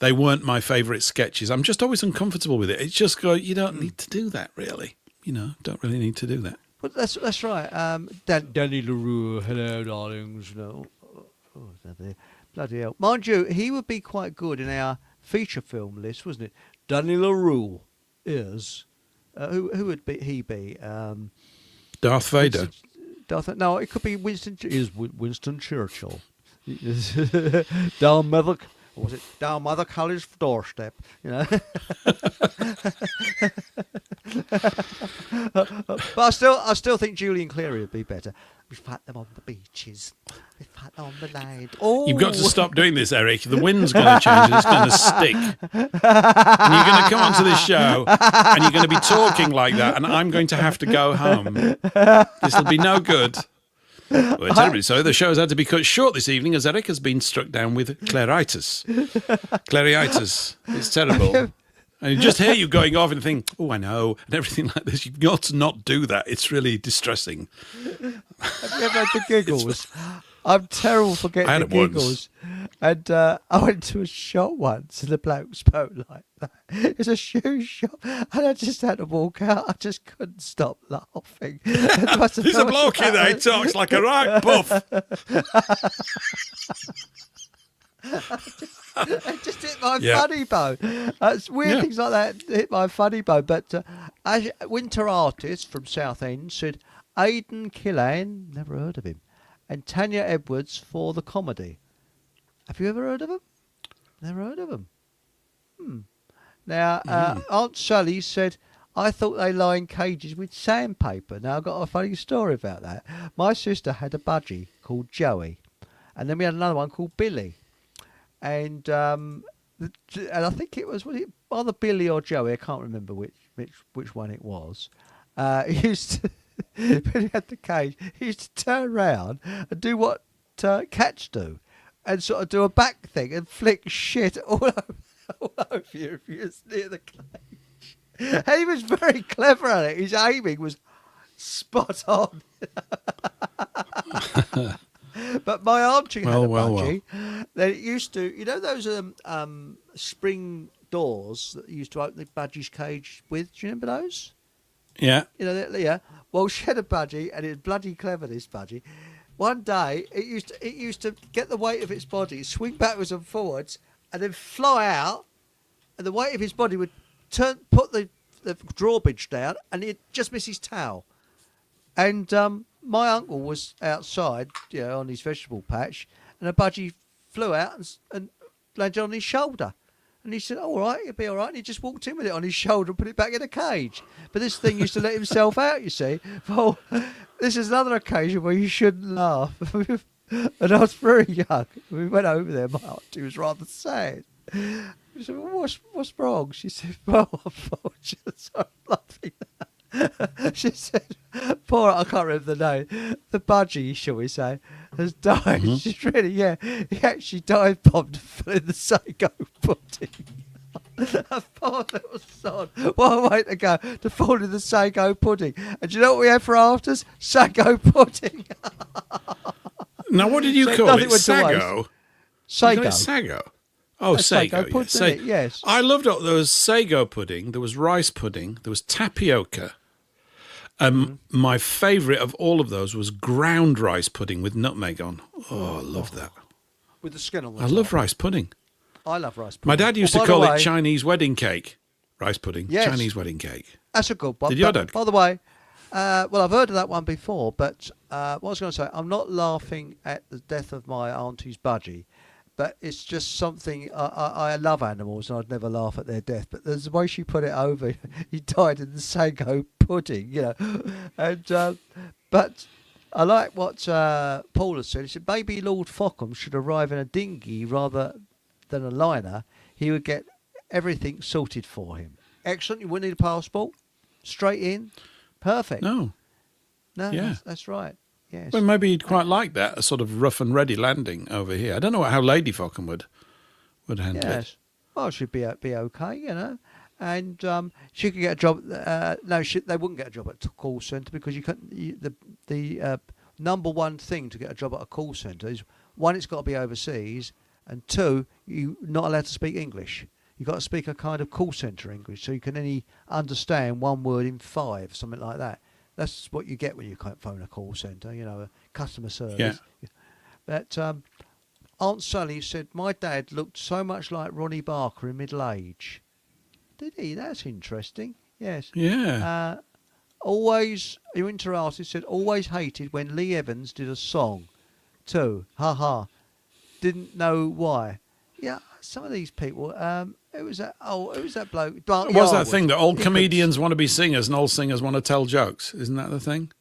S2: they weren't my favourite sketches. I'm just always uncomfortable with it. It's just you don't need to do that, really. You know, don't really need to do that.
S1: But that's right. Danny LaRue, hello, darlings. No, bloody hell. Mind you, he would be quite good in our feature film list, wasn't it? Danny LaRue is who would he be?
S2: Darth Vader.
S1: No, it could be Winston. Is Winston Churchill? Down Mother, or was it down Mother College doorstep? You know. But I still think Julian Cleary would be better. We fight them on the beaches. We fight them on the land. Oh,
S2: You've got to stop doing this, Eric. The wind's going to change and it's going to stick. And you're going to come onto this show and you're going to be talking like that, and I'm going to have to go home. This will be no good. Well, terribly so. The show's had to be cut short this evening as Eric has been struck down with claritis. Claritis. It's terrible. And you just hear you going off and think, oh, I know, and everything like this. You've got to not do that. It's really distressing.
S1: Have you ever had the giggles? I'm terrible for getting the giggles. Once. And I went to a shop once and the bloke spoke like that. It's a shoe shop. And I just had to walk out. I just couldn't stop laughing.
S2: There's a bloke in there. He talks like a right buff.
S1: It just hit my funny bone. Weird things like that hit my funny bone. But Winter Artist from Southend said Aidan Killan, never heard of him, and Tanya Edwards for the comedy. Have you ever heard of them? Never heard of them. Now, Aunt Sally said, I thought they lie in cages with sandpaper. Now, I've got a funny story about that. My sister had a budgie called Joey, and then we had another one called Billy. And I think it was it either Billy or Joey? I can't remember which one it was. He used to, when he had the cage, he used to turn around and do what cats do, and sort of do a back thing and flick shit all over you if you was near the cage. And he was very clever at it. His aiming was spot on. But my auntie had a budgie. Then it used to, you know, those spring doors that you used to open the budgie's cage with. Do you remember those?
S2: Yeah.
S1: You know, yeah. Well, she had a budgie, and it was bloody clever. This budgie. One day, it used to get the weight of its body, swing backwards and forwards, and then fly out, and the weight of his body would put the drawbridge down, and it just miss his towel. And my uncle was outside, you know, on his vegetable patch, and a budgie flew out and landed on his shoulder. And he said, all right, it'll be all right. And he just walked in with it on his shoulder and put it back in a cage. But this thing used to let himself out, you see. Well, this is another occasion where you shouldn't laugh. And I was very young. We went over there. My auntie was rather sad. He said, well, what's wrong? She said, well, I thought you were so laughing. She said, poor, I can't remember the name, the budgie, shall we say, has died. Mm-hmm. She's really, he actually dive bombed and fell in the sago pudding. A poor little sod. What a way to go, to fall in the sago pudding. And do you know what we had for afters? Sago pudding.
S2: Now, what did you call it? Sago?
S1: Sago.
S2: Sago. Oh, sago pudding,
S1: yes.
S2: I loved it. There was sago pudding, there was rice pudding, there was tapioca. My favourite of all of those was ground rice pudding with nutmeg on. Oh, I love that.
S1: With the skin on the
S2: I love rice pudding.
S1: I love rice pudding.
S2: My dad used to call it Chinese wedding cake. Rice pudding.
S1: Yes.
S2: Chinese wedding cake.
S1: That's a good one.
S2: Did your dad?
S1: By the way, well, I've heard of that one before, but what I was going to say, I'm not laughing at the death of my auntie's budgie. But it's just something, I love animals and I'd never laugh at their death. But there's the way she put it over, he died in the sago pudding, you know. And but I like what Paul has said. He said, maybe Lord Fockham should arrive in a dinghy rather than a liner. He would get everything sorted for him. Excellent, you wouldn't need a passport. Straight in. Perfect.
S2: No,
S1: yeah. That's right. Yes.
S2: Well, maybe he'd quite like that, a sort of rough and ready landing over here. I don't know how Lady Fockham would handle it.
S1: Well, she'd be okay, you know. And she could get a job. No, they wouldn't get a job at a call centre because you couldn't. The number one thing to get a job at a call centre is, one, it's got to be overseas, and two, you're not allowed to speak English. You've got to speak a kind of call centre English, so you can only understand one word in 5, something like that. That's what you get when you phone a call centre, you know, a customer service. Yeah. But Aunt Sally said, my dad looked so much like Ronnie Barker in middle age. Did he? That's interesting. Yes.
S2: Yeah.
S1: Always, your winter artist said, always hated when Lee Evans did a song too. Ha ha. Didn't know why. Yeah, some of these people. It was that bloke.
S2: What's that thing that all comedians want to be singers and all singers want to tell jokes? Isn't that the thing?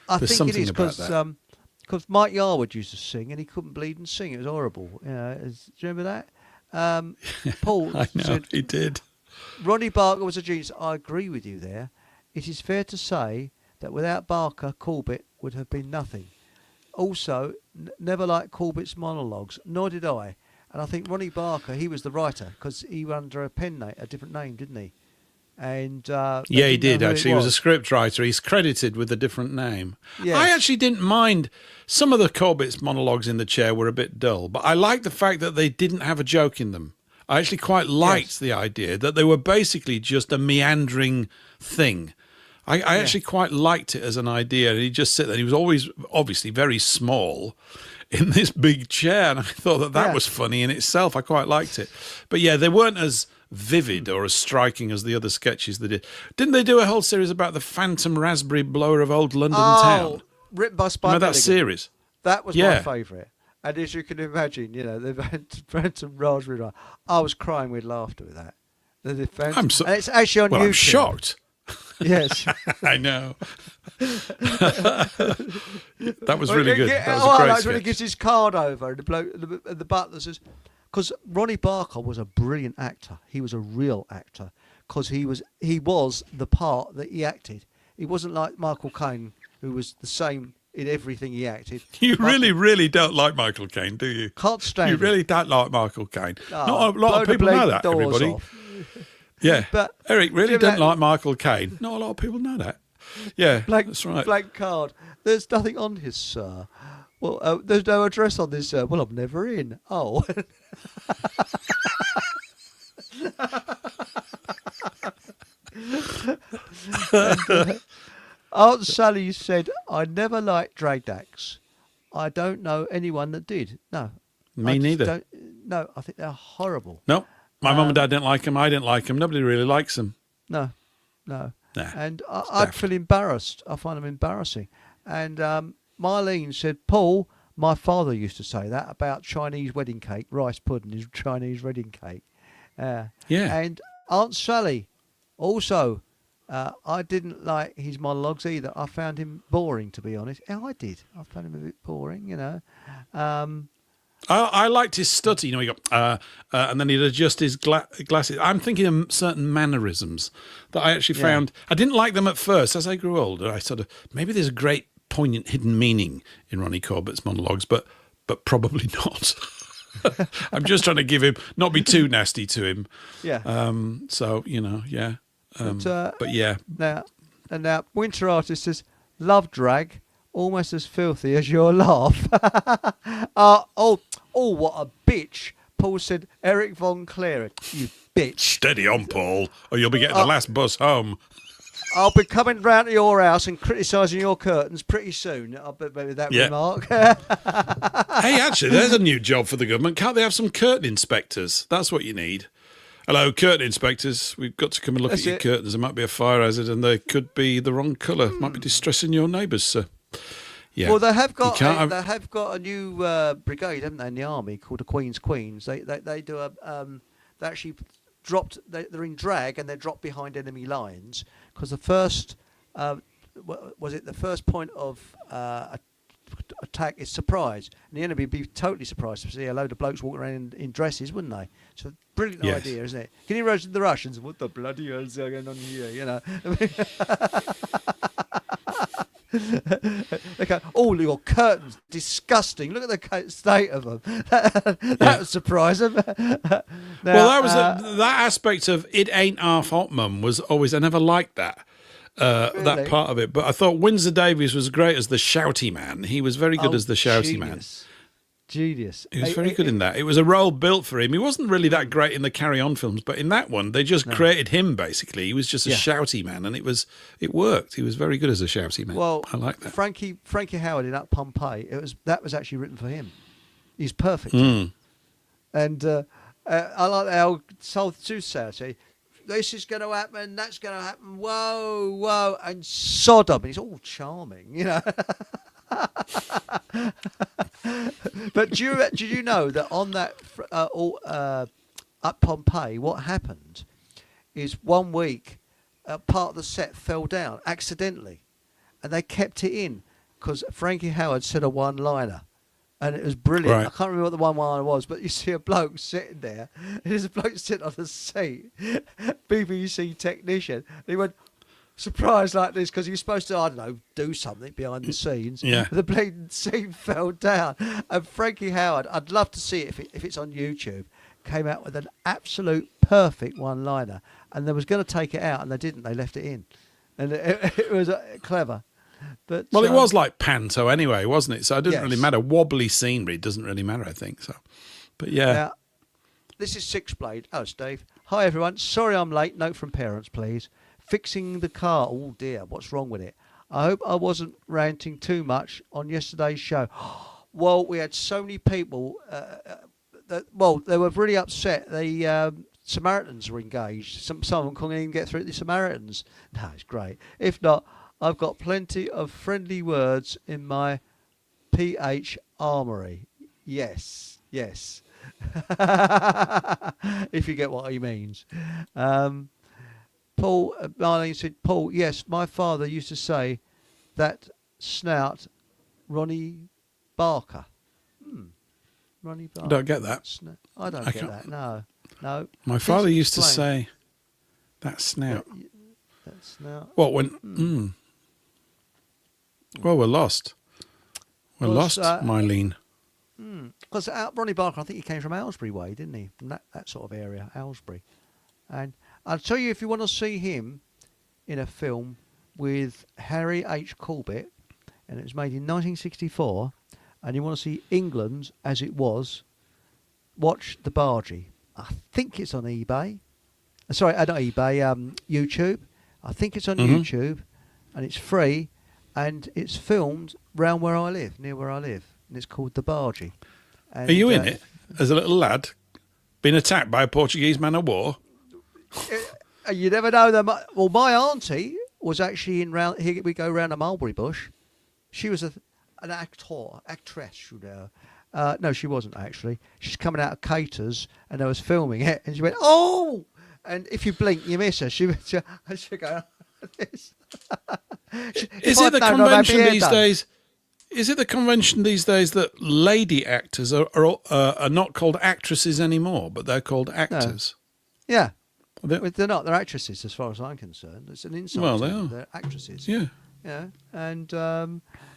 S1: I
S2: There's
S1: think it is
S2: something
S1: because Mike Yarwood used to sing and he couldn't bleed and sing. It was horrible. Do you remember that? Paul
S2: I know,
S1: said
S2: he did.
S1: Ronnie Barker was a genius. I agree with you there. It is fair to say that without Barker, Corbett would have been nothing. Also, never liked Corbett's monologues, nor did I. And I think Ronnie Barker, he was the writer because he went under a different name, didn't he? And
S2: yeah, he did actually. He was a script writer. He's credited with a different name.
S1: Yes.
S2: I actually didn't mind. Some of the Corbett's monologues in the chair were a bit dull, but I liked the fact that they didn't have a joke in them. I actually quite liked the idea that they were basically just a meandering thing. I actually quite liked it as an idea. And he'd just sit there. He was always obviously very small in this big chair, and I thought that was funny in itself. I quite liked it. But yeah, they weren't as vivid or as striking as the other sketches they did. Didn't they do a whole series about the phantom raspberry blower of old London town?
S1: Written by Spike
S2: Remember that
S1: Milligan.
S2: series?
S1: That was my favourite. And as you can imagine, the phantom raspberry blower. I was crying with laughter with that. And it's actually on YouTube.
S2: I'm shocked.
S1: Yes.
S2: I know. That was really good. That was a great sketch.
S1: When he gives his card over and the butler says, because Ronnie Barker was a brilliant actor. He was a real actor because he was the part that he acted. He wasn't like Michael Caine, who was the same in everything he acted.
S2: You really don't like Michael Caine, do you?
S1: Can't stand
S2: You
S1: him.
S2: really don't like Michael Caine.
S1: Oh,
S2: Not a lot of people know that, everybody.
S1: Off.
S2: Yeah,
S1: but
S2: Eric really don't like Michael Caine. Not a lot of people know that. Yeah, that's right.
S1: Blank card. There's nothing on his, sir. Well, there's no address on this, sir. Well, I'm never in. Oh. Aunt Sally said, I never liked drag acts. I don't know anyone that did. No.
S2: Me neither.
S1: No, I think they're horrible.
S2: No. My mum and dad didn't like him. I didn't like him. Nobody really likes him.
S1: No.
S2: Nah,
S1: and I'd feel embarrassed. I find them embarrassing. And Marlene said, Paul, my father used to say that about Chinese wedding cake. Rice pudding is Chinese wedding cake.
S2: Yeah.
S1: And Aunt Sally, also, I didn't like his monologues either. I found him boring, to be honest. I did. I found him a bit boring,
S2: I liked his stutter. He got, and then he'd adjust his glasses. I'm thinking of certain mannerisms that I actually found. I didn't like them at first. As I grew older, I sort of, maybe there's a great poignant hidden meaning in Ronnie Corbett's monologues, but probably not. I'm just trying to give him, not be too nasty to him.
S1: Yeah.
S2: So, yeah. But yeah.
S1: Now, Winter Artist says, love drag. Almost as filthy as your laugh. Oh, what a bitch. Paul said, Eric Von Claren, you bitch.
S2: Steady on, Paul, or you'll be getting the last bus home.
S1: I'll be coming round to your house and criticising your curtains pretty soon. I'll bet with that remark.
S2: Hey, actually, there's a new job for the government. Can't they have some curtain inspectors? That's what you need. Hello, curtain inspectors. We've got to come and look at your curtains. There might be a fire hazard and they could be the wrong colour. Might be distressing your neighbours, sir. Yeah.
S1: Well, they have got a new brigade, haven't they, in the army called the Queen's Queens. They do they actually dropped. They're in drag and they're dropped behind enemy lines because the first the first point of attack is surprise, and the enemy would be totally surprised to see a load of blokes walking around in dresses, wouldn't they? So brilliant idea, isn't it? Can you imagine the Russians? What the bloody hell is going on here? They go, all your curtains, disgusting. Look at the state of them. That would surprise them. Now,
S2: well, that was that aspect of it ain't half hot, Mum, was always, I never liked that.
S1: Really?
S2: That part of it. But I thought Windsor Davies was great as the shouty man. He was very good as the shouty man.
S1: Genius.
S2: He was very good in that. It was a role built for him. He wasn't really that great in the Carry On films, but in that one, they just created him, basically. He was just a shouty man, and it worked. He was very good as a shouty man. Well, I like that.
S1: Frankie Howard in Up Pompeii, that was actually written for him. He's perfect. And I like how Soul Soothsayer say, this is going to happen, that's going to happen, whoa, and Sodom. And it's all charming, you know. But did you know that on that at Pompeii, what happened is 1 week part of the set fell down accidentally, and they kept it in because Frankie Howerd said a one-liner, and it was brilliant.
S2: Right.
S1: I can't remember what the one-liner was, but you see a bloke sitting there, and there's a bloke sitting on the seat, BBC technician, and he went, surprised like this because he was supposed to, I don't know, do something behind the scenes.
S2: Yeah.
S1: The bleeding scene fell down. And Frankie Howerd, I'd love to see it if it's on YouTube, came out with an absolute perfect one-liner. And they was going to take it out, and they didn't. They left it in. And it was clever. But
S2: Well, it was like panto anyway, wasn't it? So it didn't
S1: Yes.
S2: really matter. Wobbly scenery doesn't really matter, I think. So, but yeah.
S1: Now, this is Sixblade. Oh, Steve. Hi, everyone. Sorry I'm late. Note from parents, please. Fixing the car. Oh, dear. What's wrong with it? I hope I wasn't ranting too much on yesterday's show. Well, we had so many people. They were really upset. The Samaritans were engaged. Some of them couldn't even get through the Samaritans. No, it's great. If not, I've got plenty of friendly words in my PH armoury. Yes. If you get what he means. Paul, Marlene said, Paul, yes, my father used to say that snout, Ronnie Barker. Ronnie Barker.
S2: I don't get that.
S1: I don't get that, no.
S2: My father used to
S1: explain.
S2: say that snout.
S1: That snout.
S2: What when? Well, we're lost. We're lost, Mylene.
S1: Because Ronnie Barker, I think he came from Aylesbury way, didn't he? From that sort of area, Aylesbury. And I'll tell you, if you want to see him in a film with Harry H. Corbett, and it was made in 1964, and you want to see England as it was, watch The Bargee. I think it's on eBay. Sorry, not eBay, YouTube. I think it's on YouTube, and it's free, and it's filmed round where I live, near where I live, and it's called The Bargee. And,
S2: Are you in it as a little lad, being attacked by a Portuguese man of war?
S1: You never know. Well, my auntie was actually here we go round a mulberry bush. She was an actress, you know. No, she wasn't actually. She's coming out of Caters, and I was filming it, and she went, "Oh!" And if you blink, you miss her. She go, "This."
S2: Is it the convention these days? Is it the convention these days that lady actors are not called actresses anymore, but they're called actors?
S1: No. Yeah.
S2: Well,
S1: They're not. They're actresses, as far as I'm concerned. It's an insult.
S2: Well,
S1: to
S2: they
S1: them.
S2: are.
S1: They're actresses.
S2: Yeah.
S1: Yeah. And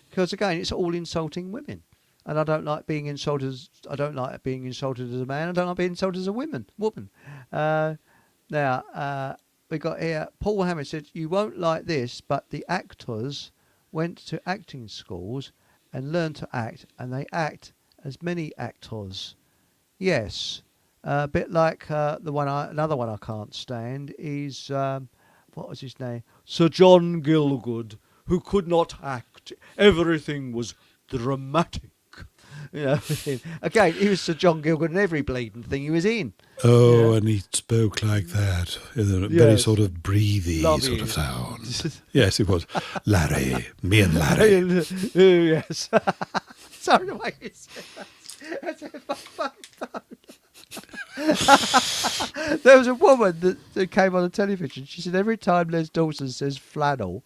S1: because again, it's all insulting women, and I don't like being insulted. I don't like being insulted as a man. I don't like being insulted as a woman. Now we got here. Paul Hammond said, "You won't like this, but the actors went to acting schools and learned to act, and they act as many actors." Yes. A bit like another one I can't stand is, what was his name? Sir John Gielgud, who could not act. Everything was dramatic. You know, again, he was Sir John Gielgud in every bleeding thing he was in.
S2: Oh, and he spoke like that, in a very sort of breathy sort of sound. Yes, it was. Larry, me and Larry.
S1: Yes. Sorry, the way you said that. That's a phone. There was a woman that came on the television. She said every time Les Dawson says flannel,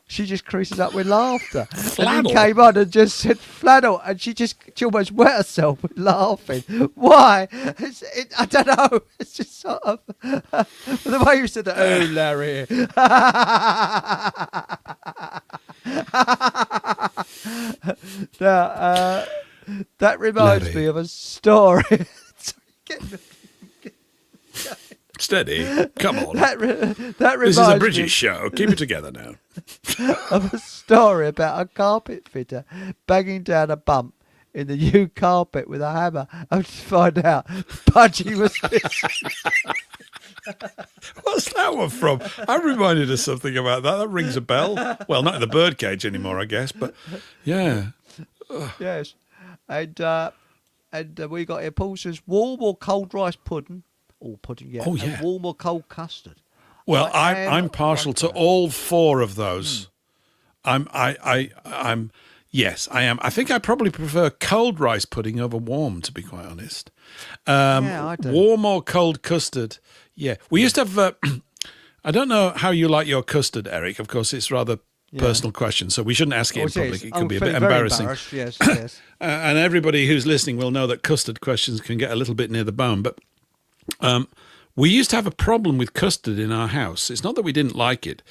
S1: she just creases up with laughter.
S2: Flannel?
S1: And he came on and just said flannel, and she almost wet herself with laughing. Why? I don't know. It's just sort of the way you said that. Oh, Larry. Now, that reminds me of a story.
S2: Steady. Come on.
S1: That reminds
S2: This is a
S1: me
S2: British show. Keep it together now.
S1: of a story about a carpet fitter banging down a bump in the new carpet with a hammer, and to find out Budgie was missing.
S2: What's that one from? I'm reminded of something about that. That rings a bell. Well, not in the birdcage anymore, I guess, but yeah.
S1: Yes. And we got here, Paul says, warm or cold rice pudding? Or pudding, yeah.
S2: Oh,
S1: And
S2: yeah.
S1: warm or cold custard?
S2: Well, I'm partial to all four of those. I'm yes, I am. I think I probably prefer cold rice pudding over warm, to be quite honest.
S1: I do.
S2: Warm or cold custard? Yeah, we used to have. I don't know how you like your custard, Eric. Of course, it's rather personal question, so we shouldn't ask it in public. It can be a bit embarrassing.
S1: Yes, yes.
S2: And everybody who's listening will know that custard questions can get a little bit near the bone. But we used to have a problem with custard in our house. It's not that we didn't like it,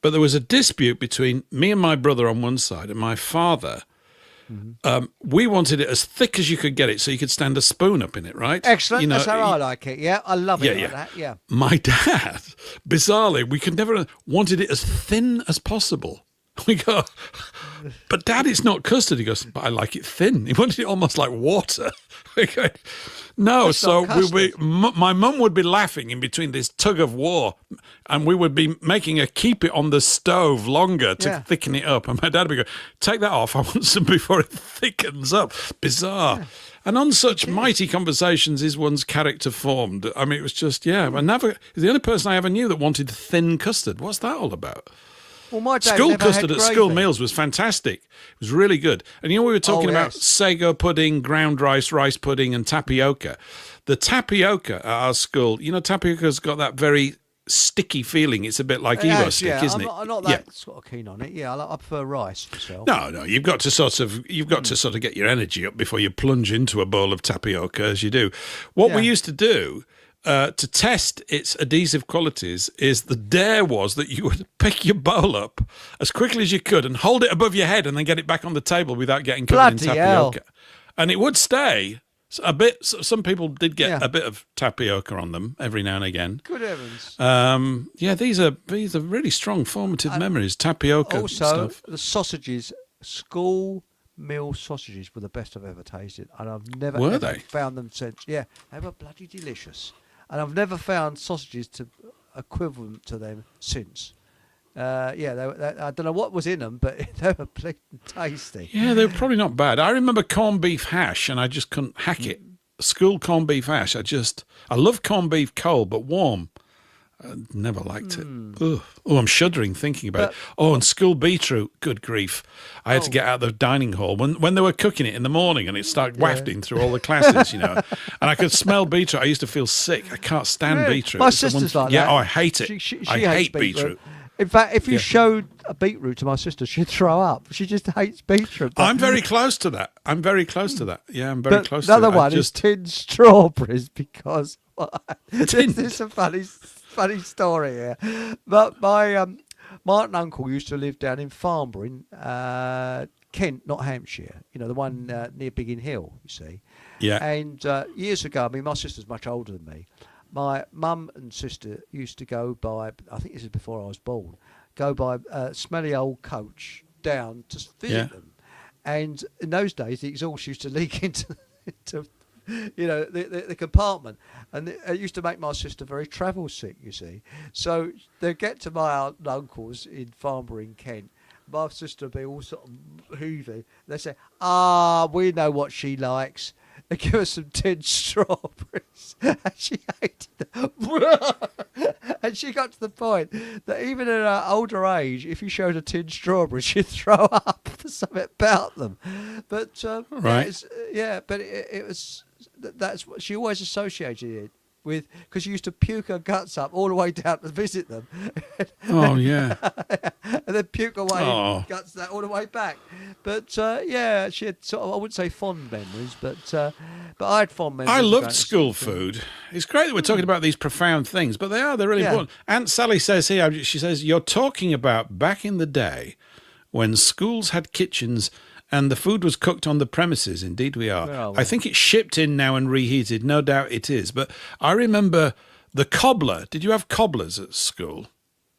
S2: but there was a dispute between me and my brother on one side and my father. We wanted it as thick as you could get it, so you could stand a spoon up in it, right?
S1: Excellent. That's how I like it. Yeah, I love it like that. Yeah.
S2: My dad, bizarrely, we could never wanted it as thin as possible. We go, but Dad, it's not custard. He goes, but I like it thin. He wanted it almost like water. We go, no,
S1: That's
S2: so
S1: not
S2: my mum would be laughing in between this tug of war, and we would be making her keep it on the stove longer to thicken it up. And my dad would go, take that off. I want some before it thickens up. Bizarre. Yeah. And on such mighty conversations is one's character formed. I mean, it was just, the only person I ever knew that wanted thin custard. What's that all about?
S1: Well, my dad
S2: school
S1: never
S2: custard
S1: had
S2: at school meals was fantastic. It was really good. And we were talking about sago pudding, ground rice, rice pudding, and tapioca. The tapioca at our school, tapioca's got that very sticky feeling. It's a bit like Evo stick, isn't it?
S1: I'm not that sort of keen on it. Yeah, I prefer rice myself.
S2: No, you've got to sort of get your energy up before you plunge into a bowl of tapioca, as you do. What we used to do to test its adhesive qualities is the dare was that you would pick your bowl up as quickly as you could and hold it above your head and then get it back on the table without getting covered in tapioca. And it would stay a bit. Some people did get a bit of tapioca on them every now and again.
S1: Good heavens.
S2: These are really strong formative memories. Tapioca
S1: also,
S2: stuff.
S1: The sausages, school meal sausages were the best I've ever tasted. And I've never found them since. Yeah, they were bloody delicious. And I've never found sausages equivalent to them since. I don't know what was in them, but they were plain tasty.
S2: Yeah, they were probably not bad. I remember corned beef hash, and I just couldn't hack it. School corned beef hash. I love corned beef cold, but warm. I never liked it. Oh, I'm shuddering thinking about it. Oh, and school beetroot, good grief. I had to get out of the dining hall when they were cooking it in the morning and it started wafting through all the classes, And I could smell beetroot. I used to feel sick. I can't stand beetroot.
S1: My sister's like that.
S2: Yeah, I hate it.
S1: She
S2: I hate beetroot.
S1: In fact, if you showed a beetroot to my sister, she'd throw up. She just hates beetroot.
S2: I'm very close to that. Yeah, I'm very close to that.
S1: Another one is tinned strawberries because this is a funny story here. But my aunt and uncle used to live down in Farnborough in Kent, not Hampshire. The one near Biggin Hill, you see.
S2: Yeah.
S1: And years ago, my sister's much older than me. My mum and sister used to go by, I think this is before I was born, go by a smelly old coach down to visit them. And in those days, the exhaust used to leak into the compartment. And it used to make my sister very travel sick, you see. So they'd get to my aunt and uncles in Farnborough in Kent. My sister would be all sort of heaving. They say, we know what she likes. They give her some tinned strawberries, and she hated them. And she got to the point that even at her older age, if you showed her tinned strawberries, she'd throw up. There's something about them. But
S2: right,
S1: it was that's what she always associated it with, because she used to puke her guts up all the way down to visit them.
S2: Oh, yeah.
S1: And then puke away guts all the way back. But, she had sort of, I wouldn't say fond memories, but I had fond memories.
S2: I loved school food. It's great that we're talking about these profound things, but they're really important. Aunt Sally says here, she says, you're talking about back in the day when schools had kitchens and the food was cooked on the premises. Indeed we are. Oh, well. I think it's shipped in now and reheated. No doubt it is. But I remember the cobbler. Did you have cobblers at school?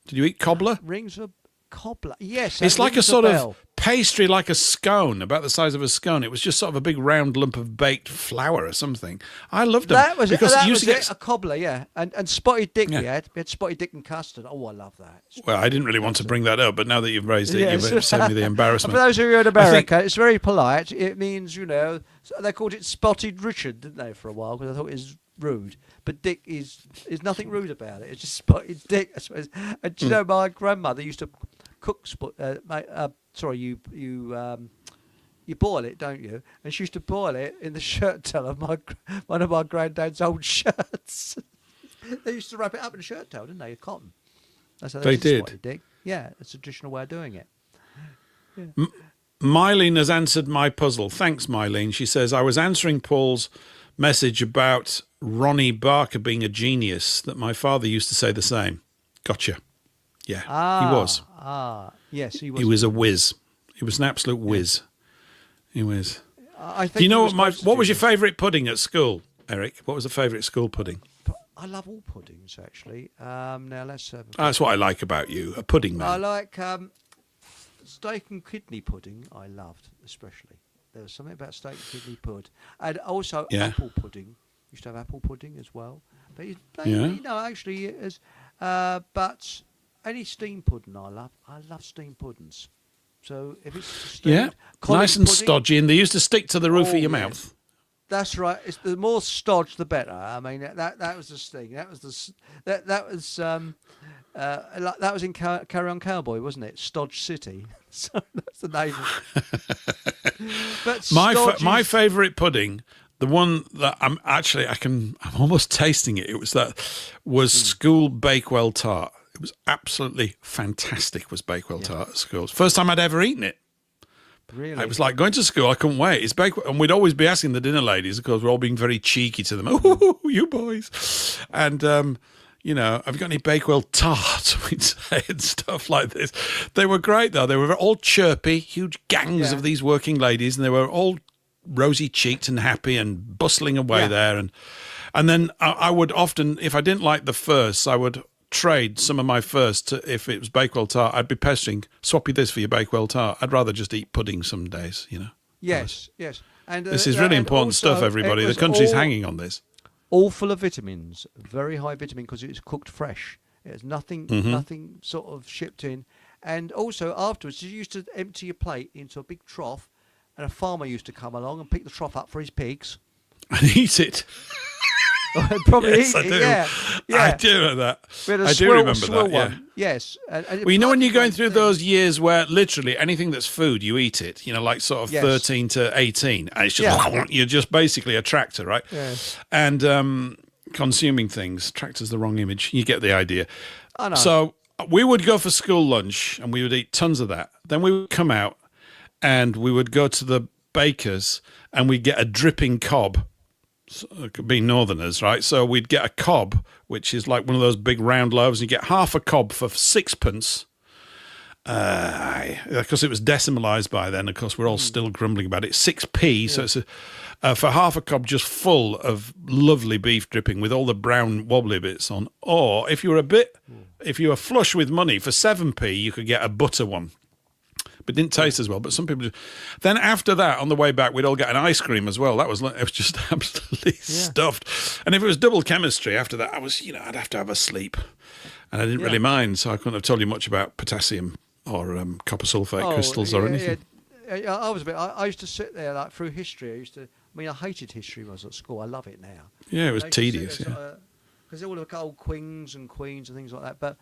S2: Did you eat cobbler?
S1: Rings a cobbler. Yes.
S2: It's like a sort of pastry like a scone, about the size of a scone. It was just sort of a big round lump of baked flour or something. I loved them.
S1: That was
S2: because
S1: it.
S2: it
S1: That
S2: used
S1: was
S2: to
S1: it.
S2: get.
S1: A cobbler, yeah. And spotted dick
S2: Yeah.
S1: we had. We had spotted dick and custard. Oh, I love that.
S2: Well, I didn't really want to bring that up, but now that you've raised it,
S1: Yes.
S2: you've saved me the embarrassment.
S1: For those who are in
S2: I think-
S1: America, it's very polite. It means, they called it Spotted Richard, didn't they, for a while, because I thought it was rude. But dick is nothing rude about it. It's just spotted dick, I suppose. And do you know, my grandmother used to cook you boil it, don't you? And she used to boil it in the shirt tail of one of my granddad's old shirts. They used to wrap it up in a shirt tail, didn't they? Cotton. That's how
S2: They
S1: used to
S2: did.
S1: spot it, Dick. Yeah, it's a traditional way of doing it.
S2: Mylene has answered my puzzle. Thanks, Mylene. She says, I was answering Paul's message about Ronnie Barker being a genius, that my father used to say the same. Gotcha. Yeah, he was.
S1: Yes, he was.
S2: He was a whiz. He was an absolute whiz. He was.
S1: I think
S2: Do you know
S1: he
S2: what was your favourite pudding at school, Eric? What was the favourite school pudding?
S1: I love all puddings, actually. Now let's have.
S2: That's what I like about you, a pudding man.
S1: I like steak and kidney pudding. I loved, especially. There was something about steak and kidney pudding, and also apple pudding. Used to have apple pudding as well. But actually, but any steamed pudding I love. I love steamed puddings. So if it's steamed,
S2: nice and
S1: pudding,
S2: stodgy, and they used to stick to the roof of your mouth.
S1: That's right. It's the more stodge, the better. I mean, that was the sting. That was that was in Carry On Cowboy, wasn't it? Stodge City. So that's the name. But
S2: my favourite pudding, the one that I'm almost tasting it. It was school Bakewell tart. It was absolutely fantastic. Was Bakewell tart at school? First time I'd ever eaten it.
S1: Really?
S2: It was like going to school. I couldn't wait. It's Bakewell, and we'd always be asking the dinner ladies, of course, we're all being very cheeky to them. Oh, you boys, and have you got any Bakewell tart? We'd say and stuff like this. They were great though. They were all chirpy, huge gangs of these working ladies, and they were all rosy cheeked and happy and bustling away there. And then I would often, if I didn't like the first, I would trade some of my first. If it was Bakewell tart, I'd be pestering, swap you this for your Bakewell tart. I'd rather just eat pudding some days,
S1: Yes. And
S2: this is really important stuff, everybody. The country's hanging on this.
S1: All full of vitamins, very high vitamin, because it's cooked fresh. There's nothing sort of shipped in. And also afterwards, you used to empty your plate into a big trough, and a farmer used to come along and pick the trough up for his pigs.
S2: And eat it.
S1: Probably
S2: yes,
S1: eat
S2: I do.
S1: it, yeah.
S2: I do know that.
S1: I
S2: do remember that, yeah.
S1: One. Yes. And
S2: Well, when you're going through those years where literally anything that's food, you eat it, like sort of 13 to 18, and it's just, you're just basically a tractor, right?
S1: Yes.
S2: And consuming things. Tractor's the wrong image. You get the idea.
S1: I know.
S2: So we would go for school lunch, and we would eat tons of that. Then we would come out, and we would go to the baker's, and we'd get a dripping cob. Being northerners, right? So we'd get a cob, which is like one of those big round loaves. You get half a cob for 6p. Because it was decimalised by then. Of course, we're all still grumbling about it. 6p. So it's for half a cob, just full of lovely beef dripping with all the brown wobbly bits on. Or if you were flush with money, for 7p, you could get a butter one. But it didn't taste as well. But some people just. Then after that, on the way back, we'd all get an ice cream as well. It was just absolutely stuffed. And if it was double chemistry after that, I'd have to have a sleep, and I didn't really mind. So I couldn't have told you much about potassium or copper sulfate crystals or anything.
S1: Yeah. I used to sit there like through history. I hated history when I was at school. I love it now.
S2: Yeah, it was tedious.
S1: Because all the old kings and queens and things like that. But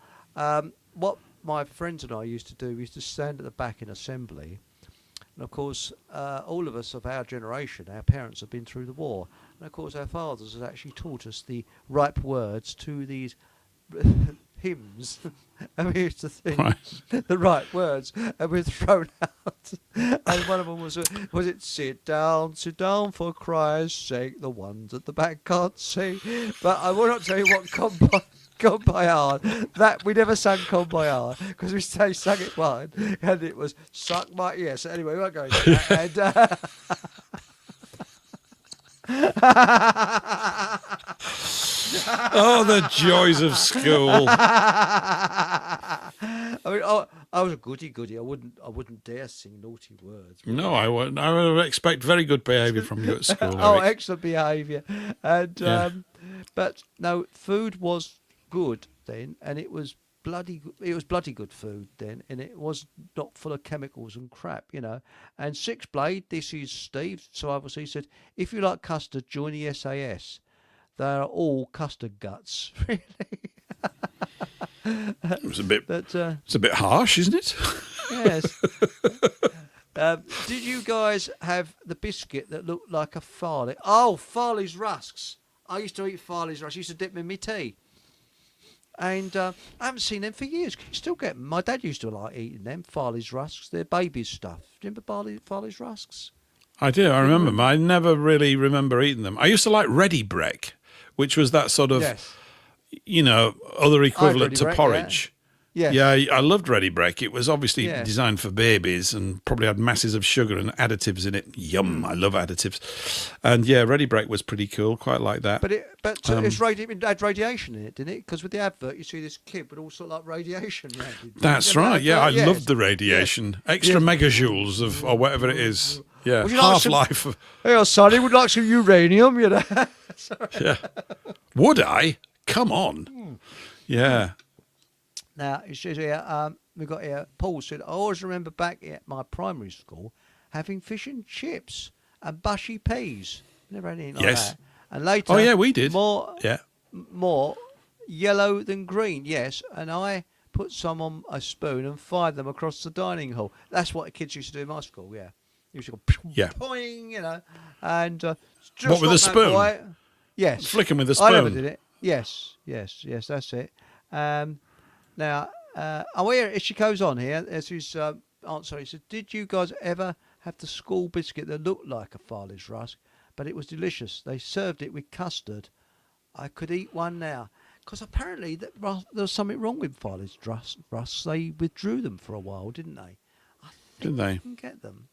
S1: what my friends and I used to do, we used to stand at the back in assembly, and of course all of us of our generation, our parents have been through the war, and of course our fathers had actually taught us the ripe words to these hymns, and we used to think the right words, and we're thrown out. And one of them was it sit down for Christ's sake, the ones at the back can't see. But I will not tell you what Come by heart. That we never sang Come by heart because we sang it one, and it was suck my ear. So anyway, we won't go into that.
S2: Oh, the joys of school.
S1: I I was a goody. I wouldn't dare sing naughty words.
S2: No, I wouldn't. I would expect very good behaviour from you at school.
S1: Oh,
S2: Eric.
S1: excellent behaviour. And
S2: Yeah.
S1: but no, food was good then, and it was bloody good food then, and it was not full of chemicals and crap, you know. And Six Blade, this is Steve. So obviously he said, if you like custard, join the SAS. They are all custard guts, really.
S2: It was a bit.
S1: But
S2: It's a bit harsh, isn't it?
S1: yes. Did you guys have the biscuit that looked like a Farley? Oh, Farley's rusks. I used to eat Farley's rusks. I used to dip them in my tea. And I haven't seen them for years. Can you still get them? My dad used to like eating them, Farley's rusks. They're baby's stuff. Do you remember Farley's rusks?
S2: I do. I remember them. I never really remember eating them. I used to like Ready Break, which was that sort of,
S1: Yes.
S2: you know, other equivalent
S1: Ready
S2: to
S1: Break,
S2: porridge.
S1: Yes.
S2: Yeah, I loved Ready Break. It was obviously
S1: Yes.
S2: designed for babies and probably had masses of sugar and additives in it. Yum! I love additives. And yeah, Ready Break was pretty cool. Quite like that.
S1: But it had radiation in it, didn't it? Because with the advert, you see this kid with all sort of like radiation around it.
S2: That's
S1: Remember
S2: right.
S1: that
S2: Yeah, I
S1: advert? Yes.
S2: loved the radiation. Extra megajoules of or whatever it is. Yeah,
S1: Would you like some-
S2: half-life. Of,
S1: Hey, Sonny, would like some uranium, you know.
S2: yeah. Would I? Come on. Yeah.
S1: Now, it says here, we've got here, Paul said, I always remember back at my primary school having fish and chips and bushy peas. Never had anything like
S2: Yes.
S1: that. And later,
S2: Oh, yeah, we did.
S1: More
S2: Yeah.
S1: yellow than green, yes. And I put some on a spoon and fired them across the dining hall. That's what the kids used to do in my school, yeah. You used to go,
S2: Yeah.
S1: poing, you know. And just
S2: What, with
S1: like
S2: a
S1: that
S2: spoon?
S1: boy- Yes.
S2: Flicking with a
S1: I never
S2: spoon.
S1: did it. Yes, that's it. Now, here she goes on here. There's his answer. He said, did you guys ever have the school biscuit that looked like a Farley's rusk, but it was delicious? They served it with custard. I could eat one now. Because apparently there was something wrong with Farley's rusks. They withdrew them for a while, didn't they? I think
S2: Did they?
S1: You can get them.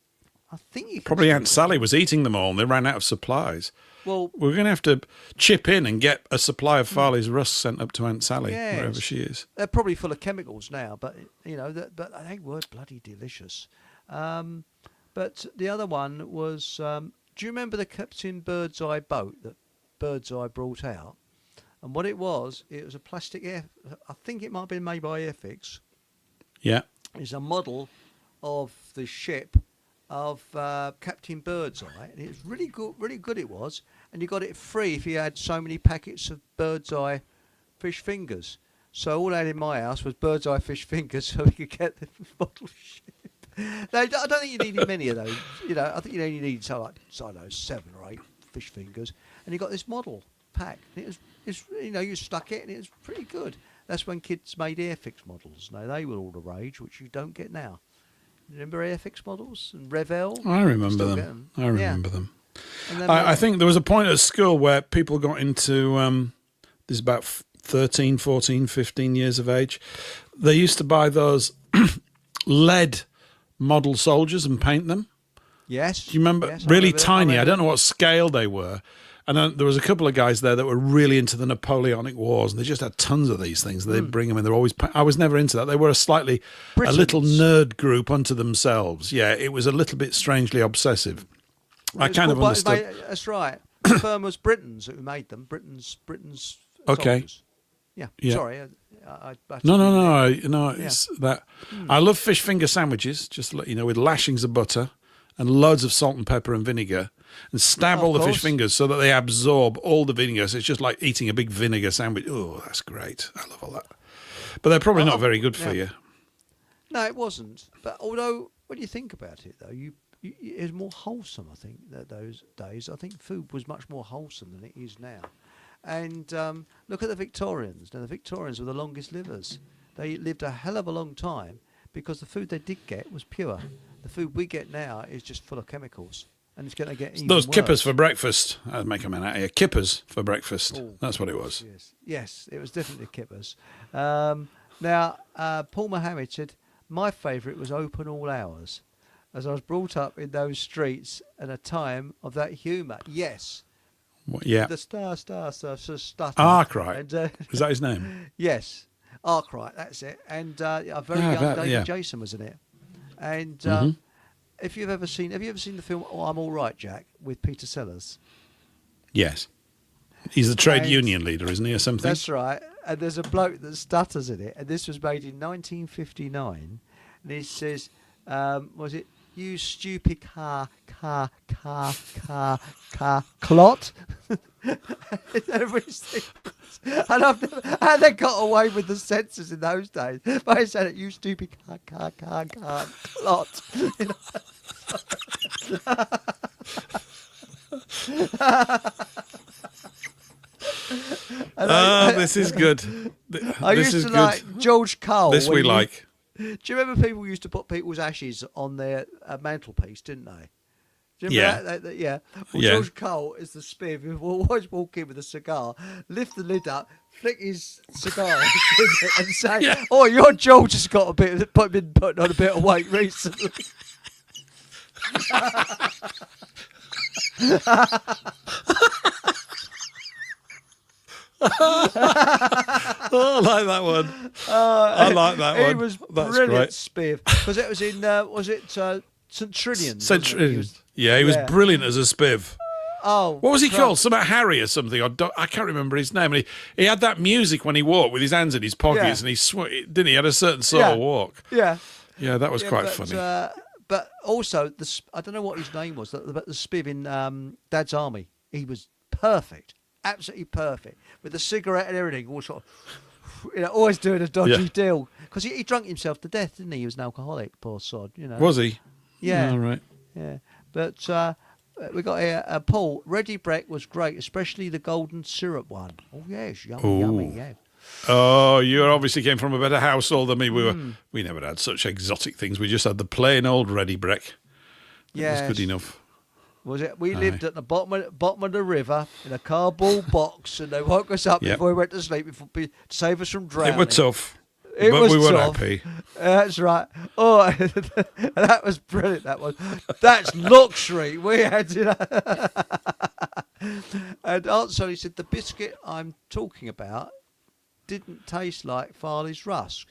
S1: I think you can
S2: Probably
S1: still
S2: Aunt
S1: get
S2: Sally
S1: them.
S2: was eating them all and they ran out of supplies.
S1: Well,
S2: We're going to have to chip in and get a supply of Farley's Rust sent up to Aunt Sally,
S1: Yes.
S2: wherever she is.
S1: they're probably full of chemicals now, but you know, but they were bloody delicious. But the other one was, do you remember the Captain Birdseye boat that Birdseye brought out? And what it was a plastic I think it might have been made by Airfix.
S2: Yeah.
S1: It's a model of the ship of Captain Birdseye, and it was really good it was, and you got it free if you had so many packets of Birdseye fish fingers. So all I had in my house was Birdseye fish fingers, so we could get the model ship. No, I don't think you needed many of those. You know, I think you only needed so like, I don't know, 7 or 8 fish fingers, and you got this model pack. And it's you know, you stuck it, and it was pretty good. That's when kids made Airfix models. Now they were all the rage, which you don't get now. Remember Airfix models and Revell?
S2: I remember
S1: Still
S2: them.
S1: get 'em.
S2: I remember them.
S1: And then
S2: I think there was a point at school where people got into, this is about 13, 14, 15 years of age. They used to buy those lead model soldiers and paint them.
S1: Yes.
S2: Do you remember?
S1: Yes,
S2: Really
S1: remember that.
S2: tiny. I
S1: remember
S2: don't know what scale they were. And then there was a couple of guys there that were really into the Napoleonic Wars, and they just had tons of these things. They'd bring them in. They're always. I was never into that. They were a little
S1: Britons.
S2: nerd group unto themselves. Yeah, it was a little bit strangely obsessive. I
S1: It's
S2: kind of
S1: called
S2: understood.
S1: That's right. The firm was Britons who made them. Britain's
S2: Okay.
S1: soldiers. Yeah.
S2: Yeah.
S1: Sorry.
S2: No. It's that. I love fish finger sandwiches. Just to let you know, with lashings of butter and loads of salt and pepper and vinegar, and stab
S1: Of
S2: all the fish
S1: course.
S2: fingers so that they absorb all the vinegar. So it's just like eating a big vinegar sandwich. Oh, that's great. I love all that. But they're probably not very good for you.
S1: No, it wasn't. But although, when you think about it, though, it was more wholesome. I think those days. I think food was much more wholesome than it is now. And look at the Victorians. Now, the Victorians were the longest livers. They lived a hell of a long time because the food they did get was pure. The food we get now is just full of chemicals, and it's going to get even
S2: Those
S1: worse.
S2: kippers for breakfast. I'd make a man out of you. Kippers for breakfast.
S1: Oh.
S2: That's what it was.
S1: Yes, it was definitely kippers. Now, Paul Mohammed said, my favourite was open all hours, as I was brought up in those streets at a time of that humour. Yes.
S2: Yeah.
S1: The star, stutter.
S2: Arkwright.
S1: And,
S2: Is that his name?
S1: yes. Arkwright, that's it. And a very young David Jason was in it. And have you ever seen the film I'm All Right, Jack, with Peter Sellers?
S2: Yes. He's the trade union leader, isn't he, or something?
S1: That's right. And there's a bloke that stutters in it. And this was made in 1959. And he says, was it, you stupid clot? And they got away with the censors in those days. But he said it, you stupid clot.
S2: This is good.
S1: I used to like George Cole.
S2: This we like.
S1: Do you remember people used to put people's ashes on their mantelpiece, didn't they? Do you remember that? Yeah. Well, George Cole is the spiv who will always walk in with a cigar, lift the lid up, flick his cigar and say, "Oh, your George has got been putting on a bit of weight recently."
S2: I like that one. I like that one.
S1: It was brilliant, spiv, because it was in was it St Trinian's?
S2: St Trinian's. He was brilliant as a spiv.
S1: Oh,
S2: what was he called? Something Harry or something. I can't remember his name. And he had that music when he walked with his hands in his pockets, and didn't he? Had a certain sort of walk.
S1: Yeah,
S2: that was quite funny.
S1: But also, I don't know what his name was, but the spiv in Dad's Army, he was perfect. Absolutely perfect, with the cigarette and everything, all sort of, always doing a dodgy deal. Because he drank himself to death, didn't he? He was an alcoholic, poor sod.
S2: Was he?
S1: Yeah.
S2: All right.
S1: Yeah, but we got here. Paul, Ready Breck was great, especially the golden syrup one. Oh yes, yummy, yeah.
S2: Oh, you obviously came from a better household than me. We never had such exotic things. We just had the plain old Ready Breck. Yeah, was good enough.
S1: Was it? We lived at the bottom of the river in a cardboard box, and they woke us up before we went to sleep to save us from drowning.
S2: It was tough, but we were happy.
S1: That's right. Oh, that was brilliant. That's luxury. We had, And Aunt Sally said the biscuit I'm talking about didn't taste like Farley's rusk.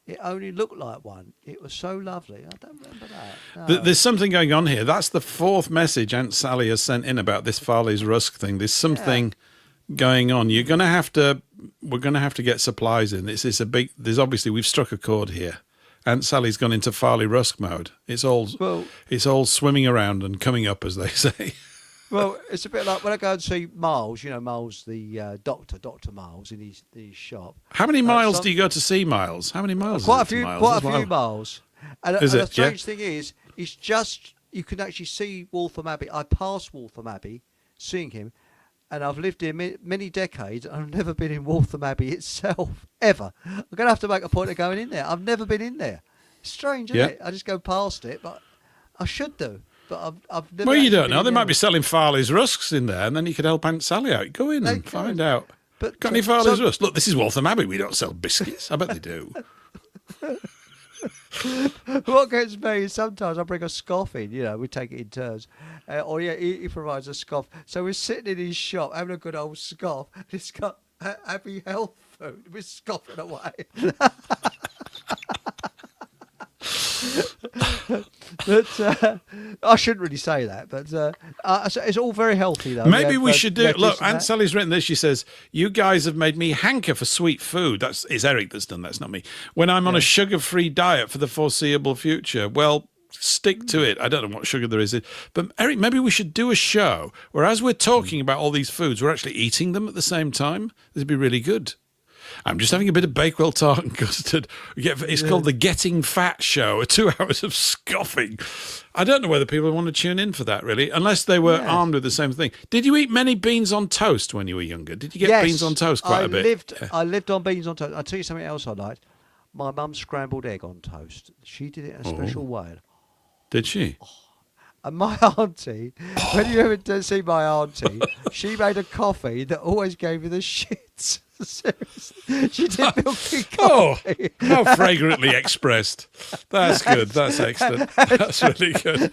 S1: It only looked like one. It was so lovely. I don't remember that. No.
S2: There's something going on here. That's the fourth message Aunt Sally has sent in about this Farley's rusk thing. There's something going on. We're going to have to get supplies in. There's obviously, we've struck a chord here. Aunt Sally's gone into Farley rusk mode. It's all swimming around and coming up, as they say.
S1: Well, it's a bit like when I go and see Miles, Miles, the Dr. Miles in his shop.
S2: How many miles do you go to see Miles? How many miles?
S1: Quite a few miles. And the strange thing is, it's just, you can actually see Waltham Abbey. I passed Waltham Abbey, seeing him, and I've lived here many decades, and I've never been in Waltham Abbey itself, ever. I'm going to have to make a point of going in there. I've never been in there. It's strange, isn't it? I just go past it, but I should do. But I've never.
S2: Well, you don't know. They might be selling Farley's rusks in there, and then you could help Aunt Sally out. Go in and find out. But got any Farley's rusks? Look, this is Waltham Abbey. We don't sell biscuits. I bet they do.
S1: What gets me is sometimes I bring a scoff in. We take it in turns. He provides a scoff. So we're sitting in his shop having a good old scoff. And it's got happy health food. We're scoffing away. But I shouldn't really say that, but it's all very healthy, though.
S2: Maybe we should do. Look, Aunt Sally's written this. She says, "You guys have made me hanker for sweet food." It's Eric that's done that. That's not me. When I'm on a sugar-free diet for the foreseeable future, well, stick to it. I don't know what sugar there is, but Eric, maybe we should do a show where, as we're talking about all these foods, we're actually eating them at the same time. This would be really good. I'm just having a bit of Bakewell tart and custard. It's called the Getting Fat Show, 2 hours of scoffing. I don't know whether people want to tune in for that, really, unless they were armed with the same thing. Did you eat many beans on toast when you were younger? Did you get beans on toast quite a bit?
S1: I lived on beans on toast. I'll tell you something else I liked. My mum's scrambled egg on toast. She did it in a special way.
S2: Did she?
S1: Oh. And my auntie, when you ever see my auntie, she made a coffee that always gave you the shits. Seriously. She did milk and
S2: Oh,
S1: coffee.
S2: how fragrantly expressed. That's good. That's excellent. That's really good.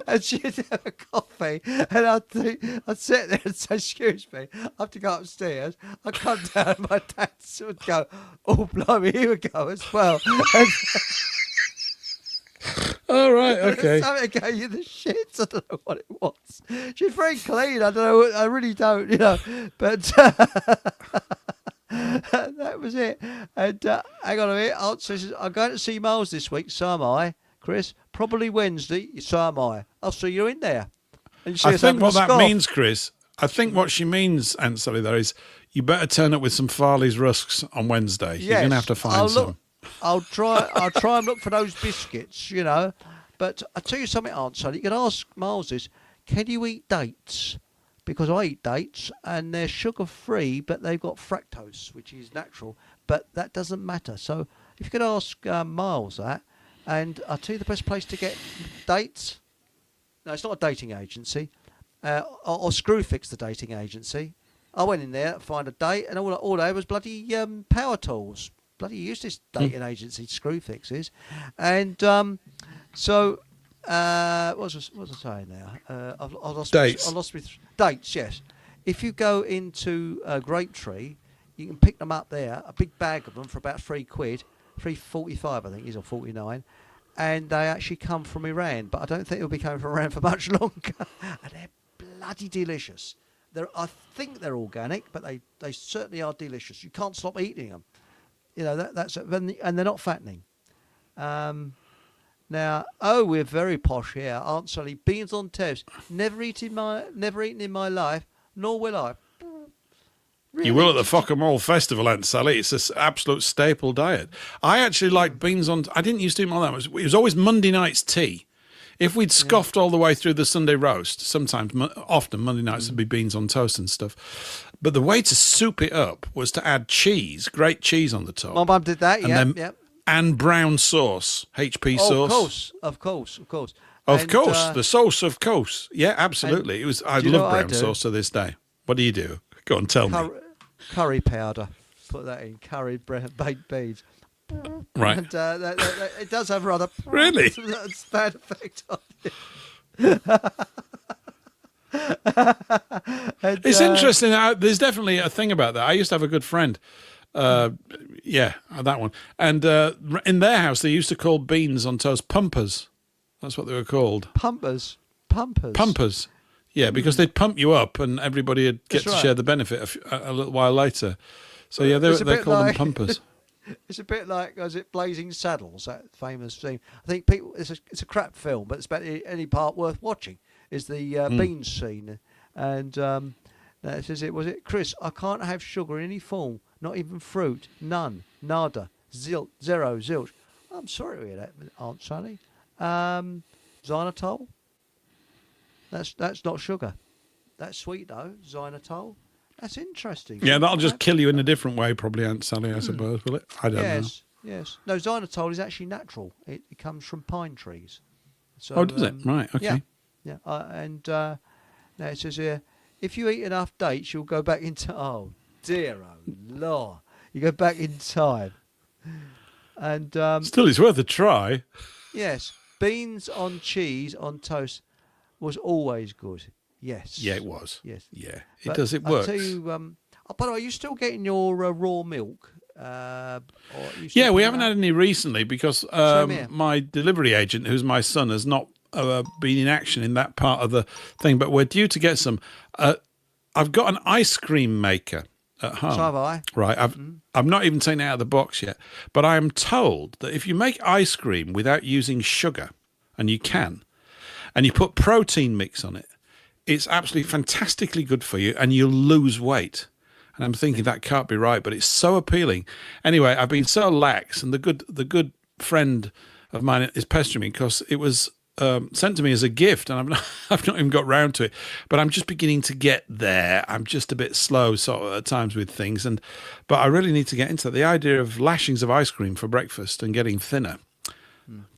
S1: And she'd have a coffee, and I'd sit there and say, "Excuse me, I have to go upstairs." I'd come down, and my dad would go, "Oh, blimey, here we go as well." And
S2: All right, okay.
S1: something gave you the shits. I don't know what it was. She's very clean. I don't know. I really don't, But that was it. And hang on a minute. Aunt says, "I'm going to see Miles this week. So am I, Chris. Probably Wednesday. So am I. I'll see you in there." And she
S2: I
S1: was
S2: think
S1: having
S2: what
S1: a
S2: that
S1: scoff.
S2: means, Chris, I think what she means, Aunt Sally, there is you better turn up with some Farley's rusks on Wednesday. You're going to have to find some.
S1: I'll try and look for those biscuits, But I'll tell you something, Aunt Sally. You can ask Miles this. Can you eat dates? Because I eat dates and they're sugar-free, but they've got fructose, which is natural. But that doesn't matter. So if you could ask Miles that, and I'll tell you the best place to get dates. No, it's not a dating agency. Or Screwfix, the dating agency. I went in there to find a date, and all they had was bloody power tools. Bloody useless dating agency, Screwfix is. And what was I saying now? I lost
S2: Dates.
S1: Dates, yes. If you go into Grape Tree, you can pick them up there, a big bag of them for about £3, £3.45 I think it is, or 49, and they actually come from Iran, but I don't think they'll be coming from Iran for much longer. And they're bloody delicious. I think they're organic, but they certainly are delicious. You can't stop eating them. And they're not fattening. Now, we're very posh here. Aunt Sally, beans on toast. Never eaten in my life, nor will I. Really?
S2: You will at the Focker Mall Festival, Aunt Sally. It's an absolute staple diet. I actually like beans on... I didn't used to eat them all that much. It was always Monday night's tea. If we'd scoffed all the way through the Sunday roast, often Monday nights would be beans on toast and stuff. But the way to soup it up was to add cheese, great cheese on the top.
S1: My mum did that,
S2: And brown sauce, HP sauce.
S1: Of course.
S2: Of course, the sauce, of course. Yeah, absolutely. I love brown sauce to this day. What do you do? Go on, tell me.
S1: Curry powder. Put that in. Curried baked beans.
S2: Right.
S1: And it does have rather...
S2: Really?
S1: bad effect on it.
S2: It's interesting. There's definitely a thing about that. I used to have a good friend. That one. And in their house, they used to call beans on toast pumpers. That's what they were called.
S1: Pumpers. Yeah,
S2: because they'd pump you up and everybody would get to share the benefit a little while later. So, yeah, they called them pumpers.
S1: It's a bit like, was it Blazing Saddles, that famous thing? I think people, it's a crap film, but it's about any part worth watching, is the beans scene. And it says, was it, Chris, I can't have sugar in any form, not even fruit, none, nada, zero, zilch. I'm sorry to hear that, Aunt Sally. Xylitol? That's not sugar. That's sweet, though, xylitol. That's interesting.
S2: Yeah, that'll just kill you in a different way, probably, Aunt Sally, I suppose, will it? I don't know.
S1: Yes. No, xylitol is actually natural. It comes from pine trees.
S2: So, does it? Right, okay.
S1: Yeah. Now it says here, if you eat enough dates, you'll go back into... Oh, dear, oh, Lord. You go back in time. And
S2: still, it's worth a try.
S1: Yes. Beans on cheese on toast was always good. Yes.
S2: Yeah, it was.
S1: Yes.
S2: Yeah, it does. It works.
S1: I'll tell you, by the way, are you still getting your raw milk?
S2: Yeah, we haven't had any recently because my delivery agent, who's my son, has not been in action in that part of the thing, but we're due to get some. I've got an ice cream maker at home.
S1: So have I.
S2: Right, I've not even taken it out of the box yet, but I am told that if you make ice cream without using sugar, and you can, and you put protein mix on it, it's absolutely fantastically good for you, and you'll lose weight. And I'm thinking that can't be right, but it's so appealing. Anyway, I've been so lax, and the good friend of mine is pestering me because it was sent to me as a gift, and I've not even got round to it. But I'm just beginning to get there. I'm just a bit slow sort of at times with things, but I really need to get into it. The idea of lashings of ice cream for breakfast and getting thinner.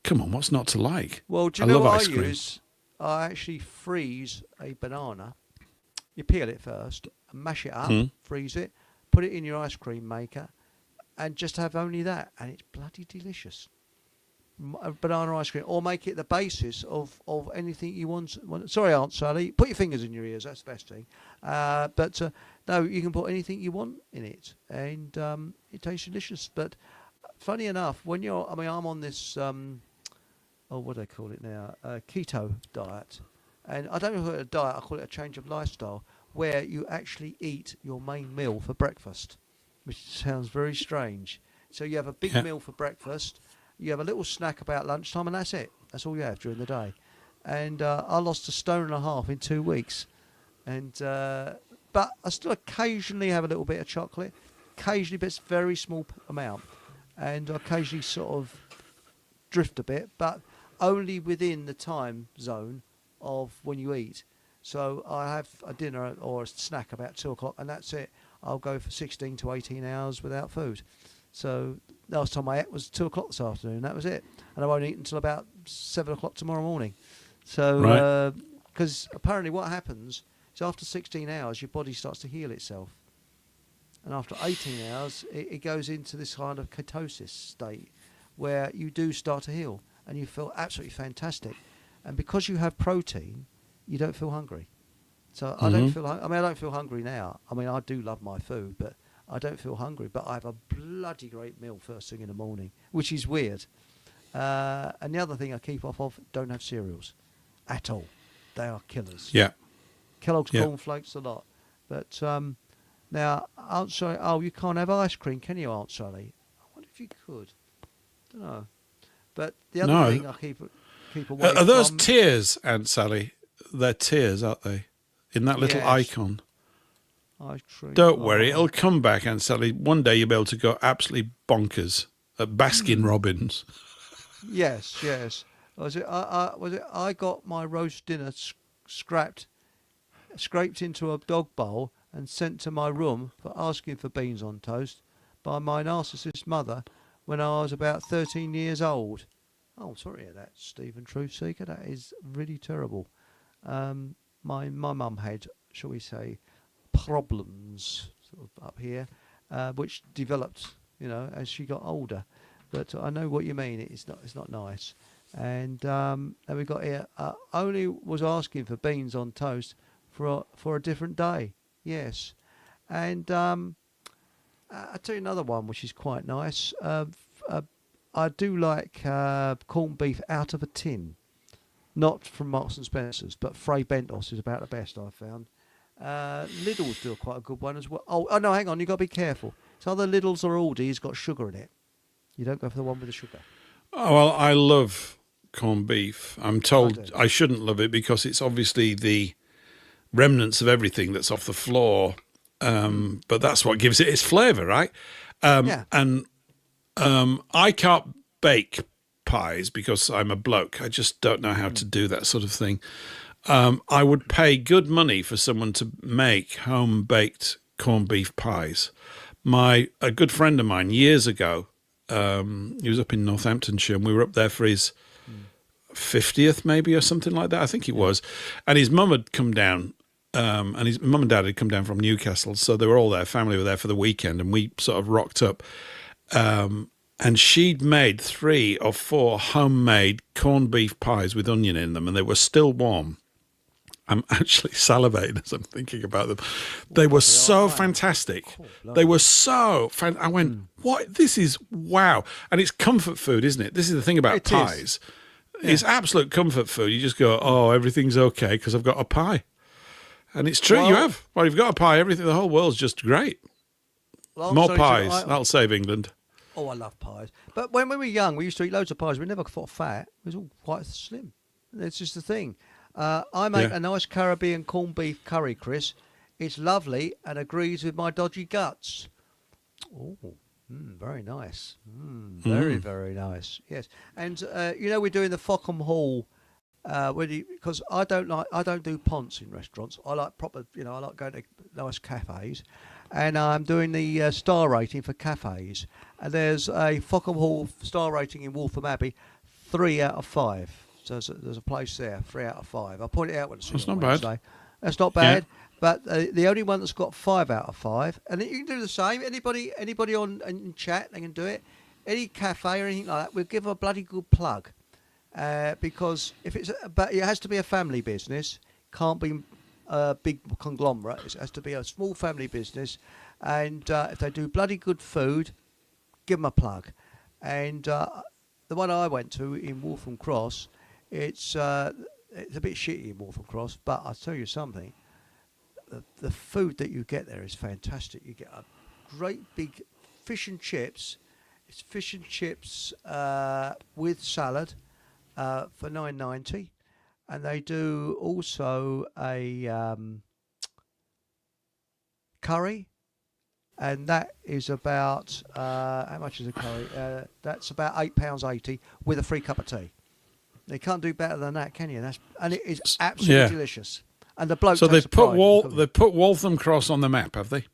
S2: Come on, what's not to like?
S1: Well, do you know what I use? I actually freeze a banana, You peel it first, and mash it up, freeze it, put it in your ice cream maker, and just have only that, and it's bloody delicious. Banana ice cream, or make it the basis of anything you want. Sorry, Aunt Sally, put your fingers in your ears. That's the best thing. But no, you can put anything you want in it, and it tastes delicious. But funny enough, when you're, I mean, I'm on this, what do they call it now? Keto diet, and I don't call it a diet. I call it a change of lifestyle, where you actually eat your main meal for breakfast, which sounds very strange. So you have a big meal for breakfast. You have a little snack about lunchtime, and that's it. That's all you have during the day. And I lost 1.5 stone in 2 weeks. And but I still occasionally have a little bit of chocolate, occasionally, but it's a very small amount. And I occasionally sort of drift a bit, but only within the time zone of when you eat. So I have a dinner or a snack about 2 o'clock, and that's it. I'll go for 16 to 18 hours without food. So last time I ate was 2 o'clock this afternoon. That was it, and I won't eat until about 7 o'clock tomorrow morning. So, because apparently what happens is after 16 hours, your body starts to heal itself, and after 18 hours, it goes into this kind of ketosis state where you do start to heal, and you feel absolutely fantastic. And because you have protein, you don't feel hungry. So I don't feel. I mean, I don't feel hungry now. I mean, I do love my food, but I don't feel hungry, but I have a bloody great meal first thing in the morning, which is weird. And the other thing I keep off of, don't have cereals at all. They are killers.
S2: Yeah.
S1: Kellogg's cornflakes a lot. But now, Aunt Sally, you can't have ice cream, can you, Aunt Sally? I wonder if you could. Don't know. But the other thing I keep away from...
S2: Are those tears, Aunt Sally? They're tears, aren't they? In that little icon. Don't worry, it'll come back, Aunt Sally. One day you'll be able to go absolutely bonkers at Baskin Robbins.
S1: Yes. I got my roast dinner scraped into a dog bowl and sent to my room for asking for beans on toast by my narcissist mother when I was about 13 years old. Oh, sorry to hear that, Stephen Truthseeker. That is really terrible. My mum had, shall we say, problems sort of up here, which developed, as she got older. But I know what you mean. It's not nice. And we got here. Only was asking for beans on toast for a different day. Yes, and I'll tell you another one which is quite nice. I do like corned beef out of a tin, not from Marks and Spencer's, but Frey Bentos is about the best I've found. Lidl's do quite a good one as well. Oh no, hang on, you got to be careful. It's either Lidl's or Aldi's got sugar in it. You don't go for the one with the sugar. Oh
S2: well, I love corned beef. I'm told I shouldn't love it because it's obviously the remnants of everything that's off the floor. But that's what gives it its flavour, right? And I can't bake pies because I'm a bloke. I just don't know how to do that sort of thing. I would pay good money for someone to make home-baked corned beef pies. A good friend of mine years ago, he was up in Northamptonshire, and we were up there for his 50th maybe or something like that, I think it was. And his mum had come down, and his mum and dad had come down from Newcastle, so they were all there, family were there for the weekend, and we sort of rocked up. And she'd made 3 or 4 homemade corned beef pies with onion in them, and they were still warm. I'm actually salivating as I'm thinking about them. They were so fantastic. They were so I went, what? This is wow. And it's comfort food, isn't it? This is the thing about pies. It's absolute comfort food. You just go, oh, everything's okay because I've got a pie. And it's true, you have. Well, you've got a pie, everything, the whole world's just great. More pies. That'll save England.
S1: Oh, I love pies. But when we were young, we used to eat loads of pies. We never got fat. It was all quite slim. It's just the thing. I make a nice Caribbean corned beef curry, Chris. It's lovely and agrees with my dodgy guts. Oh, very nice. Very, very nice. Yes. And, we're doing the Fockham Hall because I don't do ponce in restaurants. I like proper, I like going to nice cafes. And I'm doing the star rating for cafes. And there's a Fockham Hall star rating in Waltham Abbey, 3 out of 5. So there's a place there, 3 out of 5. I'll point it out when it's
S2: That's not bad.
S1: That's not bad. But the only one that's got 5 out of 5, and you can do the same. Anybody on in chat, they can do it. Any cafe or anything like that, we'll give a bloody good plug. Because but it has to be a family business. Can't be a big conglomerate. It has to be a small family business. And if they do bloody good food, give them a plug. And the one I went to in Waltham Cross, it's a bit shitty in Waltham Cross, but I'll tell you something. The food that you get there is fantastic. You get a great big fish and chips. It's fish and chips with salad for $9.90, and they do also a curry, and that is about how much is a curry? That's about £8.80 with a free cup of tea. You can't do better than that, can you? And it is absolutely delicious. And the bloke.
S2: So they put Waltham Cross on the map, have they?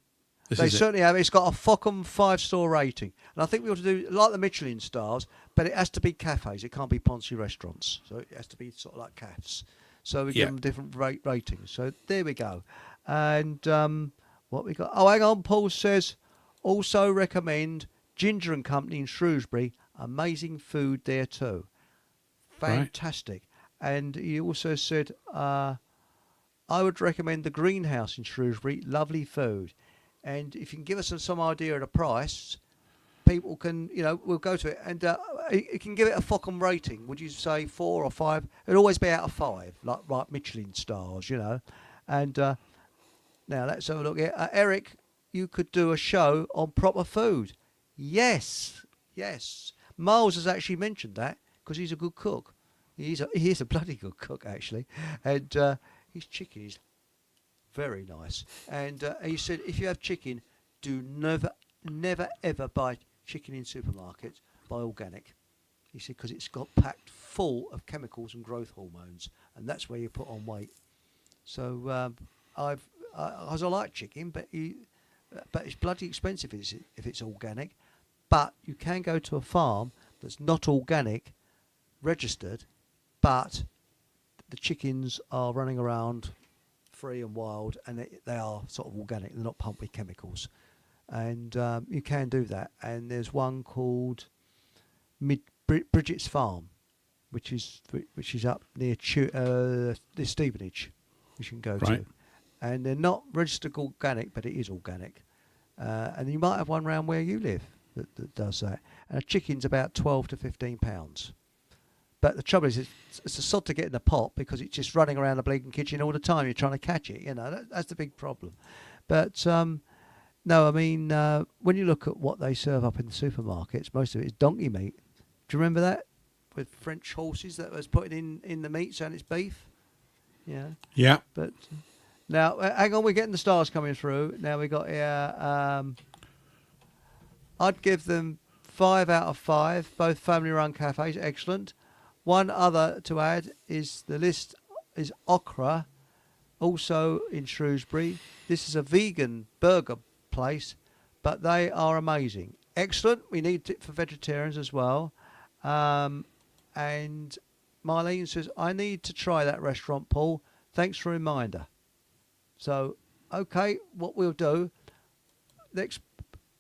S1: They certainly have. It's got a Fockham 5-star rating, and I think we ought to do like the Michelin stars, but it has to be cafes. It can't be Ponzi restaurants. So it has to be sort of like cafes. So we give them different ratings. So there we go. And what we got? Oh, hang on. Paul says also recommend Ginger and Company in Shrewsbury. Amazing food there too. Fantastic. Right. And he also said. I would recommend the Greenhouse in Shrewsbury. Lovely food. And if you can give us some idea of the price, people can, we'll go to it. And you can give it a Fockham rating. Would you say 4 or 5? It'll always be out of 5, like Michelin stars, And now let's have a look here. Eric, you could do a show on proper food. Yes. Miles has actually mentioned that because he's a good cook. He is a bloody good cook, actually. And... his chicken is very nice. And he said, if you have chicken, do never, ever buy chicken in supermarkets. Buy organic. He said, because it's got packed full of chemicals and growth hormones. And that's where you put on weight. So I like chicken, but it's bloody expensive if it's organic. But you can go to a farm that's not organic, registered, but... the chickens are running around free and wild, and they are sort of organic. They're not pumped with chemicals. And you can do that. And there's one called Bridget's Farm, which is up near the Stevenage, which you can go to. And they're not registered organic, but it is organic. And you might have one around where you live that does that. And a chicken's about £12 to £15. But the trouble is, it's a sod to get in the pot because it's just running around the bleeding kitchen all the time. You're trying to catch it, that's the big problem. But no, I mean, when you look at what they serve up in the supermarkets, most of it is donkey meat. Do you remember that with French horses that was putting in the meat saying it's beef? Yeah. But now, hang on, we're getting the stars coming through. Now we got here. I'd give them 5 out of 5. Both family-run cafes, excellent. One other to add is the list is Okra, also in Shrewsbury. This is a vegan burger place, but they are amazing. Excellent. We need it for vegetarians as well. And Marlene says, I need to try that restaurant, Paul. Thanks for a reminder. So, okay, what we'll do, next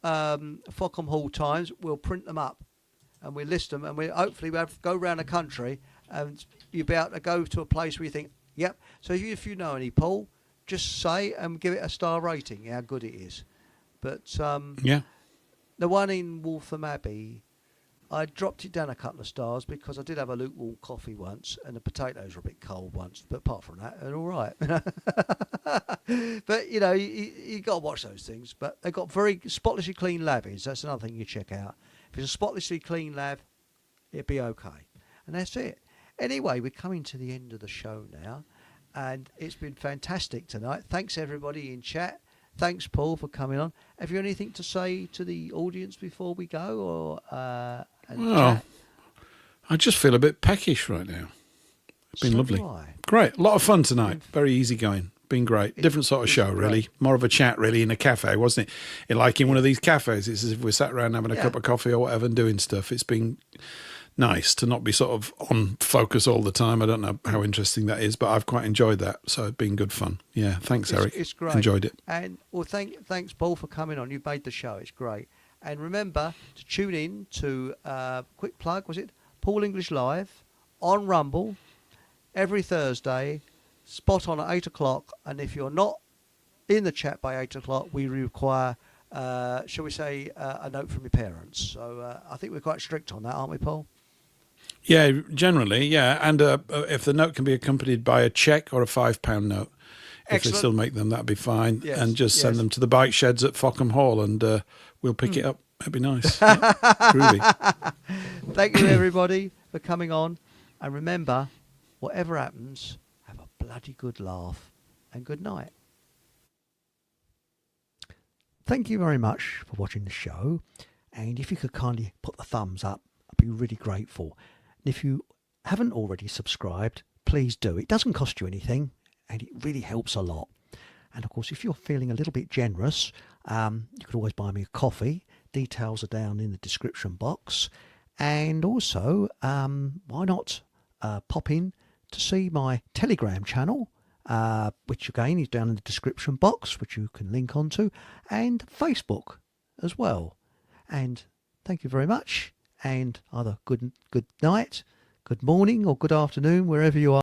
S1: Fockham Hall times, we'll print them up. And we list them, and hopefully we'll go around the country, and you'll be able to go to a place where you think, yep. So if you know any, Paul, just say and give it a star rating, how good it is. But the one in Waltham Abbey, I dropped it down a couple of stars because I did have a lukewarm coffee once, and the potatoes were a bit cold once. But apart from that, they're all right. But you got to watch those things. But they've got very spotlessly clean lavvies. That's another thing you check out. If it's a spotlessly clean lav, it'd be okay. And that's it. Anyway, we're coming to the end of the show now. And it's been fantastic tonight. Thanks, everybody in chat. Thanks, Paul, for coming on. Have you anything to say to the audience before we go? Or chat?
S2: I just feel a bit peckish right now. It's been lovely.
S1: I.
S2: Great. A lot of fun tonight. Very easy going. Been great. Different sort of show, really. More of a chat, really, in a cafe, wasn't it? Like in one of these cafes. It's as if we're sat around having a cup of coffee or whatever and doing stuff. It's been nice to not be sort of on focus all the time. I don't know how interesting that is, but I've quite enjoyed that. So it's been good fun. Yeah, thanks, Eric.
S1: It's great.
S2: Enjoyed it.
S1: And well, thanks, Paul, for coming on. You made the show. It's great. And remember to tune in to quick plug. Was it Paul English Live on Rumble every Thursday, spot on at 8 o'clock. And if you're not in the chat by 8 o'clock, we require, shall we say, a note from your parents. So I think we're quite strict on that, aren't we, Paul?
S2: Yeah, generally, yeah. And if the note can be accompanied by a cheque or a £5 note, if they still make them, that'd be fine.
S1: Yes,
S2: and just send them to the bike sheds at Fockham Hall, and we'll pick it up. That'd be nice. Yeah, groovy.
S1: Thank you, everybody, for coming on. And remember, whatever happens, have a bloody good laugh and good night. Thank you very much for watching the show. And if you could kindly put the thumbs up, I'd be really grateful. And if you haven't already subscribed, please do. It doesn't cost you anything, and it really helps a lot. And of course, if you're feeling a little bit generous, you could always buy me a coffee. Details are down in the description box. And also, why not pop in to see my Telegram channel, which again is down in the description box, which you can link onto, and Facebook as well. And thank you very much. And either good night, good morning, or good afternoon, wherever you are.